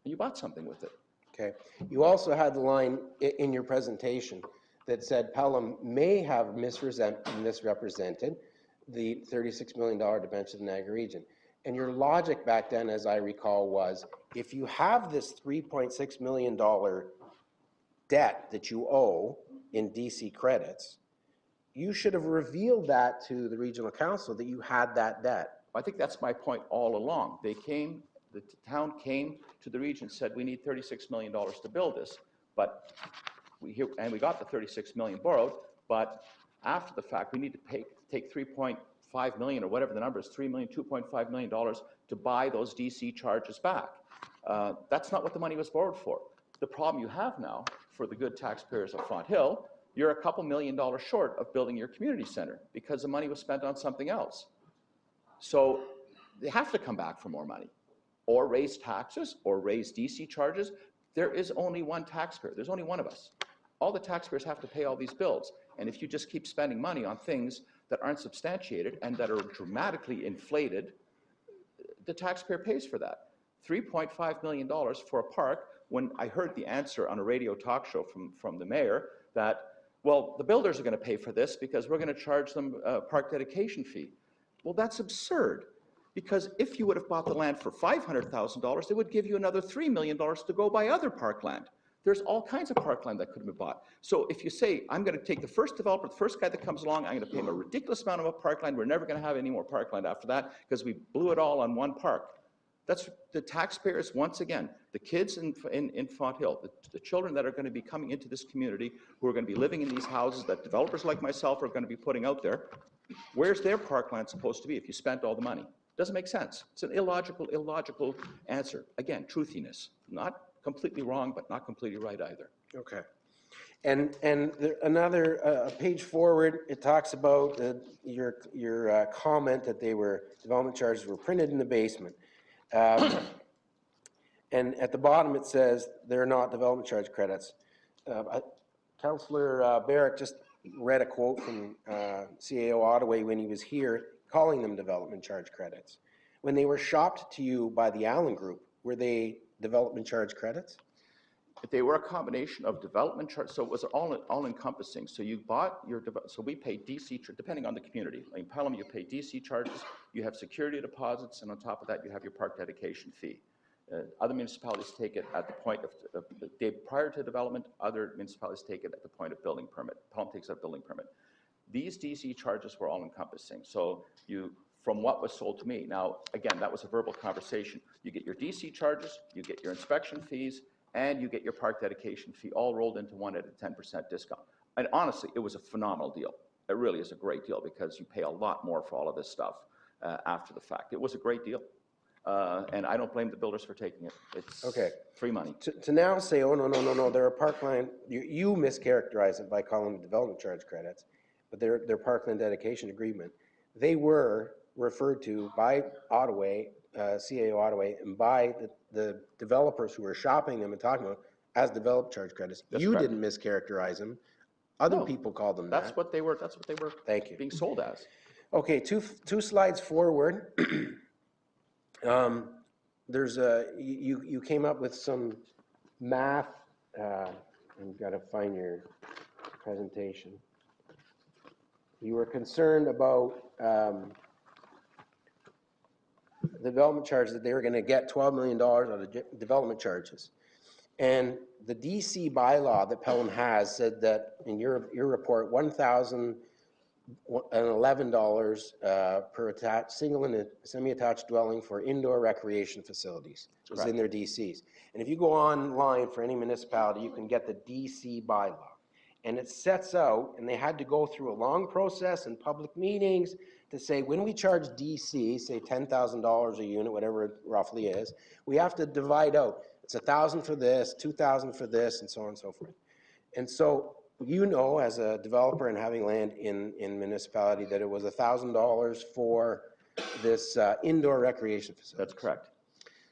and you bought something with it. Okay. You also had the line in your presentation that said Pelham may have misrepresented the $36 million debenture to the Niagara region. And your logic back then, as I recall, was if you have this $3.6 million debt that you owe in DC credits, you should have revealed that to the regional council that you had that debt. I think that's my point all along. The town came to the region and said, we need $36 million to build this, but we got the $36 million borrowed, but after the fact, we need to take $3.5 million or whatever the number is, $2.5 million to buy those DC charges back. That's not what the money was borrowed for. The problem you have now, for the good taxpayers of Fonthill, you're a couple $1 million short of building your community center because the money was spent on something else. So they have to come back for more money, or raise taxes, or raise DC charges. There is only one taxpayer. There's only one of us. All the taxpayers have to pay all these bills. And if you just keep spending money on things that aren't substantiated and that are dramatically inflated, the taxpayer pays for that. $3.5 million for a park, when I heard the answer on a radio talk show from the mayor that, well, the builders are going to pay for this because we're going to charge them a park dedication fee. Well, that's absurd. Because if you would have bought the land for $500,000, they would give you another $3 million to go buy other parkland. There's all kinds of parkland that could have been bought. So if you say, I'm going to take the first developer, the first guy that comes along, I'm going to pay him a ridiculous amount of parkland, we're never going to have any more parkland after that because we blew it all on one park. That's the taxpayers, once again, the kids in Fonthill, the children that are going to be coming into this community, who are going to be living in these houses that developers like myself are going to be putting out there. Where's their parkland supposed to be if you spent all the money? Doesn't make sense. It's an illogical answer. Again, truthiness. Not completely wrong, but not completely right either. Okay. And another page forward, it talks about your comment that development charges were printed in the basement. And at the bottom it says they're not development charge credits. Councillor Barrett just read a quote from CAO Ottawa when he was here, calling them development charge credits. When they were shopped to you by the Allen Group, were they development charge credits? They were a combination of development charge, so it was all encompassing. So you bought your, so we pay DC, depending on the community. Like in Pelham, you pay DC charges, you have security deposits, and on top of that, you have your park dedication fee. Other municipalities take it at the point of the day prior to development. Other municipalities take it at the point of building permit. Pelham takes a building permit. These DC charges were all encompassing. So from what was sold to me, now again, that was a verbal conversation. You get your DC charges, you get your inspection fees, and you get your park dedication fee all rolled into one at a 10% discount. And honestly, it was a phenomenal deal. It really is a great deal because you pay a lot more for all of this stuff after the fact. It was a great deal. And I don't blame the builders for taking it. It's free money. To now say, oh, no, they're a parkland, you mischaracterize it by calling them development charge credits, but they're parkland dedication agreement. They were referred to by Ottawa, CAO Ottawa, and by the developers who were shopping them and talking about as development charge credits. That's you correct. didn't mischaracterize them. Other people called them That's that. what they were Thank you. being sold as. Okay, two slides forward. There's you came up with some math. I've got to find your presentation. You were concerned about development charges, that they were going to get $12 million out of development charges. And the DC bylaw that Pelham has said that in your report, $1,011 per single and semi-attached dwelling for indoor recreation facilities was in their DCs. And if you go online for any municipality, you can get the DC bylaw. And it sets out, and they had to go through a long process and public meetings to say, when we charge DC, say $10,000 a unit, whatever it roughly is, we have to divide out. It's $1,000 for this, $2,000 for this, and so on and so forth. And so, you know, as a developer and having land in municipality, that it was $1,000 for this indoor recreation facility. That's correct.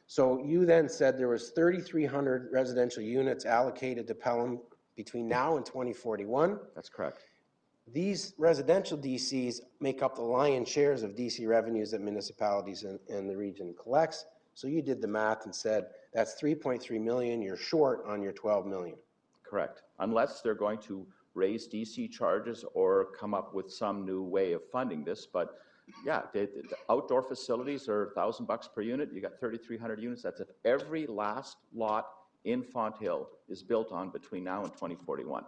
So you then said there was 3,300 residential units allocated to Pelham between now and 2041. That's correct. These residential DCs make up the lion's shares of DC revenues that municipalities in the region collects. So you did the math and said that's 3.3 million. You're short on your 12 million. Correct. Unless they're going to raise DC charges or come up with some new way of funding this. But yeah, the outdoor facilities are $1,000 per unit. You got 3,300 units. That's if every last lot in Fonthill is built on between now and 2041.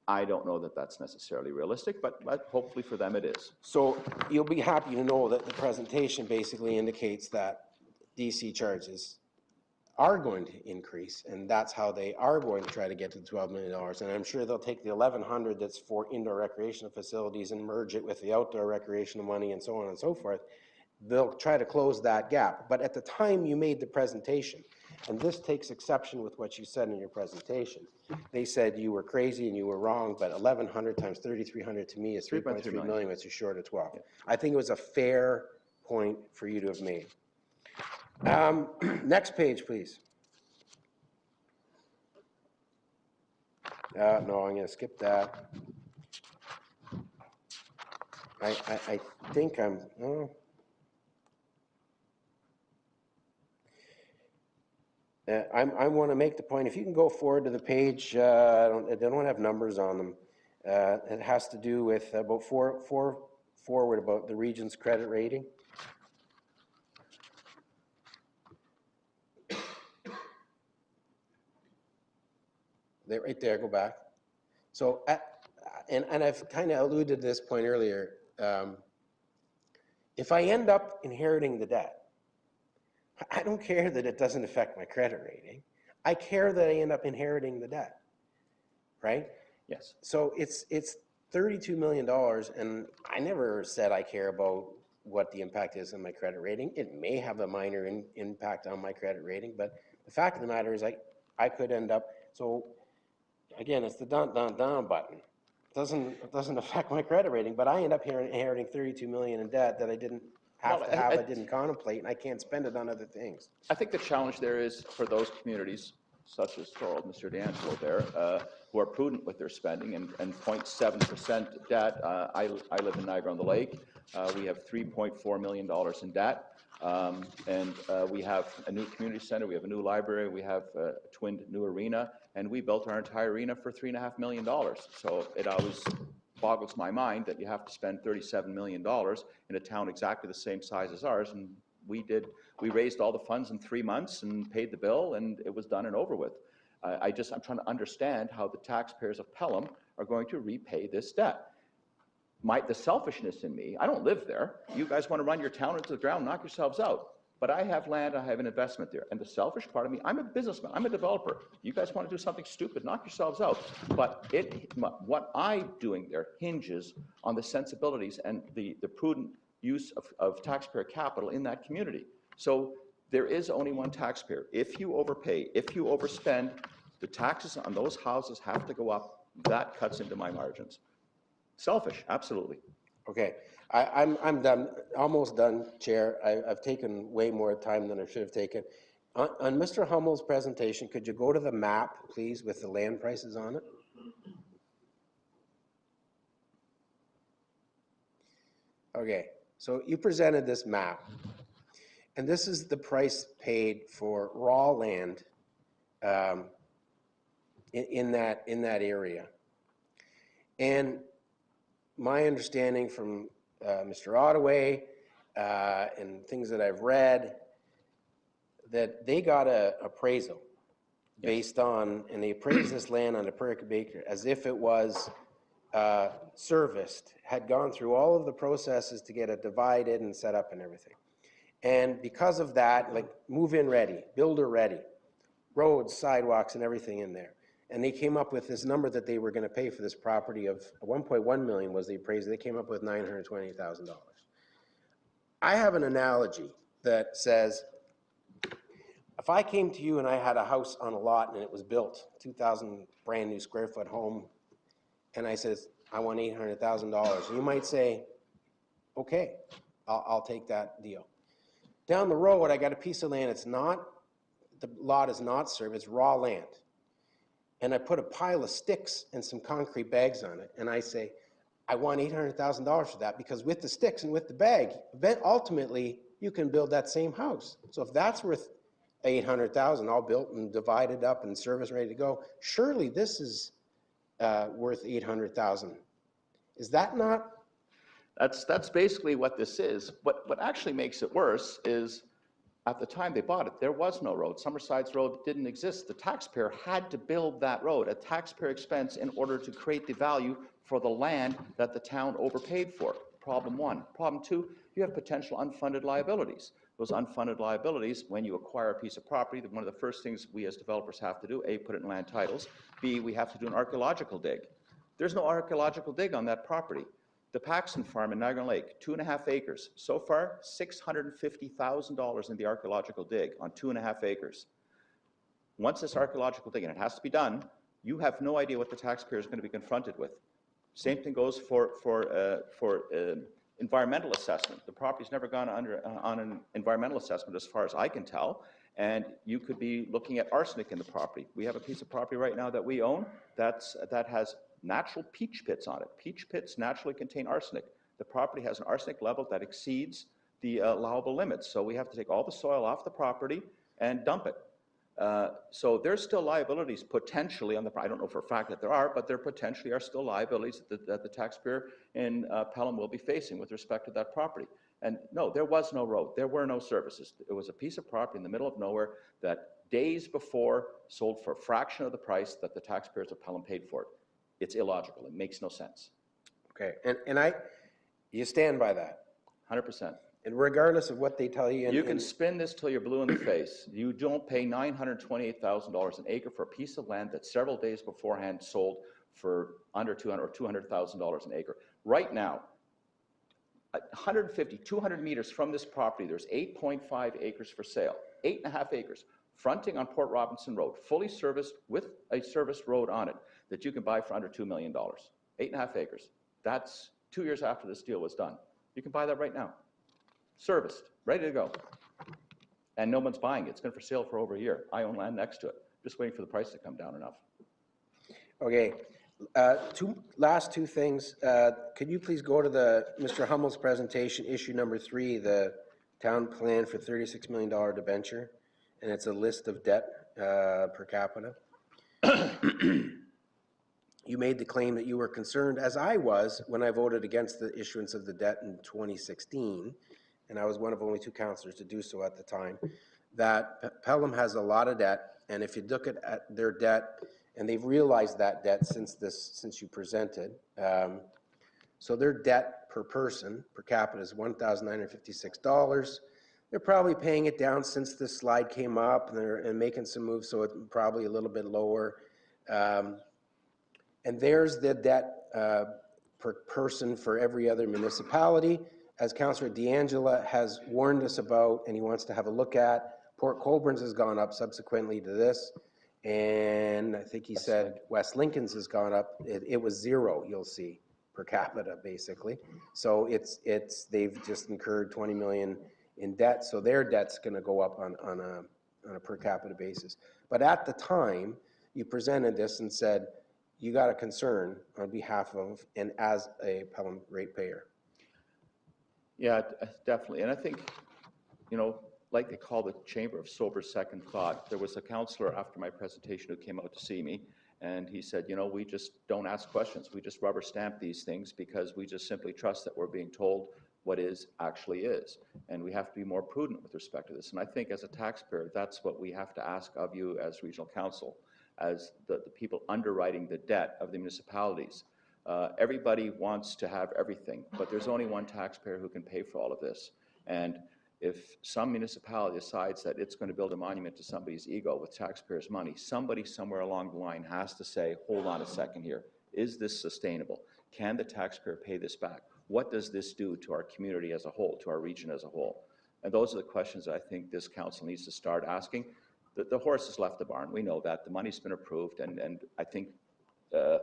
I don't know that that's necessarily realistic, but hopefully for them it is. So you'll be happy to know that the presentation basically indicates that DC charges are going to increase, and that's how they are going to try to get to the $12 million. And I'm sure they'll take the 1,100 that's for indoor recreational facilities and merge it with the outdoor recreational money and so on and so forth. They'll try to close that gap. But at the time you made the presentation, and this takes exception with what you said in your presentation, they said you were crazy and you were wrong, but 1,100 times 3,300 to me is 3.3 million, which is short of 12. Yeah. I think it was a fair point for you to have made. Next page, please. No, I'm going to skip that. I think I'm... Oh. I want to make the point, if you can go forward to the page, they don't have numbers on them. It has to do with about forward about the region's credit rating. Right there, go back. So, and I've kind of alluded to this point earlier. If I end up inheriting the debt, I don't care that it doesn't affect my credit rating. I care that I end up inheriting the debt, right? Yes. So it's $32 million, and I never said I care about what the impact is on my credit rating. It may have a minor impact on my credit rating, but the fact of the matter is I could end up, so again, it's the dun, dun, dun button. It doesn't affect my credit rating, but I end up here inheriting 32 million in debt that I didn't have to have, I didn't contemplate, and I can't spend it on other things. I think the challenge there is for those communities, such as for old Mr. D'Angelo there, who are prudent with their spending and 0.7% debt. I live in Niagara on the Lake. We have $3.4 million in debt. And we have a new community center, we have a new library, we have a twinned new arena, and we built our entire arena for $3.5 million. So it always boggles my mind that you have to spend $37 million in a town exactly the same size as ours, and we raised all the funds in 3 months and paid the bill, and it was done and over with. I'm trying to understand how the taxpayers of Pelham are going to repay this debt. The selfishness in me, I don't live there. You guys want to run your town into the ground, knock yourselves out. But I have land, I have an investment there. And the selfish part of me, I'm a businessman, I'm a developer. You guys want to do something stupid, knock yourselves out. But what I'm doing there hinges on the sensibilities and the prudent use of taxpayer capital in that community. So there is only one taxpayer. If you overpay, if you overspend, the taxes on those houses have to go up. That cuts into my margins. Selfish, absolutely. Okay, I'm done, almost done, Chair. I've taken way more time than I should have taken. On Mr. Hummel's presentation, could you go to the map, please, with the land prices on it? Okay, so you presented this map, and this is the price paid for raw land in that area. And my understanding from Mr. Ottaway and things that I've read, that they got an appraisal based on, and they appraised this land on a per acre as if it was serviced, had gone through all of the processes to get it divided and set up and everything. And because of that, like move-in ready, builder ready, roads, sidewalks, and everything in there. And they came up with this number that they were going to pay for this property of 1.1 million was the appraisal. They came up with $920,000. I have an analogy that says, if I came to you and I had a house on a lot and it was built, 2,000 brand new square foot home, and I says, I want $800,000. You might say, okay, I'll take that deal. Down the road, I got a piece of land. It's not, the lot is not served, it's raw land. And I put a pile of sticks and some concrete bags on it, and I say, I want $800,000 for that, because with the sticks and with the bag, ultimately, you can build that same house. So if that's worth $800,000, all built and divided up and service ready to go, surely this is worth $800,000. Is that not? That's basically what this is. What actually makes it worse is, at the time they bought it, there was no road. Summersides Road didn't exist. The taxpayer had to build that road at taxpayer expense in order to create the value for the land that the town overpaid for. Problem one. Problem two, you have potential unfunded liabilities. Those unfunded liabilities, when you acquire a piece of property, one of the first things we as developers have to do, A, put it in land titles, B, we have to do an archaeological dig. There's no archaeological dig on that property. The Paxton Farm in Niagara Lake, 2.5 acres. So far, $650,000 in the archaeological dig on 2.5 acres. Once this archaeological dig, and it has to be done, you have no idea what the taxpayer is going to be confronted with. Same thing goes for environmental assessment. The property's never gone on an environmental assessment as far as I can tell, and you could be looking at arsenic in the property. We have a piece of property right now that we own that has natural peach pits on it. Peach pits naturally contain arsenic. The property has an arsenic level that exceeds the allowable limits, so we have to take all the soil off the property and dump it. So there's still liabilities potentially on the, I don't know for a fact that there are, but there potentially are still liabilities that the taxpayer in Pelham will be facing with respect to that property. And no, there was no road. There were no services. It was a piece of property in the middle of nowhere that days before sold for a fraction of the price that the taxpayers of Pelham paid for it. It's illogical. It makes no sense. Okay, and you stand by that? 100%. And regardless of what they tell you? You can spin this till you're blue in the face. You don't pay $928,000 an acre for a piece of land that several days beforehand sold for under $200,000 or $200,000 an acre. Right now, 150, 200 meters from this property, there's 8.5 acres for sale, 8.5 acres, fronting on Port Robinson Road, fully serviced with a service road on it that you can buy for under $2 million. 8.5 acres. That's 2 years after this deal was done. You can buy that right now. Serviced, ready to go. And no one's buying it. It's been for sale for over a year. I own land next to it. Just waiting for the price to come down enough. Okay, last two things. Could you please go to Mr. Hummel's presentation, issue number 3, the town plan for $36 million debenture, and it's a list of debt per capita. You made the claim that you were concerned, as I was, when I voted against the issuance of the debt in 2016, and I was one of only 2 councillors to do so at the time, that Pelham has a lot of debt, and if you look at their debt, and they've realized that debt since you presented. So their debt per person, per capita, is $1,956. They're probably paying it down since this slide came up, and making some moves, so it's probably a little bit lower. And there's the debt per person for every other municipality. As Councillor D'Angela has warned us about, and he wants to have a look at, Port Colborne's has gone up subsequently to this. And I think he said West Lincoln's has gone up. It was 0, you'll see, per capita, basically. So they've just incurred 20 million in debt, so their debt's going to go up on a per capita basis. But at the time, you presented this and said you got a concern on behalf of and as a Pelham ratepayer. Yeah, definitely. And I think, you know, like they call the chamber of sober second thought, there was a counselor after my presentation who came out to see me, and he said, you know, we just don't ask questions. We just rubber stamp these things because we just simply trust that we're being told what is actually is. And we have to be more prudent with respect to this. And I think as a taxpayer, that's what we have to ask of you as regional council, as the people underwriting the debt of the municipalities. Everybody wants to have everything, but there's only one taxpayer who can pay for all of this. And if some municipality decides that it's going to build a monument to somebody's ego with taxpayers' money, somebody somewhere along the line has to say, hold on a second here. Is this sustainable? Can the taxpayer pay this back? What does this do to our community as a whole, to our region as a whole? And those are the questions I think this council needs to start asking. The horse has left the barn. We know that. The money's been approved, and I think the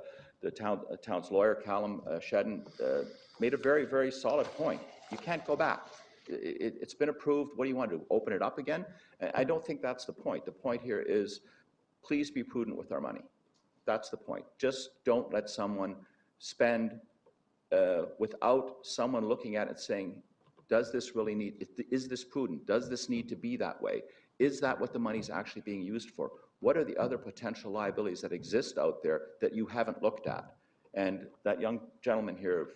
town's lawyer, Callum Shedden, made a very, very solid point. You can't go back. It's been approved. What do you want to do? Open it up again? I don't think that's the point. The point here is, please be prudent with our money. That's the point. Just don't let someone spend without someone looking at it saying, does this really need, is this prudent? Does this need to be that way? Is that what the money's actually being used for? What are the other potential liabilities that exist out there that you haven't looked at? And that young gentleman here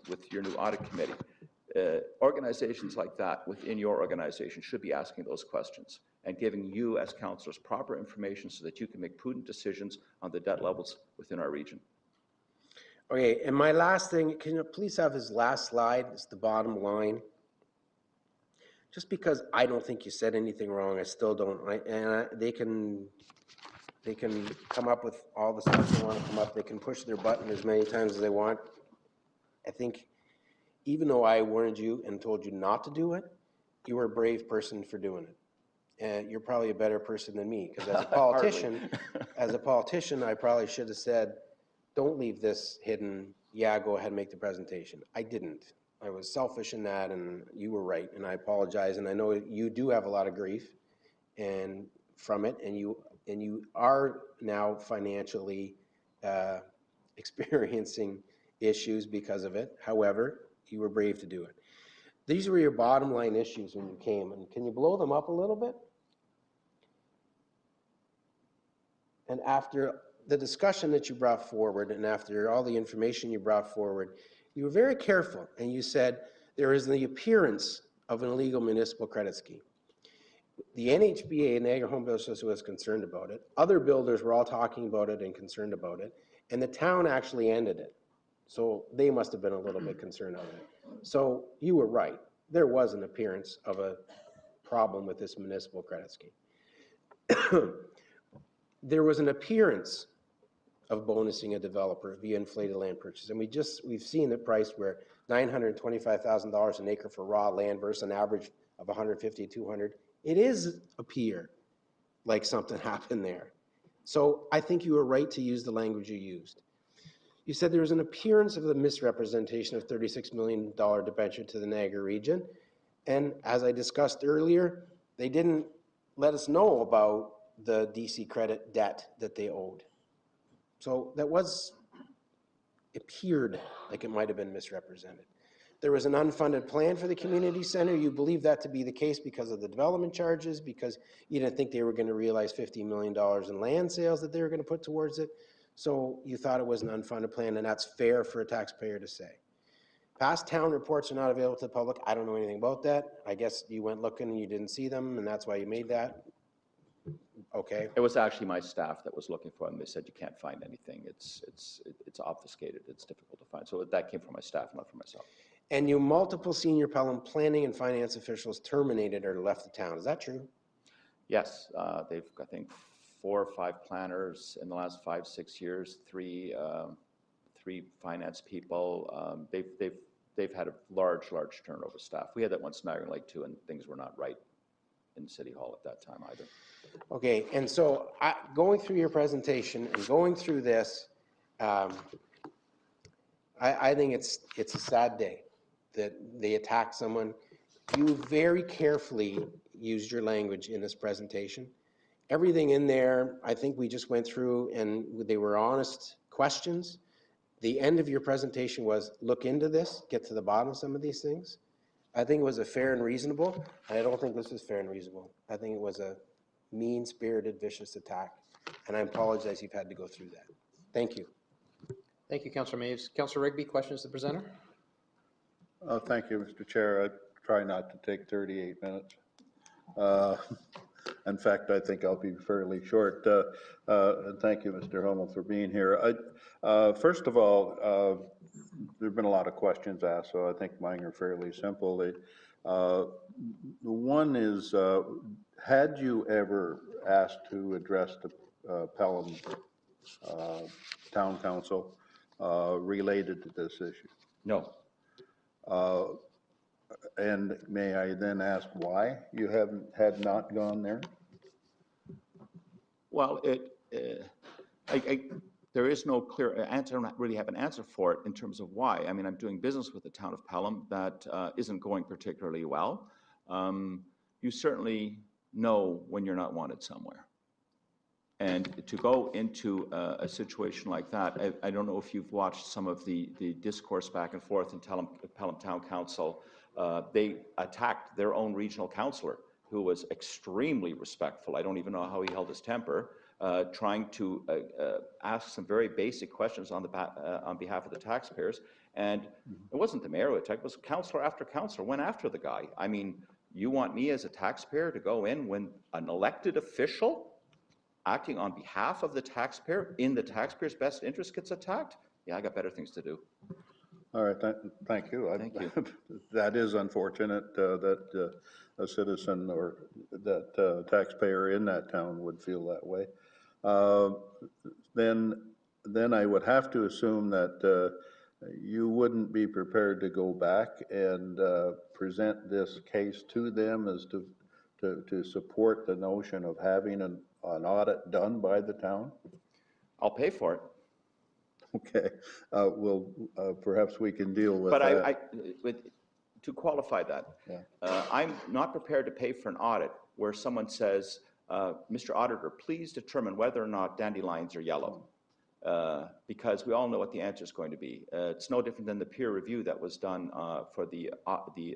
with your new audit committee, organizations like that within your organization should be asking those questions and giving you as councillors proper information so that you can make prudent decisions on the debt levels within our region. Okay, and my last thing, can you please have his last slide? It's the bottom line. Just because I don't think you said anything wrong, I still don't. They can come up with all the stuff they want to come up. They can push their button as many times as they want. I think even though I warned you and told you not to do it, you were a brave person for doing it. And you're probably a better person than me, because as a politician, I probably should have said, don't leave this hidden. Yeah, go ahead and make the presentation. I didn't. I was selfish in that, and you were right, and I apologize. And I know you do have a lot of grief and from it, and you are now financially experiencing issues because of it. However, you were brave to do it. These were your bottom line issues when you came, and can you blow them up a little bit? And after the discussion that you brought forward, and after all the information you brought forward, you were very careful, and you said there is the appearance of an illegal municipal credit scheme. The NHBA, Niagara Home Builders Association, was concerned about it. Other builders were all talking about it and concerned about it, and the town actually ended it. So they must have been a little bit concerned of it. So you were right. There was an appearance of a problem with this municipal credit scheme. There was an appearance of bonusing a developer via inflated land purchase. And we've seen it priced where $925,000 an acre for raw land versus an average of 150, 200, it is appear like something happened there. So I think you were right to use the language you used. You said there was an appearance of the misrepresentation of $36 million debenture to the Niagara region. And as I discussed earlier, they didn't let us know about the DC credit debt that they owed. So that appeared like it might have been misrepresented. There was an unfunded plan for the community center. You believe that to be the case because of the development charges, because you didn't think they were going to realize $50 million in land sales that they were going to put towards it. So you thought it was an unfunded plan, and that's fair for a taxpayer to say. Past town reports are not available to the public. I don't know anything about that. I guess you went looking and you didn't see them, and that's why you made that. Okay. It was actually my staff that was looking for them. They said you can't find anything. It's obfuscated. It's difficult to find. So that came from my staff, not from myself. And you multiple senior Pelham planning and finance officials terminated or left the town. Is that true? Yes, they've, I think, 4 or 5 planners in the last 5, 6 years, 3 finance people. They've had a large turnover staff. We had that once in Niagara Lake too, and things were not right in City Hall at that time either. Okay, and so going through your presentation and going through this, I think it's a sad day that they attacked someone. You very carefully used your language in this presentation. Everything in there, I think we just went through and they were honest questions. The end of your presentation was look into this, get to the bottom of some of these things. I think it was a fair and reasonable. I don't think this is fair and reasonable. I think it was a mean-spirited, vicious attack. And I apologize you've had to go through that. Thank you. Thank you, Councillor Maves. Councillor Rigby, questions to the presenter? Thank you, Mr. Chair. I try not to take 38 minutes. In fact, I think I'll be fairly short. And thank you, Mr. Hummel, for being here. First of all, there have been a lot of questions asked, so I think mine are fairly simple. The one is, had you ever asked to address the Pelham Town Council related to this issue? No. And may I then ask why you had not gone there? Well, there is no clear answer. I don't really have an answer for it in terms of why. I mean, I'm doing business with the town of Pelham that isn't going particularly well. You certainly know when you're not wanted somewhere. And to go into a situation like that, I don't know if you've watched some of the discourse back and forth in Pelham Town Council. They attacked their own regional councillor, who was extremely respectful. I don't even know how he held his temper, trying to ask some very basic questions on behalf of the taxpayers. And it wasn't the mayor who attacked, it was councillor after councillor went after the guy. I mean, you want me as a taxpayer to go in when an elected official acting on behalf of the taxpayer in the taxpayer's best interest gets attacked? Yeah, I got better things to do. All right, thank you. Thank you. That is unfortunate that a citizen or that taxpayer in that town would feel that way. Then I would have to assume that you wouldn't be prepared to go back and present this case to them as to support the notion of having an audit done by the town? I'll pay for it. Okay, well, perhaps we can deal with that. But to qualify that, Yeah. I'm not prepared to pay for an audit where someone says, Mr. Auditor, please determine whether or not dandelions are yellow. Because we all know what the answer is going to be. It's no different than the peer review that was done for the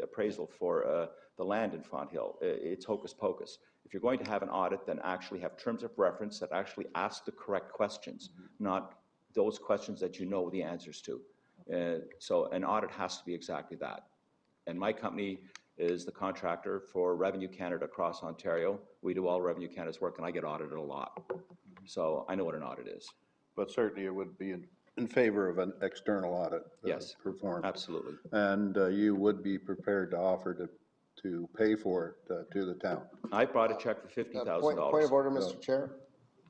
appraisal for the land in Fonthill. It's hocus pocus. If you're going to have an audit, then actually have terms of reference that actually ask the correct questions, not those questions that you know the answers to. So an audit has to be exactly that. And my company is the contractor for Revenue Canada across Ontario. We do all Revenue Canada's work, and I get audited a lot. So I know what an audit is. But certainly it would be in favor of an external audit performed. Absolutely. And you would be prepared to offer to pay for it to the town. I brought a check for $50,000. Point of order, Mr. Chair.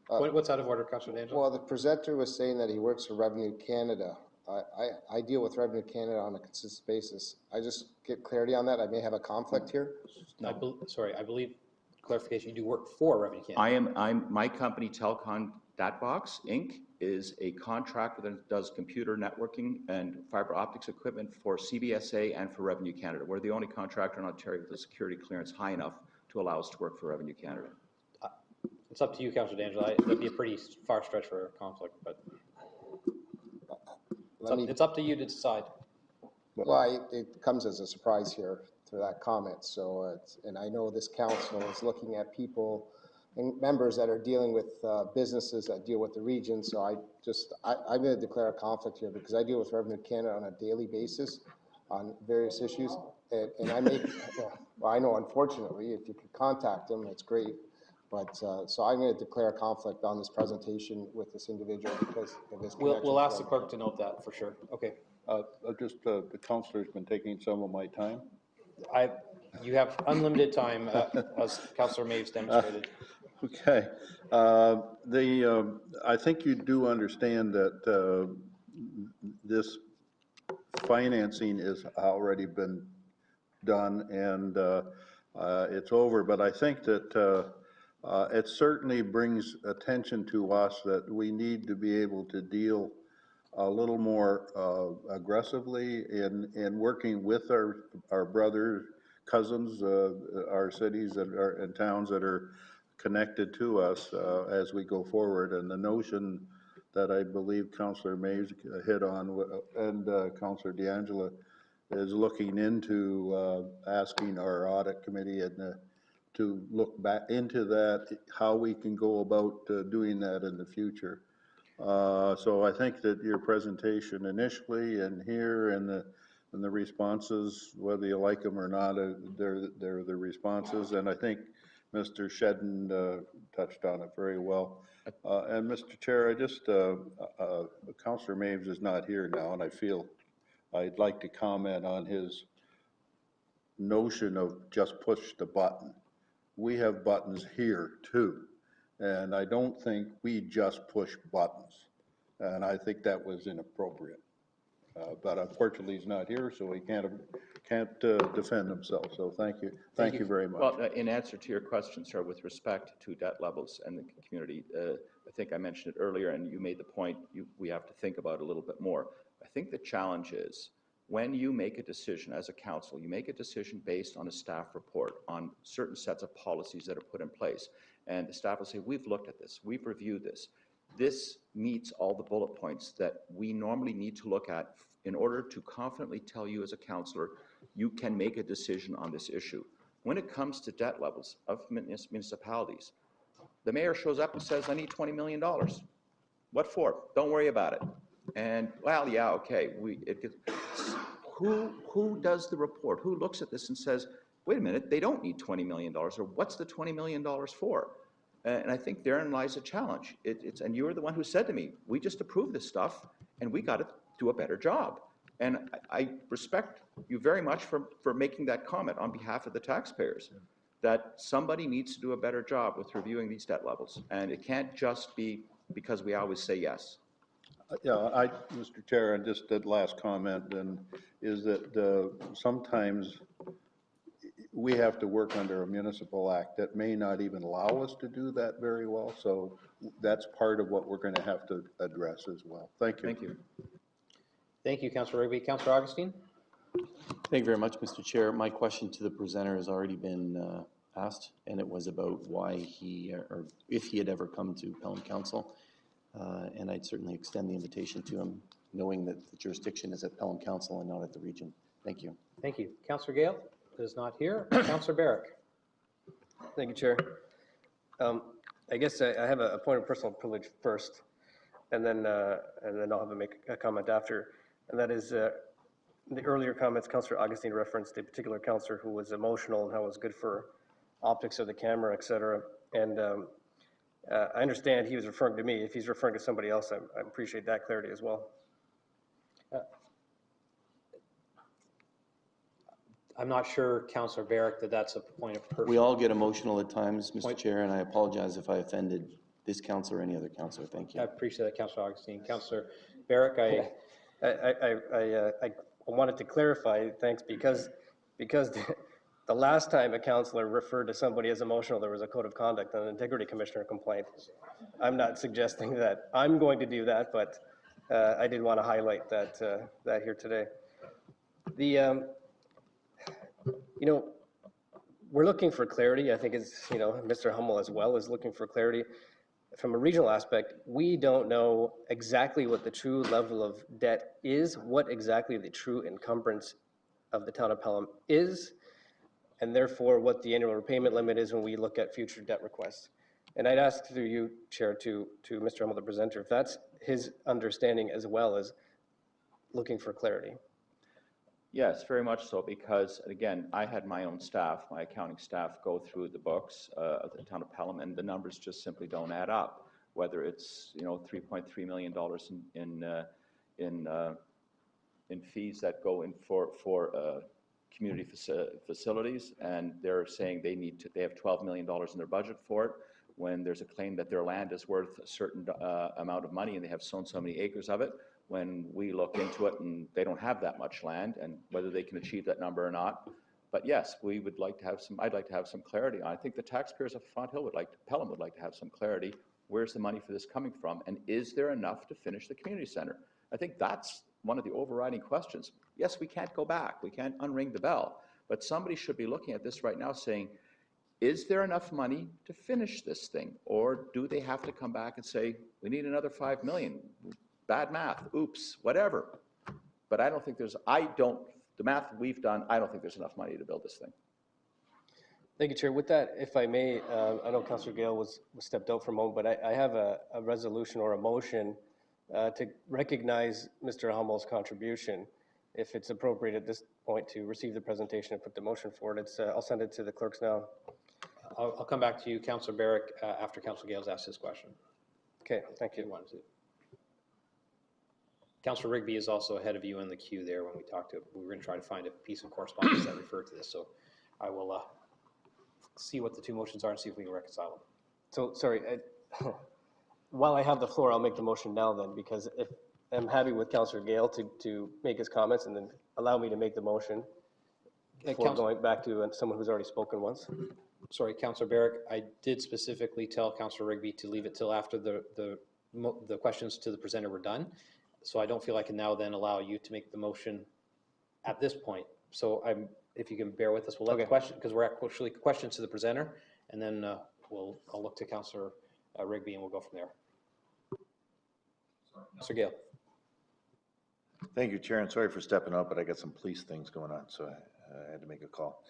What's out of order, Councillor D'Angelo? Well, the presenter was saying that he works for Revenue Canada. I deal with Revenue Canada on a consistent basis. I just get clarity on that. I may have a conflict here. Sorry, I believe, clarification, you do work for Revenue Canada. My company, Telcon Datbox, Inc., is a contractor that does computer networking and fiber optics equipment for CBSA and for Revenue Canada. We're the only contractor in Ontario with a security clearance high enough to allow us to work for Revenue Canada. It's up to you, Councillor D'Angelo. That'd be a pretty far stretch for a conflict, but it's up to you to decide. Well, it comes as a surprise here to that comment. So, and I know this council is looking at people and members that are dealing with businesses that deal with the region. So I'm going to declare a conflict here because I deal with Revenue Canada on a daily basis on various issues. And I may, well, I know unfortunately, if you could contact them, it's great. But so I'm going to declare a conflict on this presentation with this individual because of his connection. We'll ask the clerk to note that for sure. Okay. The councillor's been taking some of my time. You have unlimited time, as Councillor Maves demonstrated. Okay. I think you do understand that this financing has already been done and it's over, but I think that it certainly brings attention to us that we need to be able to deal a little more aggressively in working with our brothers, cousins, our cities and towns that are connected to us as we go forward. And the notion that I believe Councillor Mays hit on and Councillor D'Angelo is looking into asking our audit committee and to look back into that, how we can go about doing that in the future. So I think that your presentation initially and here and the responses, whether you like them or not, they're the responses. And I think Mr. Shedden touched on it very well. And Mr. Chair, I just, Councillor Maves is not here now, and I feel I'd like to comment on his notion of just push the button. We have buttons here too, and I don't think we just push buttons, and I think that was inappropriate. But unfortunately, he's not here, so he can't defend himself. So thank you very much. Well, in answer to your question, sir, with respect to debt levels and the community, I think I mentioned it earlier, and you made the point we have to think about it a little bit more. I think the challenge is when you make a decision as a council, you make a decision based on a staff report on certain sets of policies that are put in place. And the staff will say, we've looked at this, we've reviewed this. This meets all the bullet points that we normally need to look at in order to confidently tell you as a councillor, you can make a decision on this issue. When it comes to debt levels of municipalities, the mayor shows up and says, I need $20 million. What for? Don't worry about it. And, well, yeah, okay. Who does the report? Who looks at this and says, wait a minute, they don't need $20 million, or what's the $20 million for? And I think therein lies a challenge. And you were the one who said to me, we just approved this stuff, and we got to do a better job. And I respect you very much for making that comment on behalf of the taxpayers, that somebody needs to do a better job with reviewing these debt levels. And it can't just be because we always say yes. Yeah, Mr. Chair, and just that last comment then is that sometimes we have to work under a municipal act that may not even allow us to do that very well. So that's part of what we're going to have to address as well. Thank you. Thank you. Thank you, Councillor Rigby. Councillor Augustine? Thank you very much, Mr. Chair. My question to the presenter has already been asked, and it was about why he, or if he had ever come to Pelham Council. And I'd certainly extend the invitation to him, knowing that the jurisdiction is at Pelham Council and not at the region. Thank you. Thank you. Councillor Gale is not here. Councillor Barrick? Thank you, Chair. I guess I have a point of personal privilege first, and then I'll have to make a comment after. And that is the earlier comments Councillor Augustine referenced a particular councillor who was emotional and how it was good for optics of the camera, et cetera. And I understand he was referring to me. If he's referring to somebody else, I appreciate that clarity as well. I'm not sure, Councillor Barrick, that that's a point of personal. We all get emotional at times, Mr. Chair, and I apologize if I offended this councillor or any other councillor. Thank you. I appreciate that, Councillor Augustine. Councillor Barrick, I wanted to clarify, thanks, because the last time a counselor referred to somebody as emotional, there was a code of conduct and an integrity commissioner complaint. I'm not suggesting that I'm going to do that, but I did want to highlight that, that here today. The, you know, we're looking for clarity. I think it's, you know, Mr. Hummel as well is looking for clarity. From a regional aspect, we don't know exactly what the true level of debt is, what exactly the true encumbrance of the town of Pelham is, and therefore what the annual repayment limit is when we look at future debt requests. And I'd ask through you, Chair, to Mr. Hummel, the presenter, if that's his understanding as well as looking for clarity. Yes, very much so, because again, I had my own staff, my accounting staff, go through the books of the town of Pelham, and the numbers just simply don't add up. Whether it's, you know, $3.3 million in fees that go in for community facilities, and they're saying they have $12 million in their budget for it, when there's a claim that their land is worth a certain amount of money and they have sown so many acres of it. When we look into it and they don't have that much land, and whether they can achieve that number or not. But yes, we would like to have some, I'd like to have some clarity. I think the taxpayers of Pelham would like to have some clarity. Where's the money for this coming from? And is there enough to finish the community center? I think that's one of the overriding questions. Yes, we can't go back. We can't unring the bell. But somebody should be looking at this right now saying, is there enough money to finish this thing? Or do they have to come back and say, we need another $5 million? Bad math, oops, whatever. But I don't think there's, the math we've done, I don't think there's enough money to build this thing. Thank you, Chair. With that, if I may, I know Councillor Gale was stepped out for a moment, but I have a resolution or a motion to recognize Mr. Hummel's contribution. If it's appropriate at this point to receive the presentation and put the motion forward, I'll send it to the clerks now. I'll come back to you, Councillor Barrick, after Councillor Gale's asked his question. Okay, thank you. Councillor Rigby is also ahead of you in the queue there when we talked to, we were going to try to find a piece of correspondence that referred to this. So I will see what the two motions are and see if we can reconcile them. So, sorry, while I have the floor, I'll make the motion now then, because if I'm happy with Councillor Gale to make his comments and then allow me to make the motion before going back to someone who's already spoken once. Sorry, Councillor Barrick, I did specifically tell Councillor Rigby to leave it till after the questions to the presenter were done. So I don't feel I can now then allow you to make the motion at this point. So if you can bear with us, we'll let the question, because we're actually questions to the presenter, and then I'll look to Councillor Rigby and we'll go from there. Mr. Gale. Thank you, Chair, and sorry for stepping up, but I got some police things going on, so I had to make a call.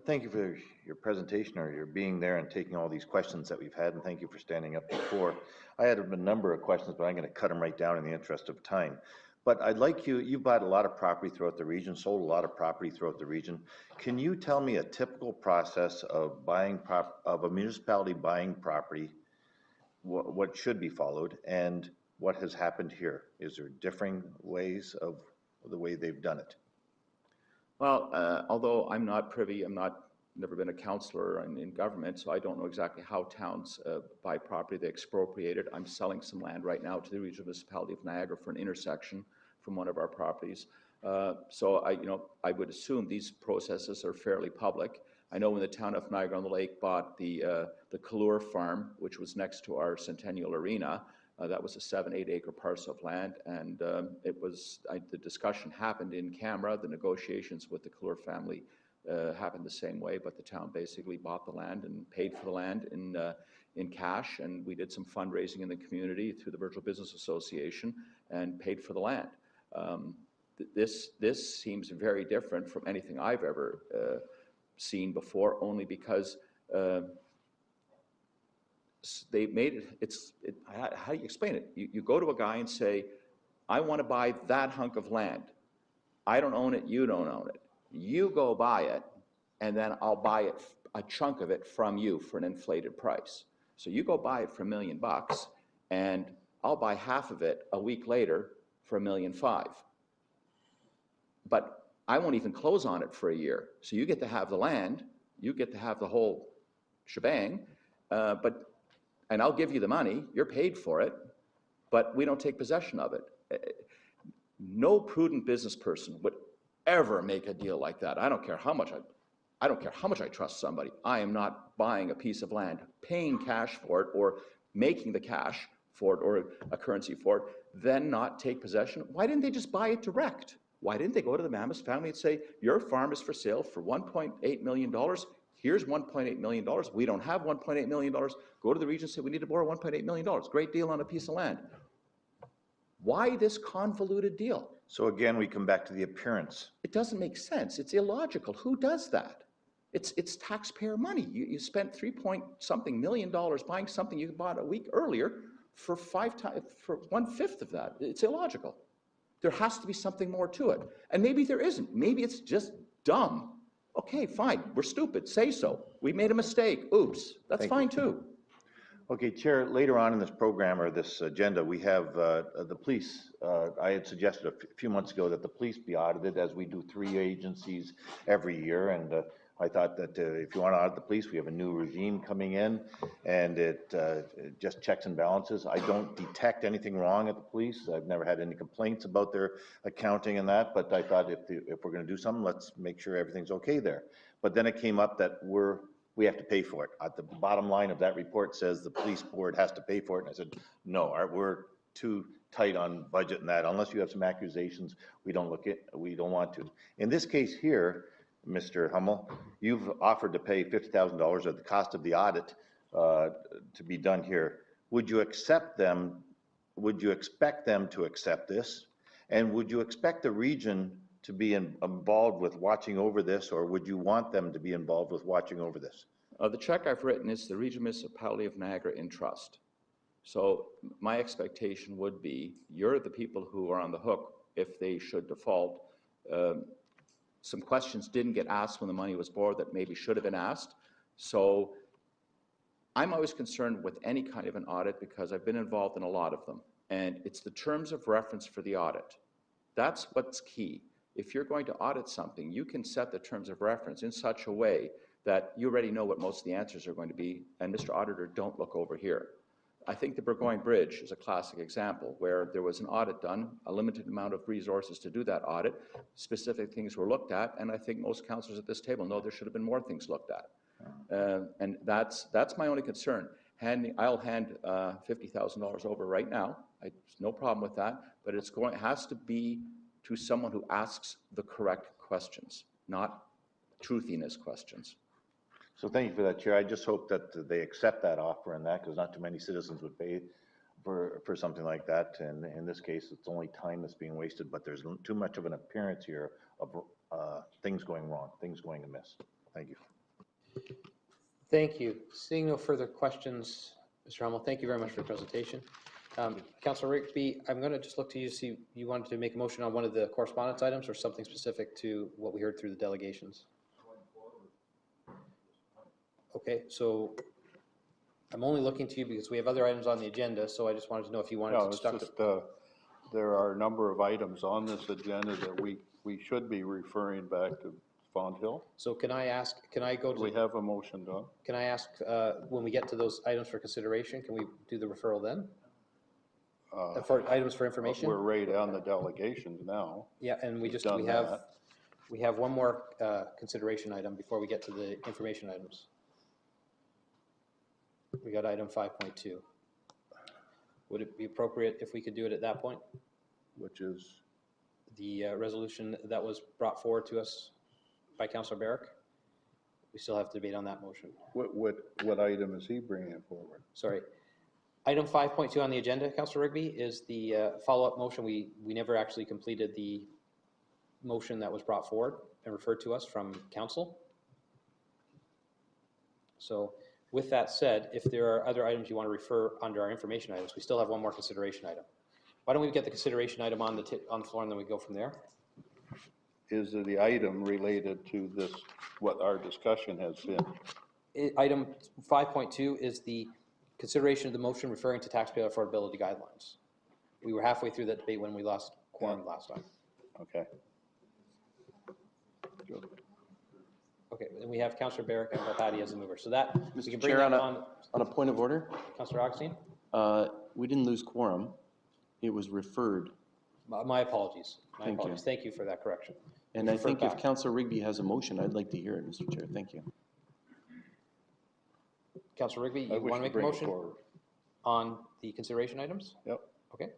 Thank you for your presentation, or your being there and taking all these questions that we've had, and thank you for standing up before. I had a number of questions, but I'm going to cut them right down in the interest of time. But I'd like you bought a lot of property throughout the region, sold a lot of property throughout the region. Can you tell me a typical process of of a municipality buying property, what should be followed, and what has happened here? Is there differing ways of the way they've done it? Well, although I'm not privy, never been a councillor in government, so I don't know exactly how towns buy property. They expropriate it. I'm selling some land right now to the regional municipality of Niagara for an intersection from one of our properties. So I would assume these processes are fairly public. I know when the town of Niagara-on-the-Lake bought the Kallur farm, which was next to our Centennial Arena, that was a 7-8 acre parcel of land, and the discussion happened in camera. The negotiations with the Kallur family happened the same way, but the town basically bought the land and paid for the land in cash, and we did some fundraising in the community through the Virtual Business Association and paid for the land. This seems very different from anything I've ever seen before, only because they made it, how do you explain it? You go to a guy and say, I want to buy that hunk of land. I don't own it, you don't own it. You go buy it, and then I'll buy it, a chunk of it from you for an inflated price. So you go buy it for $1 million, and I'll buy half of it a week later for $1.5 million. But I won't even close on it for a year. So you get to have the land, you get to have the whole shebang, and I'll give you the money, you're paid for it, but we don't take possession of it. No prudent business person would ever make a deal like that. I don't care how much I trust somebody. I am not buying a piece of land, paying cash for it, or making the cash for it, or a currency for it, then not take possession. Why didn't they just buy it direct? Why didn't they go to the Mammoth family and say, your farm is for sale for $1.8 million. Here's $1.8 million. We don't have $1.8 million. Go to the region and say, we need to borrow $1.8 million. Great deal on a piece of land. Why this convoluted deal? So again, we come back to the appearance. It doesn't make sense. It's illogical. Who does that? It's taxpayer money. You spent $3-point-something million buying something you bought a week earlier for 1/5 of that. It's illogical. There has to be something more to it. And maybe there isn't. Maybe it's just dumb. Okay, fine. We're stupid. Say so. We made a mistake. Oops. That's fine too. Okay, Chair, later on in this program or this agenda, we have the police. I had suggested a few months ago that the police be audited, as we do 3 agencies every year. And I thought that if you want to audit the police, we have a new regime coming in, and it just checks and balances. I don't detect anything wrong at the police. I've never had any complaints about their accounting and that, but I thought if we're going to do something, let's make sure everything's okay there. But then it came up that we have to pay for it. At the bottom line of that report says the police board has to pay for it, and I said, no, we're too tight on budget and that. Unless you have some accusations, we don't want to. In this case here, Mr. Hummel, you've offered to pay $50,000 of the cost of the audit to be done here. Would you accept them? Would you expect them to accept this? And would you expect the region to be involved with watching over this, or would you want them to be involved with watching over this? The check I've written is the Regional Municipality of Niagara in trust. So my expectation would be you're the people who are on the hook if they should default. Some questions didn't get asked when the money was borrowed that maybe should have been asked. So I'm always concerned with any kind of an audit because I've been involved in a lot of them. And it's the terms of reference for the audit. That's what's key. If you're going to audit something, you can set the terms of reference in such a way that you already know what most of the answers are going to be, and Mr. Auditor, don't look over here. I think the Burgoyne Bridge is a classic example where there was an audit done, a limited amount of resources to do that audit, specific things were looked at, and I think most councillors at this table know there should have been more things looked at. And that's my only concern. I'll hand $50,000 over right now. There's no problem with that, but it has to be to someone who asks the correct questions, not truthiness questions. So thank you for that, Chair. I just hope that they accept that offer and that, because not too many citizens would pay for something like that. And in this case, it's only time that's being wasted, but there's too much of an appearance here of things going wrong, things going amiss. Thank you. Thank you. Seeing no further questions, Mr. Hummel, thank you very much for the presentation. Councilor Rigby, I'm going to just look to you to see you wanted to make a motion on one of the correspondence items or something specific to what we heard through the delegations. Okay, so I'm only looking to you because we have other items on the agenda, so I just wanted to know if you wanted to it's just, there are a number of items on this agenda that we should be referring back to Fond Hill. So can I go to... We have a motion done. Can I ask, when we get to those items for consideration, can we do the referral then? For items for information? We're right on the delegations now. Yeah, and we have one more consideration item before we get to the information items. We got item 5.2. Would it be appropriate if we could do it at that point? Which is? The resolution that was brought forward to us by Councillor Barrick. We still have to debate on that motion. What item is he bringing forward? Sorry. Item 5.2 on the agenda, Councillor Rigby, is the follow-up motion. We never actually completed the motion that was brought forward and referred to us from council. So with that said, if there are other items you want to refer under our information items, we still have one more consideration item. Why don't we get the consideration item on the floor and then we go from there? Is the item related to this, what our discussion has been? Item 5.2 is the consideration of the motion referring to taxpayer affordability guidelines. We were halfway through that debate when we lost quorum last time. Okay. Good. Okay, and we have Councillor Barrick and Patty as the mover. So that, we can bring Chair, that on a point of order. Councillor Augustine? We didn't lose quorum. It was referred My apologies. My Thank you. apologies. Thank you for that correction. And I Refer think if back. Councillor Rigby has a motion, I'd like to hear it, Mr. Chair. Thank you. Councillor Rigby, I you wish want to to make a bring it motion forward. on the consideration items? Yep. Okay.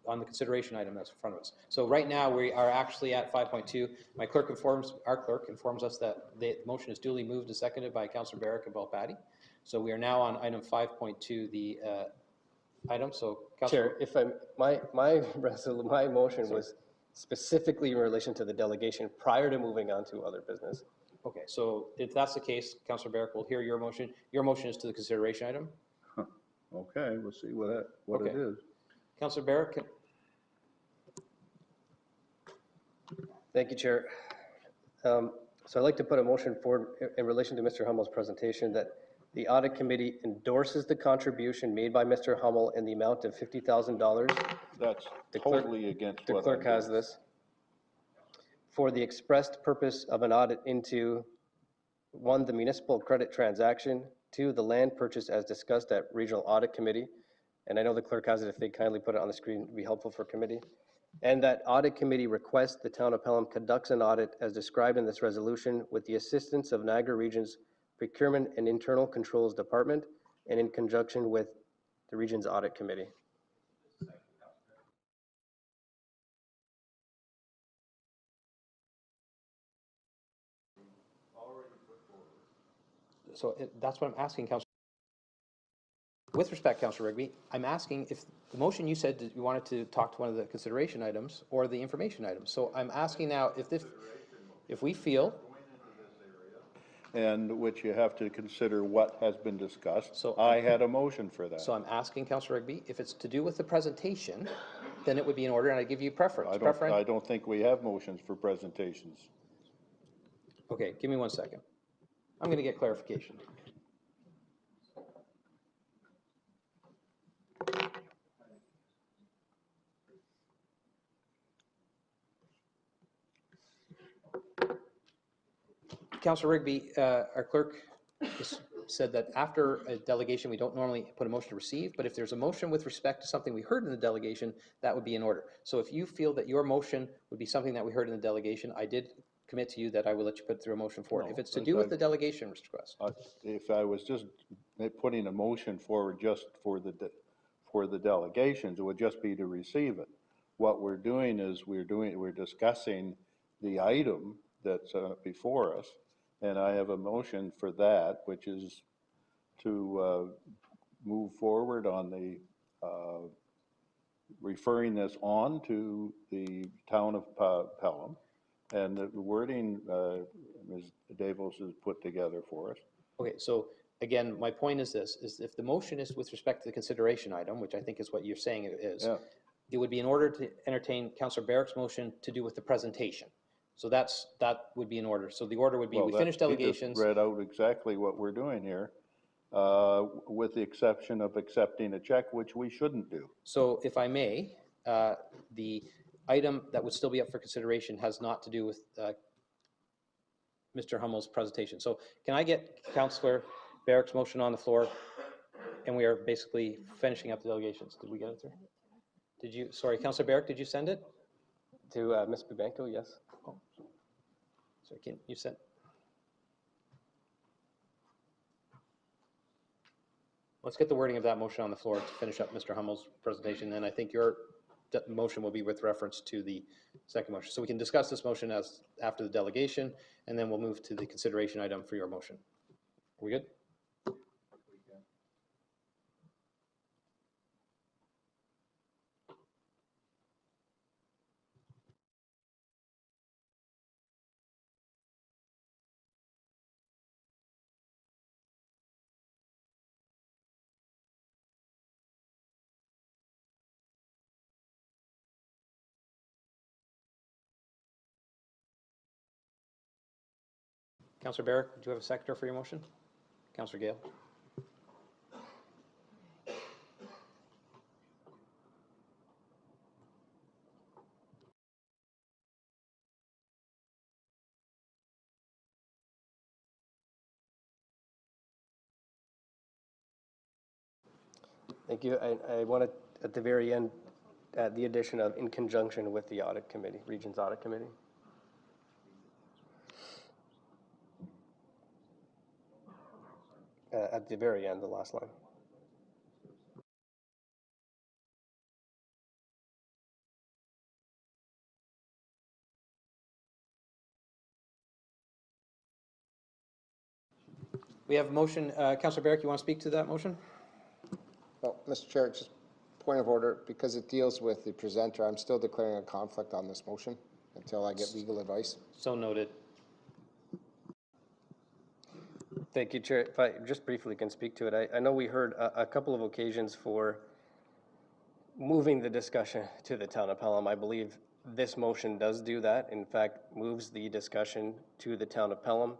On the consideration item that's in front of us. So right now, we are actually at 5.2. Our clerk informs us that the motion is duly moved and seconded by Councillor Barrick and Belpatti. So we are now on item 5.2, the item. So Councillor. Chair, if my motion was specifically in relation to the delegation prior to moving on to other business. Okay, so if that's the case, Councillor Barrick will hear your motion. Your motion is to the consideration item? Okay, we'll see what it Okay. is. Councillor Barrick? Thank you, Chair. So I'd like to put a motion forward in relation to Mr. Hummel's presentation that the audit committee endorses the contribution made by Mr. Hummel in the amount of $50,000. That's The clerk- totally against The what clerk I has did. this. For the expressed purpose of an audit into, 1, the municipal credit transaction, 2, the land purchase as discussed at Regional Audit Committee. And I know the clerk has it. If they kindly put it on the screen, it would be helpful for committee. And that audit committee requests the town of Pelham conducts an audit as described in this resolution with the assistance of Niagara Region's Procurement and Internal Controls Department and in conjunction with the region's audit committee. So that's what I'm asking, Councillor. With respect, Councillor Rigby, I'm asking if the motion you said that you wanted to talk to one of the consideration items or the information items. So I'm asking now if we feel. And which you have to consider what has been discussed. So I had a motion for that. So I'm asking Councillor Rigby, if it's to do with the presentation, then it would be in order, and I give you preference. I don't think we have motions for presentations. Okay, give me 1 second. I'm going to get clarification. Councillor Rigby, our clerk said that after a delegation, we don't normally put a motion to receive, but if there's a motion with respect to something we heard in the delegation, that would be in order. So if you feel that your motion would be something that we heard in the delegation, I did commit to you that I will let you put through a motion for it. No, If it's to do with the delegation, Mr. Quest. If I was just putting a motion forward just for the delegations, it would just be to receive it. What we're doing is we're discussing the item that's before us, and I have a motion for that, which is to move forward on the referring this on to the town of Pelham, and the wording Ms. Davos has put together for us. Okay, so again, my point is this, is if the motion is with respect to the consideration item, which I think is what you're saying it is, Yeah. it would be in order to entertain Councillor Barrick's motion to do with the presentation. So that would be in order. So the order would be, Well, we finish he just delegations. read out exactly what we're doing here, with the exception of accepting a check, which we shouldn't do. So if I may, the item that would still be up for consideration has not to do with Mr. Hummel's presentation. So can I get Councillor Barrick's motion on the floor? And we are basically finishing up the delegations. Did we get it through? Did you, sorry, Councillor Barrick, did you send it? To Ms. Bubanko, yes. Oh. Sorry, can you send? Let's get the wording of that motion on the floor to finish up Mr. Hummel's presentation, and I think your motion will be with reference to the second motion. So we can discuss this motion as after the delegation, and then we'll move to the consideration item for your motion. Are we good? Councillor Barrick, do you have a seconder for your motion? Councillor Gale? Thank you. I want to, at the very end, add the addition of in conjunction with the audit committee, Region's Audit Committee. At the very end, the last line. We have a motion. Councillor Barrick, you want to speak to that motion? Well, Mr. Chair, just point of order, because it deals with the presenter, I'm still declaring a conflict on this motion until I get legal advice. So noted. Thank you, Chair. If I just briefly can speak to it, I know we heard a couple of occasions for moving the discussion to the town of Pelham. I believe this motion does do that. In fact, moves the discussion to the town of Pelham.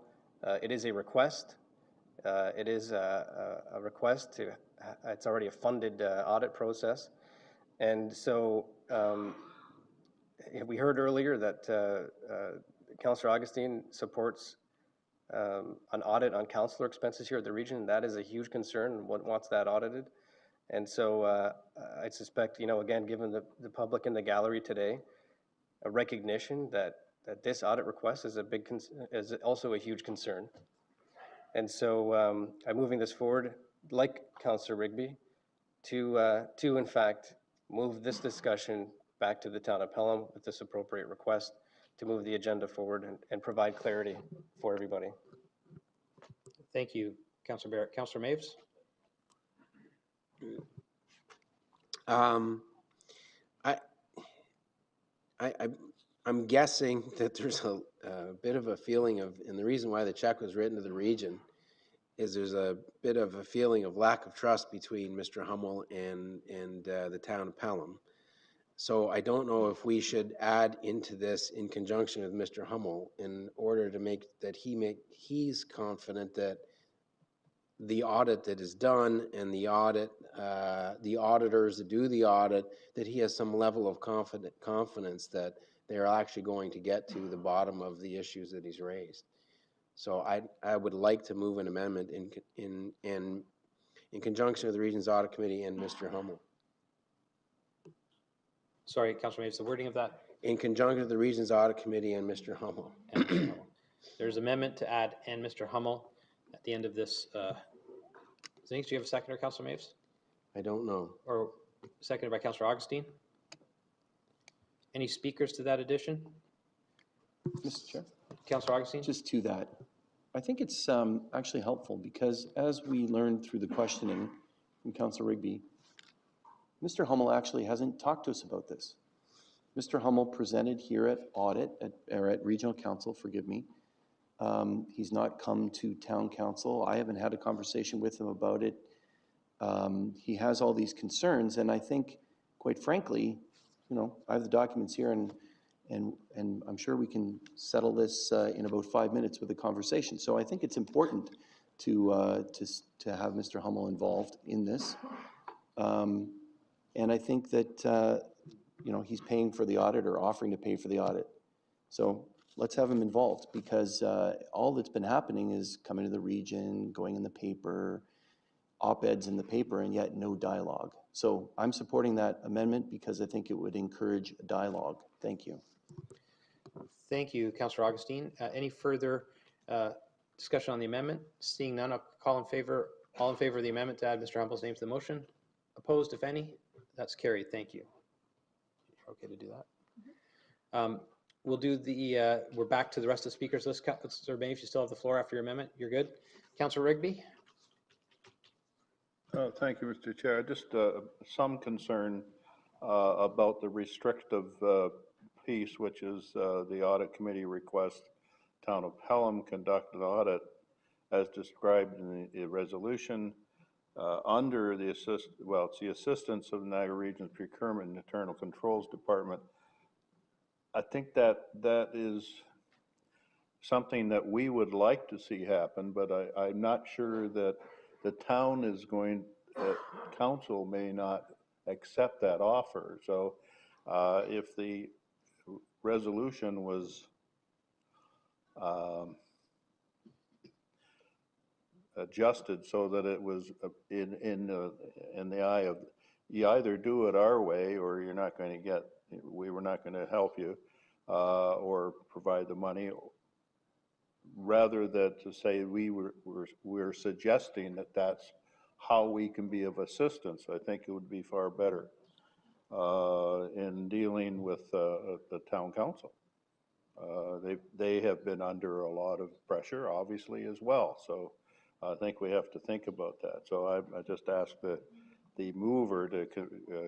It is a request. It is a request to, it's already a funded audit process. And so we heard earlier that Councillor Augustine supports an audit on councillor expenses here at the region. That is a huge concern and wants that audited. And so I suspect, you know, again, given the public in the gallery today, a recognition that this audit request is is also a huge concern. And so I'm moving this forward, like Councillor Rigby, to in fact move this discussion back to the town of Pelham with this appropriate request to move the agenda forward and provide clarity for everybody. Thank you, Councillor Barrett. Councillor Maves? I'm guessing that there's a bit of a feeling of, and the reason why the check was written to the region is there's a bit of a feeling of lack of trust between Mr. Hummel and the town of Pelham. So I don't know if we should add into this in conjunction with Mr. Hummel in order to make that he's confident that the audit that is done and the auditors that do the audit, that he has some level of confidence that they're actually going to get to the bottom of the issues that he's raised. So I would like to move an amendment in conjunction with the Region's Audit Committee and Mr. Hummel. Sorry, Councillor Maves, the wording of that? In conjunction with the Region's Audit Committee and Mr. Hummel. And Mr. Hummel. There's amendment to add and Mr. Hummel at the end of this. Zinks, do you have a seconder, Councillor Maves? I don't know. Or seconded by Councillor Augustine? Any speakers to that addition? Mr. Chair? Councillor Augustine? Just to that, I think it's actually helpful because as we learned through the questioning from Councillor Rigby, Mr. Hummel actually hasn't talked to us about this. Mr. Hummel presented here at Audit, or at Regional Council, forgive me. He's not come to Town Council. I haven't had a conversation with him about it. He has all these concerns, and I think, quite frankly, you know, I have the documents here, and I'm sure we can settle this in about 5 minutes with a conversation. So I think it's important to have Mr. Hummel involved in this. And I think that, you know, he's paying for the audit or offering to pay for the audit. So let's have him involved because all that's been happening is coming to the region, going in the paper, op-eds in the paper, and yet no dialogue. So I'm supporting that amendment because I think it would encourage a dialogue. Thank you. Thank you, Councillor Augustine. Any further discussion on the amendment? Seeing none, I'll call in favor. All in favor of the amendment to add Mr. Hummel's name to the motion? Opposed, if any? That's carried. Thank you. Okay to do that. We'll do the, we're back to the rest of the speakers list. Councillor May, if you still have the floor after your amendment, you're good. Councillor Rigby? Thank you, Mr. Chair. Just some concern about the restrictive piece, which is the audit committee request Town of Pelham conduct an audit as described in the resolution under the it's the assistance of the Niagara Region's Procurement and Internal Controls Department. I think that is something that we would like to see happen, but I'm not sure that the town is going, council may not accept that offer. So if the resolution was adjusted so that it was in the eye of you either do it our way or you're not going to get, we were not going to help you or provide the money, rather than to say we're suggesting that that's how we can be of assistance. I think it would be far better in dealing with the town council. They have been under a lot of pressure, obviously, as well. So I think we have to think about that. So I just ask the mover to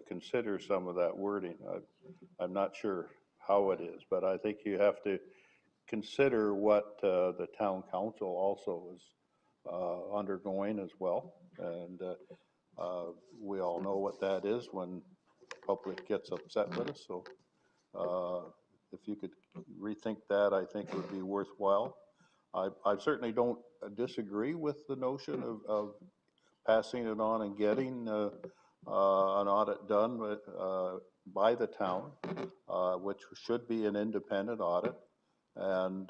consider some of that wording. I'm not sure how it is, but I think you have to consider what the town council also is undergoing as well. And we all know what that is when public gets upset with us. So if you could rethink that, I think it would be worthwhile. I certainly don't disagree with the notion of passing it on and getting an audit done by the town, which should be an independent audit. And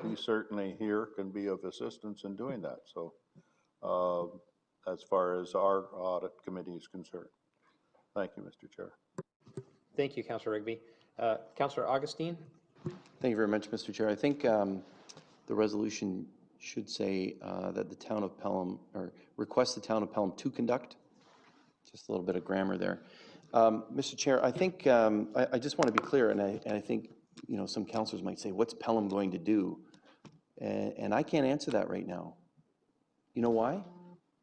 we certainly here can be of assistance in doing that. So as far as our audit committee is concerned. Thank you, Mr. Chair. Thank you, Councillor Rigby. Councillor Augustine? Thank you very much, Mr. Chair. I think the resolution should say that the town of Pelham, or request the town of Pelham to conduct. Just a little bit of grammar there. Mr. Chair, I think I just want to be clear, and I think some councillors might say, what's Pelham going to do? And I can't answer that right now. You know why?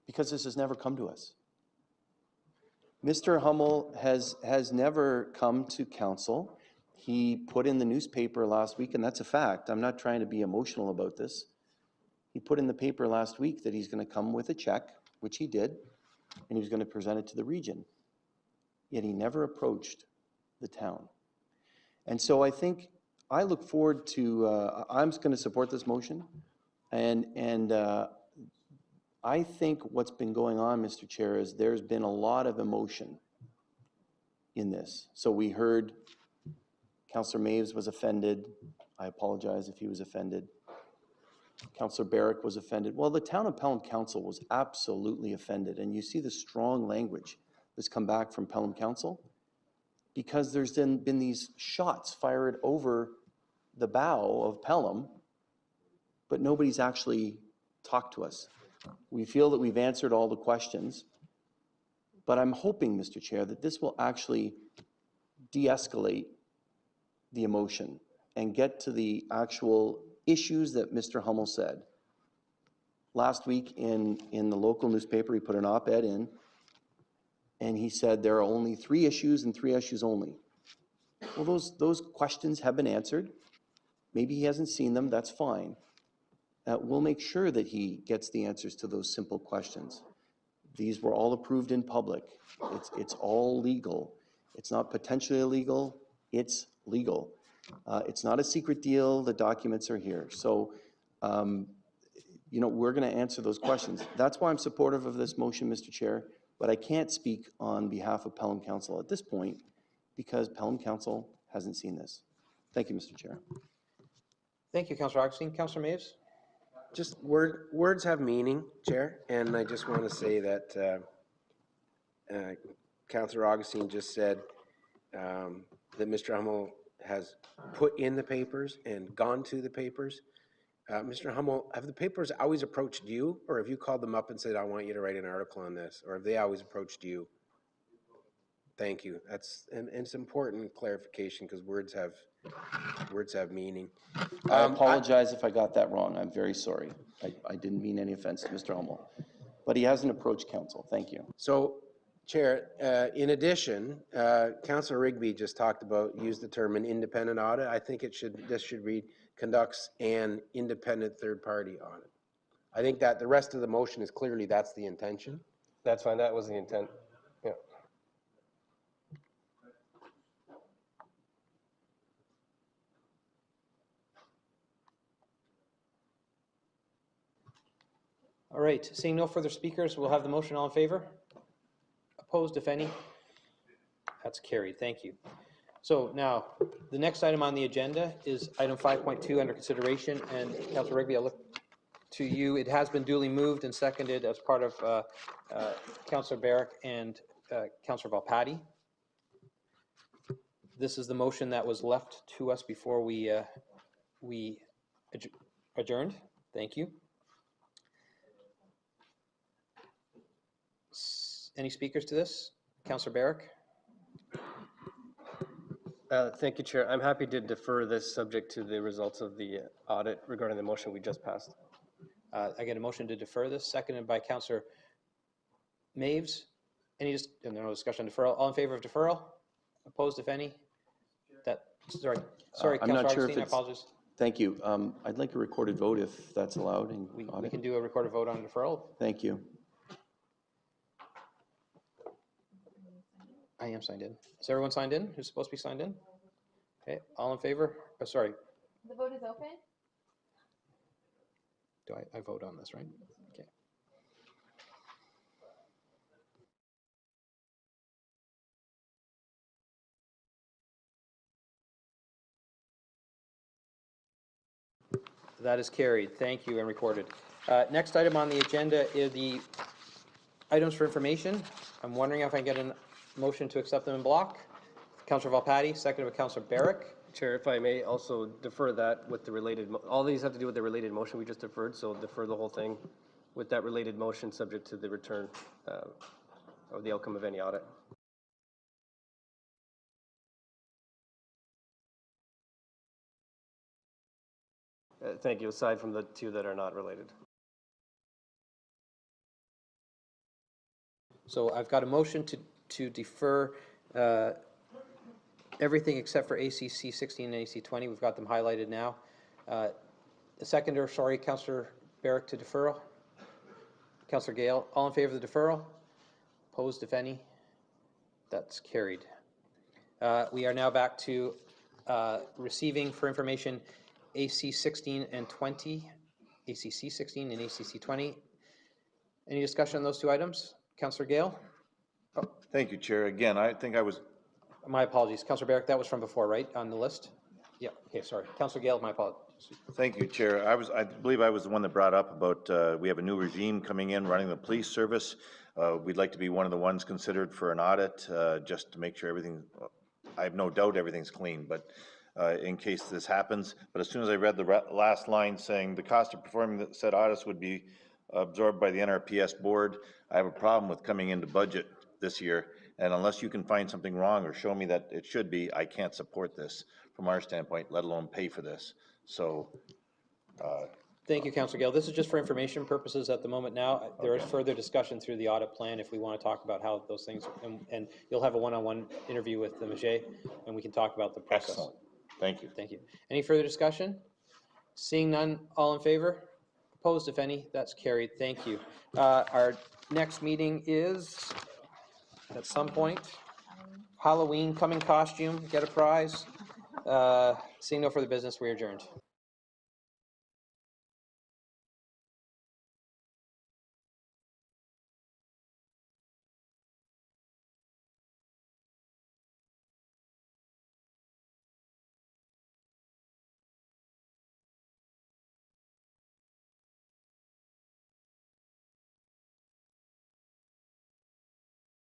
Because this has never come to us. Mr. Hummel has never come to council. He put in the newspaper last week, and that's a fact. I'm not trying to be emotional about this. He put in the paper last week that he's going to come with a check, which he did, and he was going to present it to the region. Yet he never approached the town. And so I think I look forward to, I'm going to support this motion, and I think what's been going on, Mr. Chair, is there's been a lot of emotion in this. So we heard Councillor Maves was offended. I apologize if he was offended. Councillor Barrick was offended. Well, the town of Pelham Council was absolutely offended, and you see the strong language that's come back from Pelham Council, because there's been these shots fired over the bow of Pelham, but nobody's actually talked to us. We feel that we've answered all the questions, but I'm hoping, Mr. Chair, that this will actually de-escalate the emotion and get to the actual issues that Mr. Hummel said. Last week in the local newspaper, he put an op-ed in, and he said there are only 3 issues and 3 issues only. Well, those questions have been answered. Maybe he hasn't seen them, that's fine. We'll make sure that he gets the answers to those simple questions. These were all approved in public. It's all legal. It's not potentially illegal, it's legal. It's not a secret deal, the documents are here. So, we're gonna answer those questions. That's why I'm supportive of this motion, Mr. Chair, but I can't speak on behalf of Pelham Council at this point because Pelham Council hasn't seen this. Thank you, Mr. Chair. Thank you, Councillor Augustine. Councillor Maves? Just words have meaning, Chair, and I just want to say that Councillor Augustine just said that Mr. Hummel has put in the papers and gone to the papers. Mr. Hummel, have the papers always approached you, or have you called them up and said, I want you to write an article on this, or have they always approached you? Thank you. And it's important clarification because words have meaning. I apologize if I got that wrong. I'm very sorry. I didn't mean any offense to Mr. Hummel, but he hasn't approached council. Thank you. So, Chair, in addition, Councillor Rigby just talked about, used the term an independent audit. I think this should read conducts an independent third-party audit. I think that the rest of the motion is clearly that's the intention. That's fine, that was the intent. Yeah. All right, seeing no further speakers, we'll have the motion. All in favor? Opposed, if any? That's carried. Thank you. So now, the next item on the agenda is item 5.2 under consideration, and Councillor Rigby, I'll look to you. It has been duly moved and seconded as part of Councillor Barrick and Councillor Volpatti. This is the motion that was left to us before we adjourned. Thank you. Any speakers to this? Councillor Barrick? Thank you, Chair. I'm happy to defer this subject to the results of the audit regarding the motion we just passed. I get a motion to defer this, seconded by Councillor Maves. Any no discussion on deferral? All in favor of deferral? Opposed, if any? Sorry, I'm Councillor not sure if Augustine, I it's. apologize. Thank you. I'd like a recorded vote if that's allowed in We audit. can do a recorded vote on deferral. Thank you. I am signed in. Is everyone signed in? Who's supposed to be signed in? Okay, all in favor? Oh, sorry. The vote is open? Do I vote on this, right? Okay. That is carried. Thank you, and recorded. Next item on the agenda is the items for information. I'm wondering if I can get a motion to accept them in block. Councillor Volpatti, seconded by Councillor Barrick. Chair, if I may also defer that with the related, all these have to do with the related motion we just deferred, so defer the whole thing with that related motion subject to the return or the outcome of any audit. Thank you, aside from the two that are not related. So I've got a motion to defer everything except for ACC 16 and AC 20. We've got them highlighted now. The seconder, sorry, Councillor Barrick to deferral. Councillor Gale, all in favor of the deferral? Opposed, if any? That's carried. We are now back to receiving for information AC 16 and 20, ACC 16 and ACC 20. Any discussion on those two items? Councillor Gale? Oh, thank you, Chair. Again, I think I was. My apologies. Councillor Barrick, that was from before, right, on the list? Yeah, okay, sorry. Councillor Gale, my apologies. Thank you, Chair. I believe I was the one that brought up about we have a new regime coming in running the police service. We'd like to be one of the ones considered for an audit just to make sure everything, I have no doubt everything's clean, but in case this happens. But as soon as I read the last line saying the cost of performing said audits would be absorbed by the NRPS board, I have a problem with coming into budget this year. And unless you can find something wrong or show me that it should be, I can't support this from our standpoint, let alone pay for this. So. Thank you, Councillor Gale. This is just for information purposes at the moment now. There is further discussion through the audit plan if we want to talk about how those things, and you'll have a one-on-one interview with the Maget, and we can talk about the process. Excellent. Thank you. Thank you. Any further discussion? Seeing none, all in favor? Opposed, if any? That's carried. Thank you. Our next meeting is at some point. Halloween coming costume, get a prize. Seeing no further business, we are adjourned.